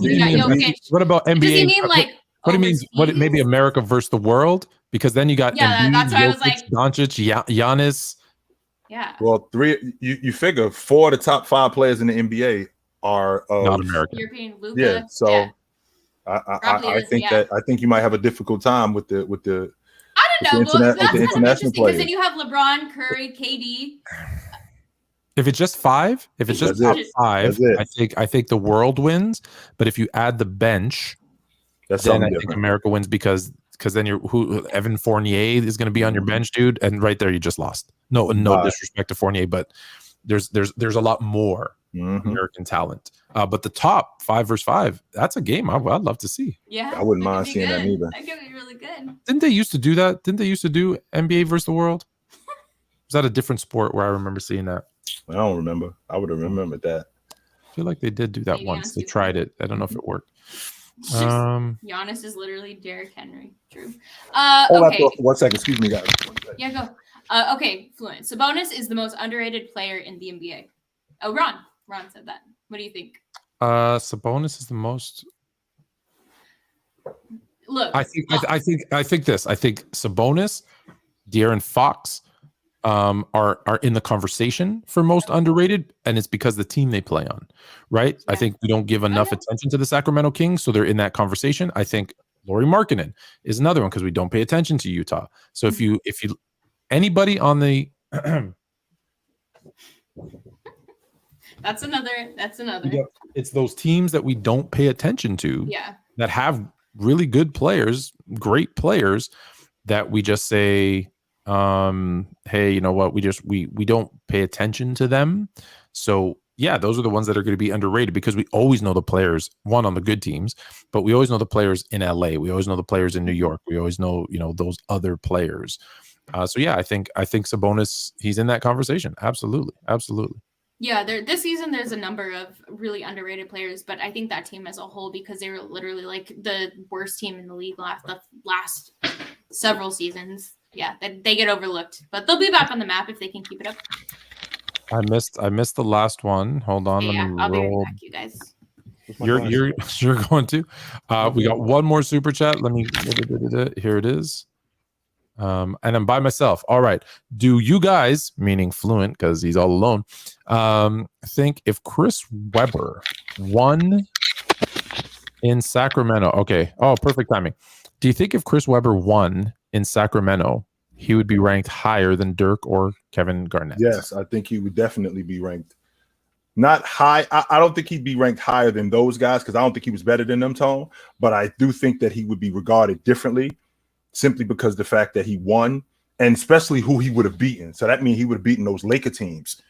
What about NBA? Does he mean like? What do you mean? What maybe America versus the world? Because then you got Embiid, that's why Jokic, I was like Doncic, Giannis. Yeah. Well, you figure 4 of the top 5 players in the NBA are not American. European. Luka. Yeah. So I think you might have a difficult time with the. I don't know. That's the international players. Because then you have LeBron, Curry, KD. If it's just 5, if it's just top 5, I think the world wins. But if you add the bench, then I think America wins because then Evan Fournier is going to be on your bench, dude, and right there you just lost. No disrespect to Fournier, but there's a lot more American talent. But the top 5 versus 5, that's a game I'd love to see. Yeah, I wouldn't mind seeing that either. That could be really good. Didn't they used to do that? Didn't they used to do NBA versus the world? Was that a different sport where I remember seeing that? I don't remember. I would have remembered that. I feel like they did do that once. They tried it. I don't know if it worked. Giannis is literally Derrick Henry. True. Okay. One second. Excuse me, guys. Yeah, go. Okay, Fluent. Sabonis is the most underrated player in the NBA. Oh, Ron said that. What do you think? Sabonis is the most. Look, I think this. I think Sabonis, De'Aaron Fox, are in the conversation for most underrated, and it's because the team they play on, right? Yeah. I think we don't give enough attention to the Sacramento Kings, so they're in that conversation. I think Lauri Markkanen is another one because we don't pay attention to Utah. So if you anybody on the that's another. It's those teams that we don't pay attention to. Yeah. That have really good players, great players that we just say, hey, you know what? We don't pay attention to them. So yeah, those are the ones that are going to be underrated because we always know the players, one on the good teams, but we always know the players in LA. We always know the players in New York. We always know, those other players. So yeah, I think Sabonis, he's in that conversation. Absolutely. Absolutely. Yeah, this season there's a number of really underrated players, but I think that team as a whole, because they were literally like the worst team in the league the last several seasons. Yeah, they get overlooked, but they'll be back on the map if they can keep it up. I missed the last one. Hold on, Yeah, let me I'll be roll. right back, you guys. You're going to. We got one more super chat. Let me. Here it is. And I'm by myself. All right. Do you guys, meaning Fluent, because he's all alone, think if Chris Webber won in Sacramento? Okay. Oh, perfect timing. Do you think if Chris Webber won in Sacramento, he would be ranked higher than Dirk or Kevin Garnett? Yes, I think he would definitely be ranked. Not high. I don't think he'd be ranked higher than those guys because I don't think he was better than them, Tone. But I do think that he would be regarded differently simply because the fact that he won and especially who he would have beaten. So that means he would have beaten those Laker teams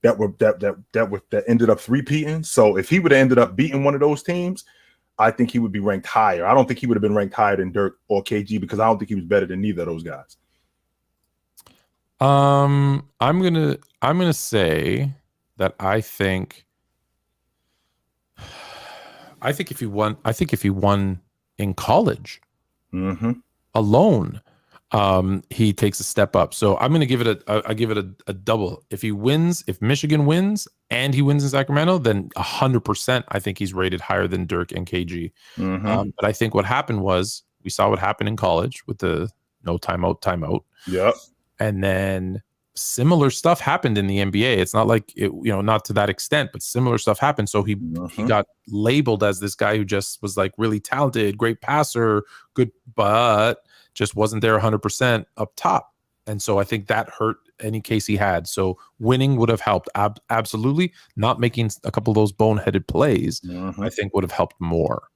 that ended up three-peating. So if he would have ended up beating one of those teams, I think he would be ranked higher. I don't think he would have been ranked higher than Dirk or KG because I don't think he was better than neither of those guys. I'm gonna say that I think if he won in college alone, he takes a step up. So I'm gonna give it a double. If Michigan wins and he wins in Sacramento, then 100% I think he's rated higher than Dirk and KG. But I think what happened was we saw what happened in college with the no timeout. Yep. And then similar stuff happened in the NBA. It's not like it, not to that extent, but similar stuff happened. So he got labeled as this guy who just was like really talented, great passer, good, but just wasn't there 100% up top. And so I think that hurt any case he had. So winning would have helped. Absolutely. Not making a couple of those boneheaded plays, I think would have helped more.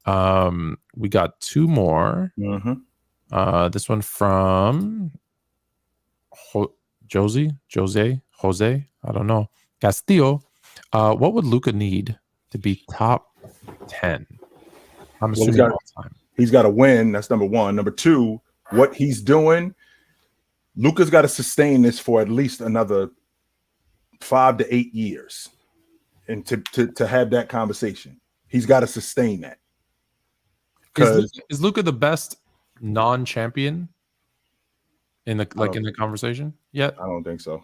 We got two more. This one from Jose, I don't know. Castillo, what would Luka need to be top 10? I'm assuming all time. He's got to win. That's number one. Number two, what he's doing, Luka's got to sustain this for at least another 5 to 8 years. And to have that conversation, he's got to sustain that. Is Luka the best non-champion in the in the conversation yet? I don't think so.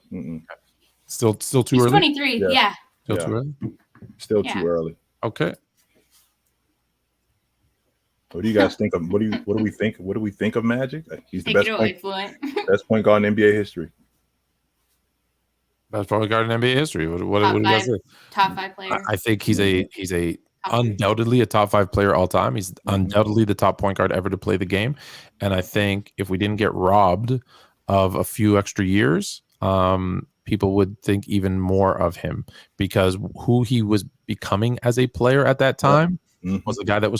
Still too He's early. 23. Yeah. Still too early. Still too early. Okay. What do you guys think of? What do we think? What do we think of Magic? He's the best point guard in NBA history. Best point guard in NBA history. What do you guys say? Top 5 player. I think he's a undoubtedly a top 5 player all time. He's undoubtedly the top point guard ever to play the game. And I think if we didn't get robbed of a few extra years, people would think even more of him because who he was becoming as a player at that time was a guy that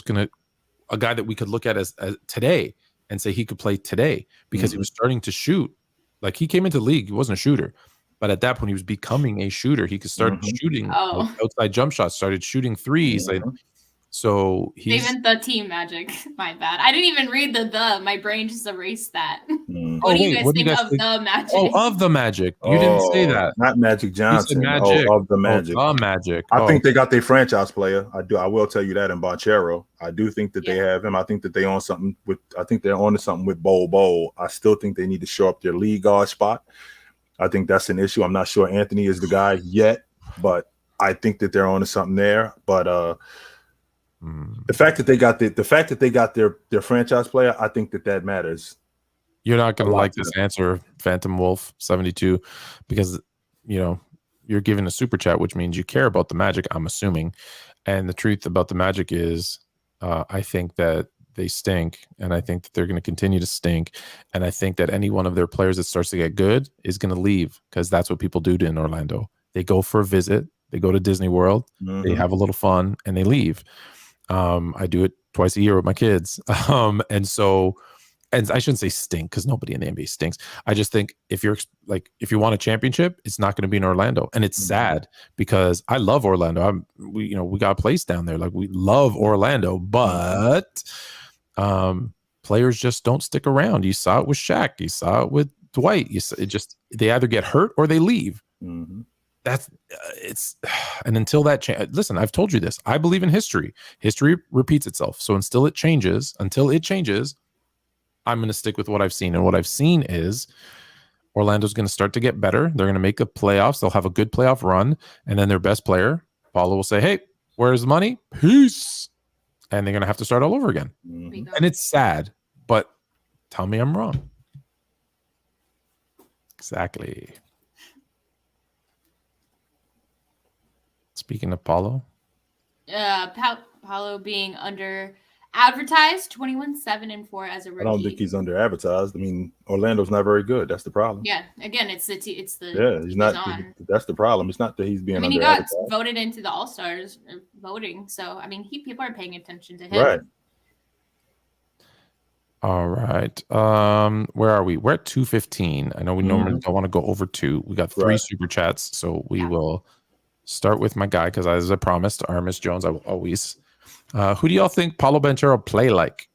we could look at as today and say he could play today because he was starting to shoot. Like he came into the league, he wasn't a shooter. But at that point, he was becoming a shooter. He could start shooting outside jump shots, started shooting threes. So he's even the team Magic. My bad. I didn't even read the. My brain just erased that. What do you guys think of the Magic? Oh, of the Magic. You didn't say that. Not Magic Johnson. Magic. Of the Magic. The Magic. I think they got their franchise player. I will tell you that in Banchero. I do think that they have him. I think that they're on something with Bol. I still think they need to show up their lead guard spot. I think that's an issue. I'm not sure Anthony is the guy yet, but I think that they're on to something there. But the fact that they got their franchise player, I think that matters. You're not going to like this answer, Phantom Wolf 72, because you're giving a super chat, which means you care about the Magic, I'm assuming. And the truth about the Magic is, I think that they stink, and I think that they're going to continue to stink. And I think that any one of their players that starts to get good is going to leave because that's what people do in Orlando. They go for a visit, they go to Disney World, they have a little fun, and they leave. I do it twice a year with my kids. And I shouldn't say stink because nobody in the NBA stinks. I just think if you want a championship, it's not going to be in Orlando, and it's sad because I love Orlando. We got a place down there, like we love Orlando, but players just don't stick around. You saw it with Shaq, you saw it with Dwight. They either get hurt or they leave. Mm-hmm. And until that listen, I've told you this. I believe in history. History repeats itself. So until it changes, I'm going to stick with what I've seen. And what I've seen is Orlando's going to start to get better. They're going to make the playoffs. They'll have a good playoff run. And then their best player, Paulo, will say, hey, where's the money? Peace. And they're going to have to start all over again. Mm-hmm. And it's sad, but tell me I'm wrong. Exactly. Speaking of Paulo. Paulo being under advertised 21-7-4 as a rookie. I don't think he's under advertised. I mean, Orlando's not very good. That's the problem. Yeah, again, it's the he's not. That's the problem. It's not that he's being. He got voted into the All-Stars voting, so I mean, people are paying attention to him. Right. All right. Where are we? We're at 2:15. I know we normally don't want to go over 2. We got 3 super chats, so we will start with my guy because, as I promised, Armis Jones, I will always. Who do y'all think Paolo Banchero play like?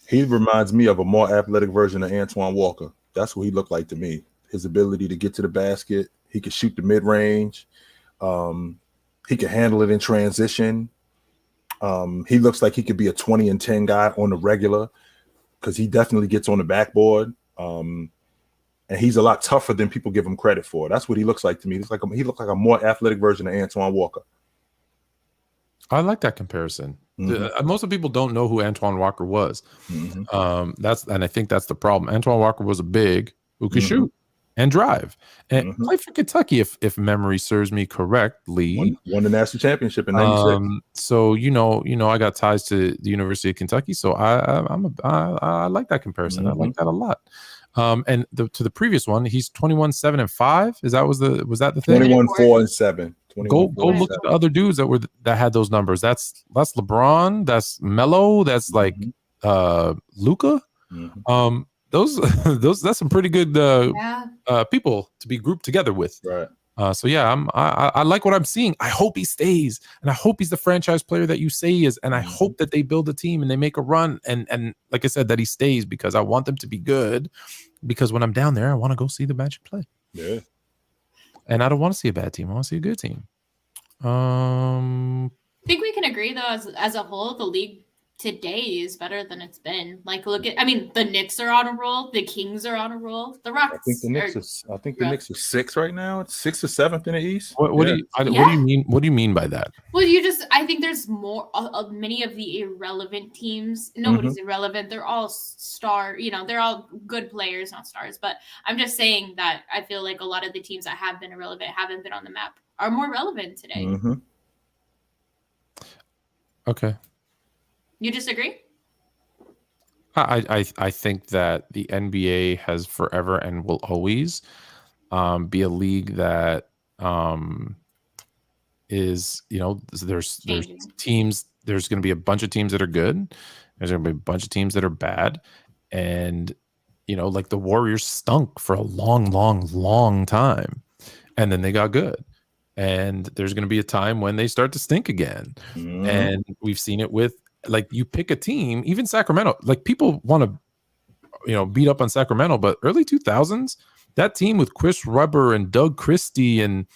He reminds me of a more athletic version of Antoine Walker. That's what he looked like to me. His ability to get to the basket. He could shoot the mid-range. He could handle it in transition. He looks like he could be a 20 and 10 guy on the regular because he definitely gets on the backboard. And he's a lot tougher than people give him credit for. That's what he looks like to me. He looks like a more athletic version of Antoine Walker. I like that comparison. Mm-hmm. Most of people don't know who Antoine Walker was. Mm-hmm. And I think that's the problem. Antoine Walker was a big who could shoot and drive and play for Kentucky, if memory serves me correctly. Won the national championship in '96. So I got ties to the University of Kentucky, so I like that comparison. I like that a lot. And to the previous one, he's 21-7-5. Was that the thing? 21-4-7. Go look at the other dudes that had those numbers. That's LeBron. That's Melo. That's like Luka. Mm-hmm. That's some pretty good people to be grouped together with. Right. So yeah, I like what I'm seeing. I hope he stays, and I hope he's the franchise player that you say he is, and I hope that they build a team and they make a run, and like I said, that he stays because I want them to be good. Because when I'm down there, I want to go see the Magic play. Yeah. And I don't want to see a bad team. I want to see a good team. I think we can agree, though, as a whole, the league today is better than it's been. Like, the Knicks are on a roll. The Kings are on a roll. The Rockets. I think the Knicks are 6 right now. It's 6th or 7th in the East. What do you mean? What do you mean by that? Well, I think there's more of many of the irrelevant teams. Nobody's irrelevant. They're all they're all good players, not stars. But I'm just saying that I feel like a lot of the teams that have been irrelevant, haven't been on the map, are more relevant today. Mm-hmm. Okay. You disagree? I think that the NBA has forever and will always be a league that is, there's teams. There's going to be a bunch of teams that are good. There's going to be a bunch of teams that are bad, and like the Warriors stunk for a long, long, long time, and then they got good. And there's going to be a time when they start to stink again, and we've seen it with. Like you pick a team, even Sacramento, like people want to, beat up on Sacramento, but early 2000s, that team with Chris Webber and Doug Christie and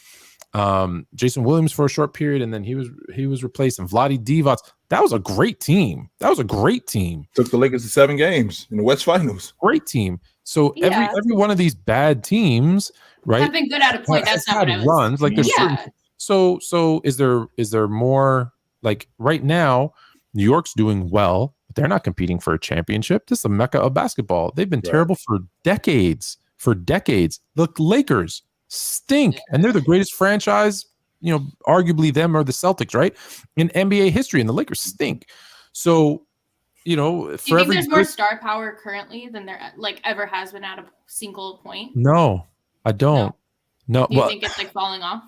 Jason Williams for a short period, and then he was replaced, and Vlade Divac. That was a great team. Took the Lakers to 7 games in the West Finals. Great team. So every one of these bad teams, right, have been good at a point. That's not what I was. Runs like there's certain, so is there more like right now? New York's doing well, but they're not competing for a championship. This is a mecca of basketball. They've been terrible for decades. The Lakers stink, and they're the greatest franchise, arguably them or the Celtics, right? In NBA history, and the Lakers stink. So, do you think there's more star power currently than there ever has been at a single point? No, I don't. No. Do you think it's falling off?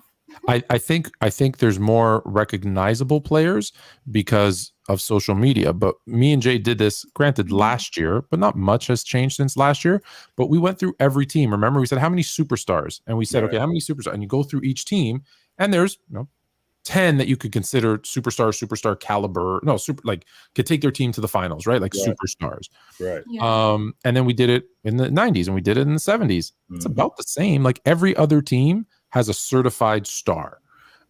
I think there's more recognizable players because of social media. But me and Jay did this, granted, last year, but not much has changed since last year. But we went through every team. Remember, we said how many superstars, and we said, okay, how many superstars? And you go through each team, and there's 10 that you could consider superstar caliber. No, could take their team to the finals, right? Like superstars. Right. Yeah. And then we did it in the 90s and we did it in the 70s. It's about the same. Like every other team has a certified star.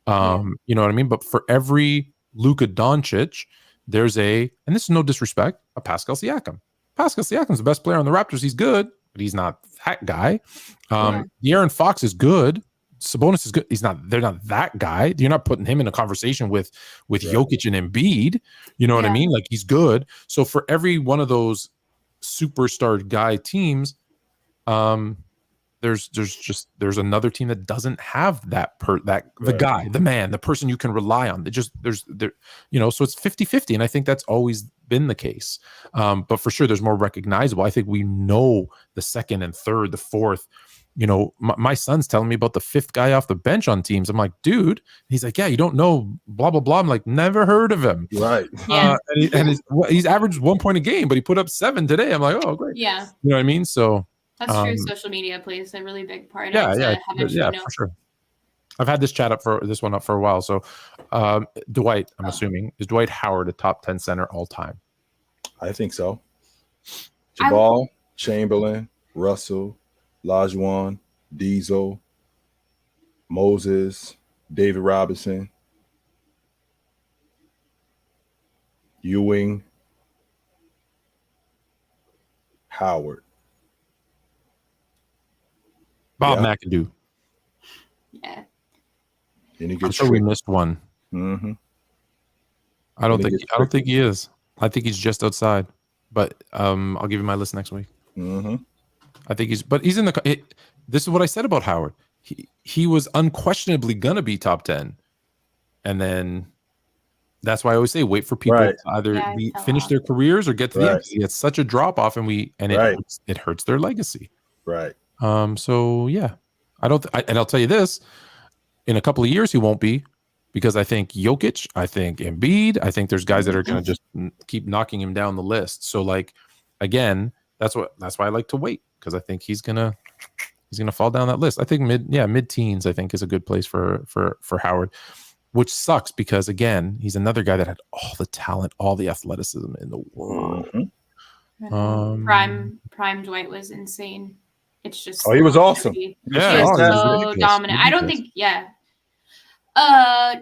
You know what I mean? But for every Luka Doncic, there's and this is no disrespect, a Pascal Siakam. Pascal Siakam's the best player on the Raptors. He's good, but he's not that guy. De'Aaron Fox is good. Sabonis is good. They're not that guy. You're not putting him in a conversation with Jokic and Embiid. You know what I mean? Like he's good. So for every one of those superstar guy teams, there's another team that doesn't have the guy, the man, the person you can rely on. So it's 50-50. And I think that's always been the case. But for sure, there's more recognizable. I think we know the second and third, the fourth. My son's telling me about the fifth guy off the bench on teams. I'm like, dude. He's like, yeah, you don't know, blah, blah, blah. I'm like, never heard of him. Right. Yeah. He's averaged 1 point a game, but he put up 7 today. I'm like, oh, great. Yeah. You know what I mean? So that's true. Social media plays a really big part. Yeah, for sure. I've had this chat up for a while. So Dwight, I'm assuming, is Dwight Howard a top 10 center all time? I think so. Jabal, Chamberlain, Russell, Lajuan, Diesel, Moses, David Robinson, Ewing, Howard, Bob McAdoo. Yeah. I'm sure we missed one. Mm-hmm. I don't think he is. I think he's just outside. But I'll give you my list next week. Mm-hmm. I think he's in the. This is what I said about Howard. He was unquestionably gonna be top 10, and then that's why I always say wait for people to either finish their careers or get to the end. He had such a drop off, and it hurts their legacy. Right. So yeah, and I'll tell you this: in a couple of years, he won't be, because I think Jokic, I think Embiid, I think there's guys that are gonna just keep knocking him down the list. So like, again, that's why I like to wait, because I think he's gonna fall down that list. I think mid-teens, I think, is a good place for Howard, which sucks because again, he's another guy that had all the talent, all the athleticism in the world. Prime Dwight was insane. It's just he was awesome. He was so dominant. I don't think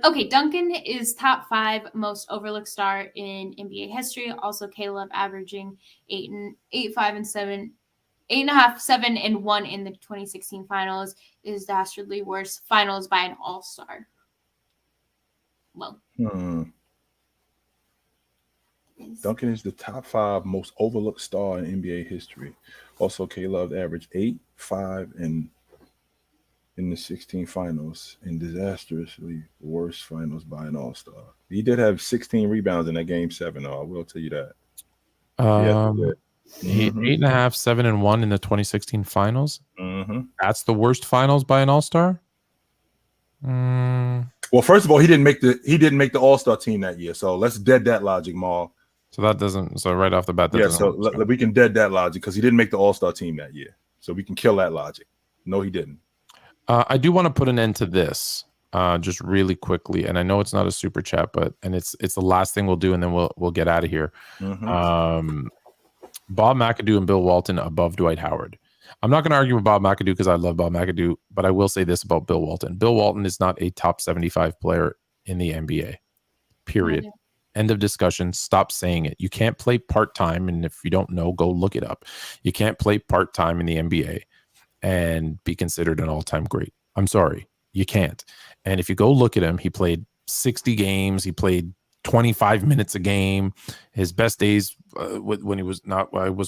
okay, Duncan is top 5 most overlooked star in NBA history. Also, Caleb averaging 8.5 and 7 in the 2016 finals is dastardly worst finals by an all-star. Well, Duncan is the top 5 most overlooked star in NBA history. Also, Caleb averaged 8, 5, and in the 16 finals, and disastrously worst finals by an all-star. He did have 16 rebounds in that game 7, though. I will tell you that. 8.5, 7 and 1 in the 2016 finals. That's the worst finals by an all-star. Well, first of all, he didn't make the all-star team that year. So let's dead that logic, Maul. So that doesn't. So right off the bat, we can dead that logic because he didn't make the all-star team that year. So we can kill that logic. No, he didn't. I do want to put an end to this just really quickly, and I know it's not a super chat, and it's the last thing we'll do, and then we'll get out of here. Bob McAdoo and Bill Walton above Dwight Howard. I'm not going to argue with Bob McAdoo because I love Bob McAdoo, but I will say this about Bill Walton. Bill Walton is not a top 75 player in the NBA, period. End of discussion. Stop saying it. You can't play part-time, and if you don't know, go look it up. You can't play part-time in the NBA and be considered an all-time great. I'm sorry. You can't. And if you go look at him, he played 60 games. He played 25 minutes a game. His best days when he was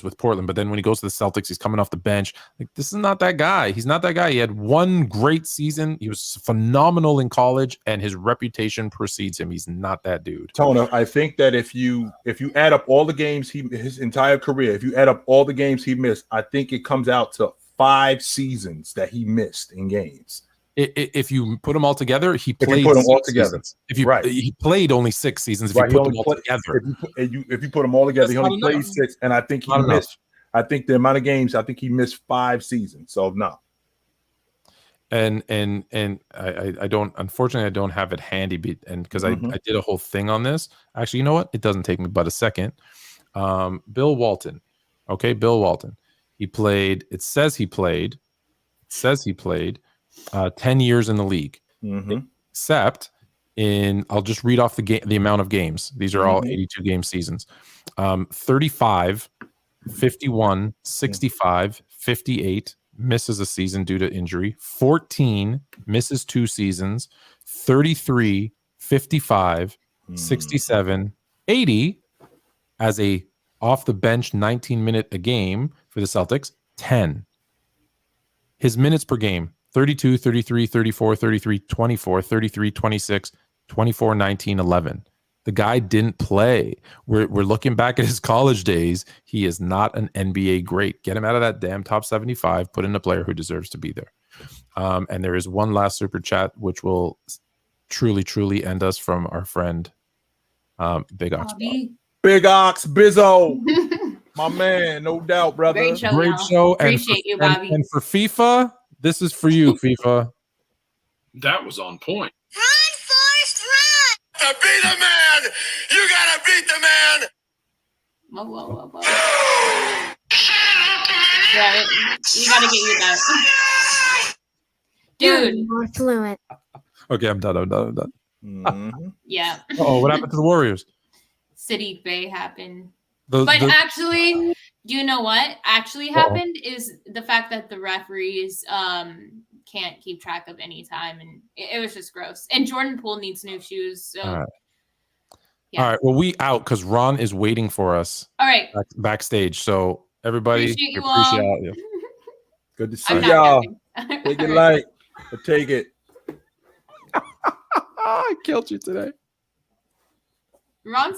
with Portland, but then when he goes to the Celtics, he's coming off the bench. Like, this is not that guy. He's not that guy. He had one great season. He was phenomenal in college, and his reputation precedes him. He's not that dude. Tona, I think that if you add up all the games his entire career, if you add up all the games he missed, I think it comes out to 5 seasons that he missed in games. If you put them all together, he If played you put them all 6 together. seasons. If you Right. he played only 6 seasons. If Right, you he put them only all together, if you put them all together, That's he only not played enough. 6, and I think he Not missed. enough. I think the amount of games. I think he missed 5 seasons. So no. and I don't, unfortunately I don't have it handy, because I did a whole thing on this. Actually, you know what? It doesn't take me but a second. Bill Walton. Okay, Bill Walton. He played. It says he played 10 years in the league. Except I'll just read off the amount of games. These are all 82 game seasons. 35, 51, 65, 58, misses a season due to injury. 14, misses 2 seasons. 33, 55, 67, 80 as a off the bench 19-minute a game for the Celtics. 10. His minutes per game: 32, 33, 34, 33, 24, 33, 26, 24, 19, 11. The guy didn't play. We're looking back at his college days. He is not an NBA great. Get him out of that damn top 75. Put in a player who deserves to be there. And there is one last super chat, which will truly end us from our friend Big Ox. Big Ox Bizzo, my man, no doubt, brother. Great show. Great show. Appreciate you, Bobby. And for FIFA, this is for you, FIFA. That was on point. Run, Forrest, run! To be the man, you gotta beat the man. Whoa. Yeah, you gotta get you that. Dude. More fluent. Okay, I'm done. Yeah. Oh, what happened to the Warriors? City Bay happened. Actually, do you know what actually happened is the fact that the referees can't keep track of any time, and it was just gross. And Jordan Poole needs new shoes. So all right. Yeah. All right. Well, we out because Ron is waiting for us. All right. Backstage. So everybody, Appreciate you appreciate you. Good to see y'all. Take it light, but take it. I killed you today. Ron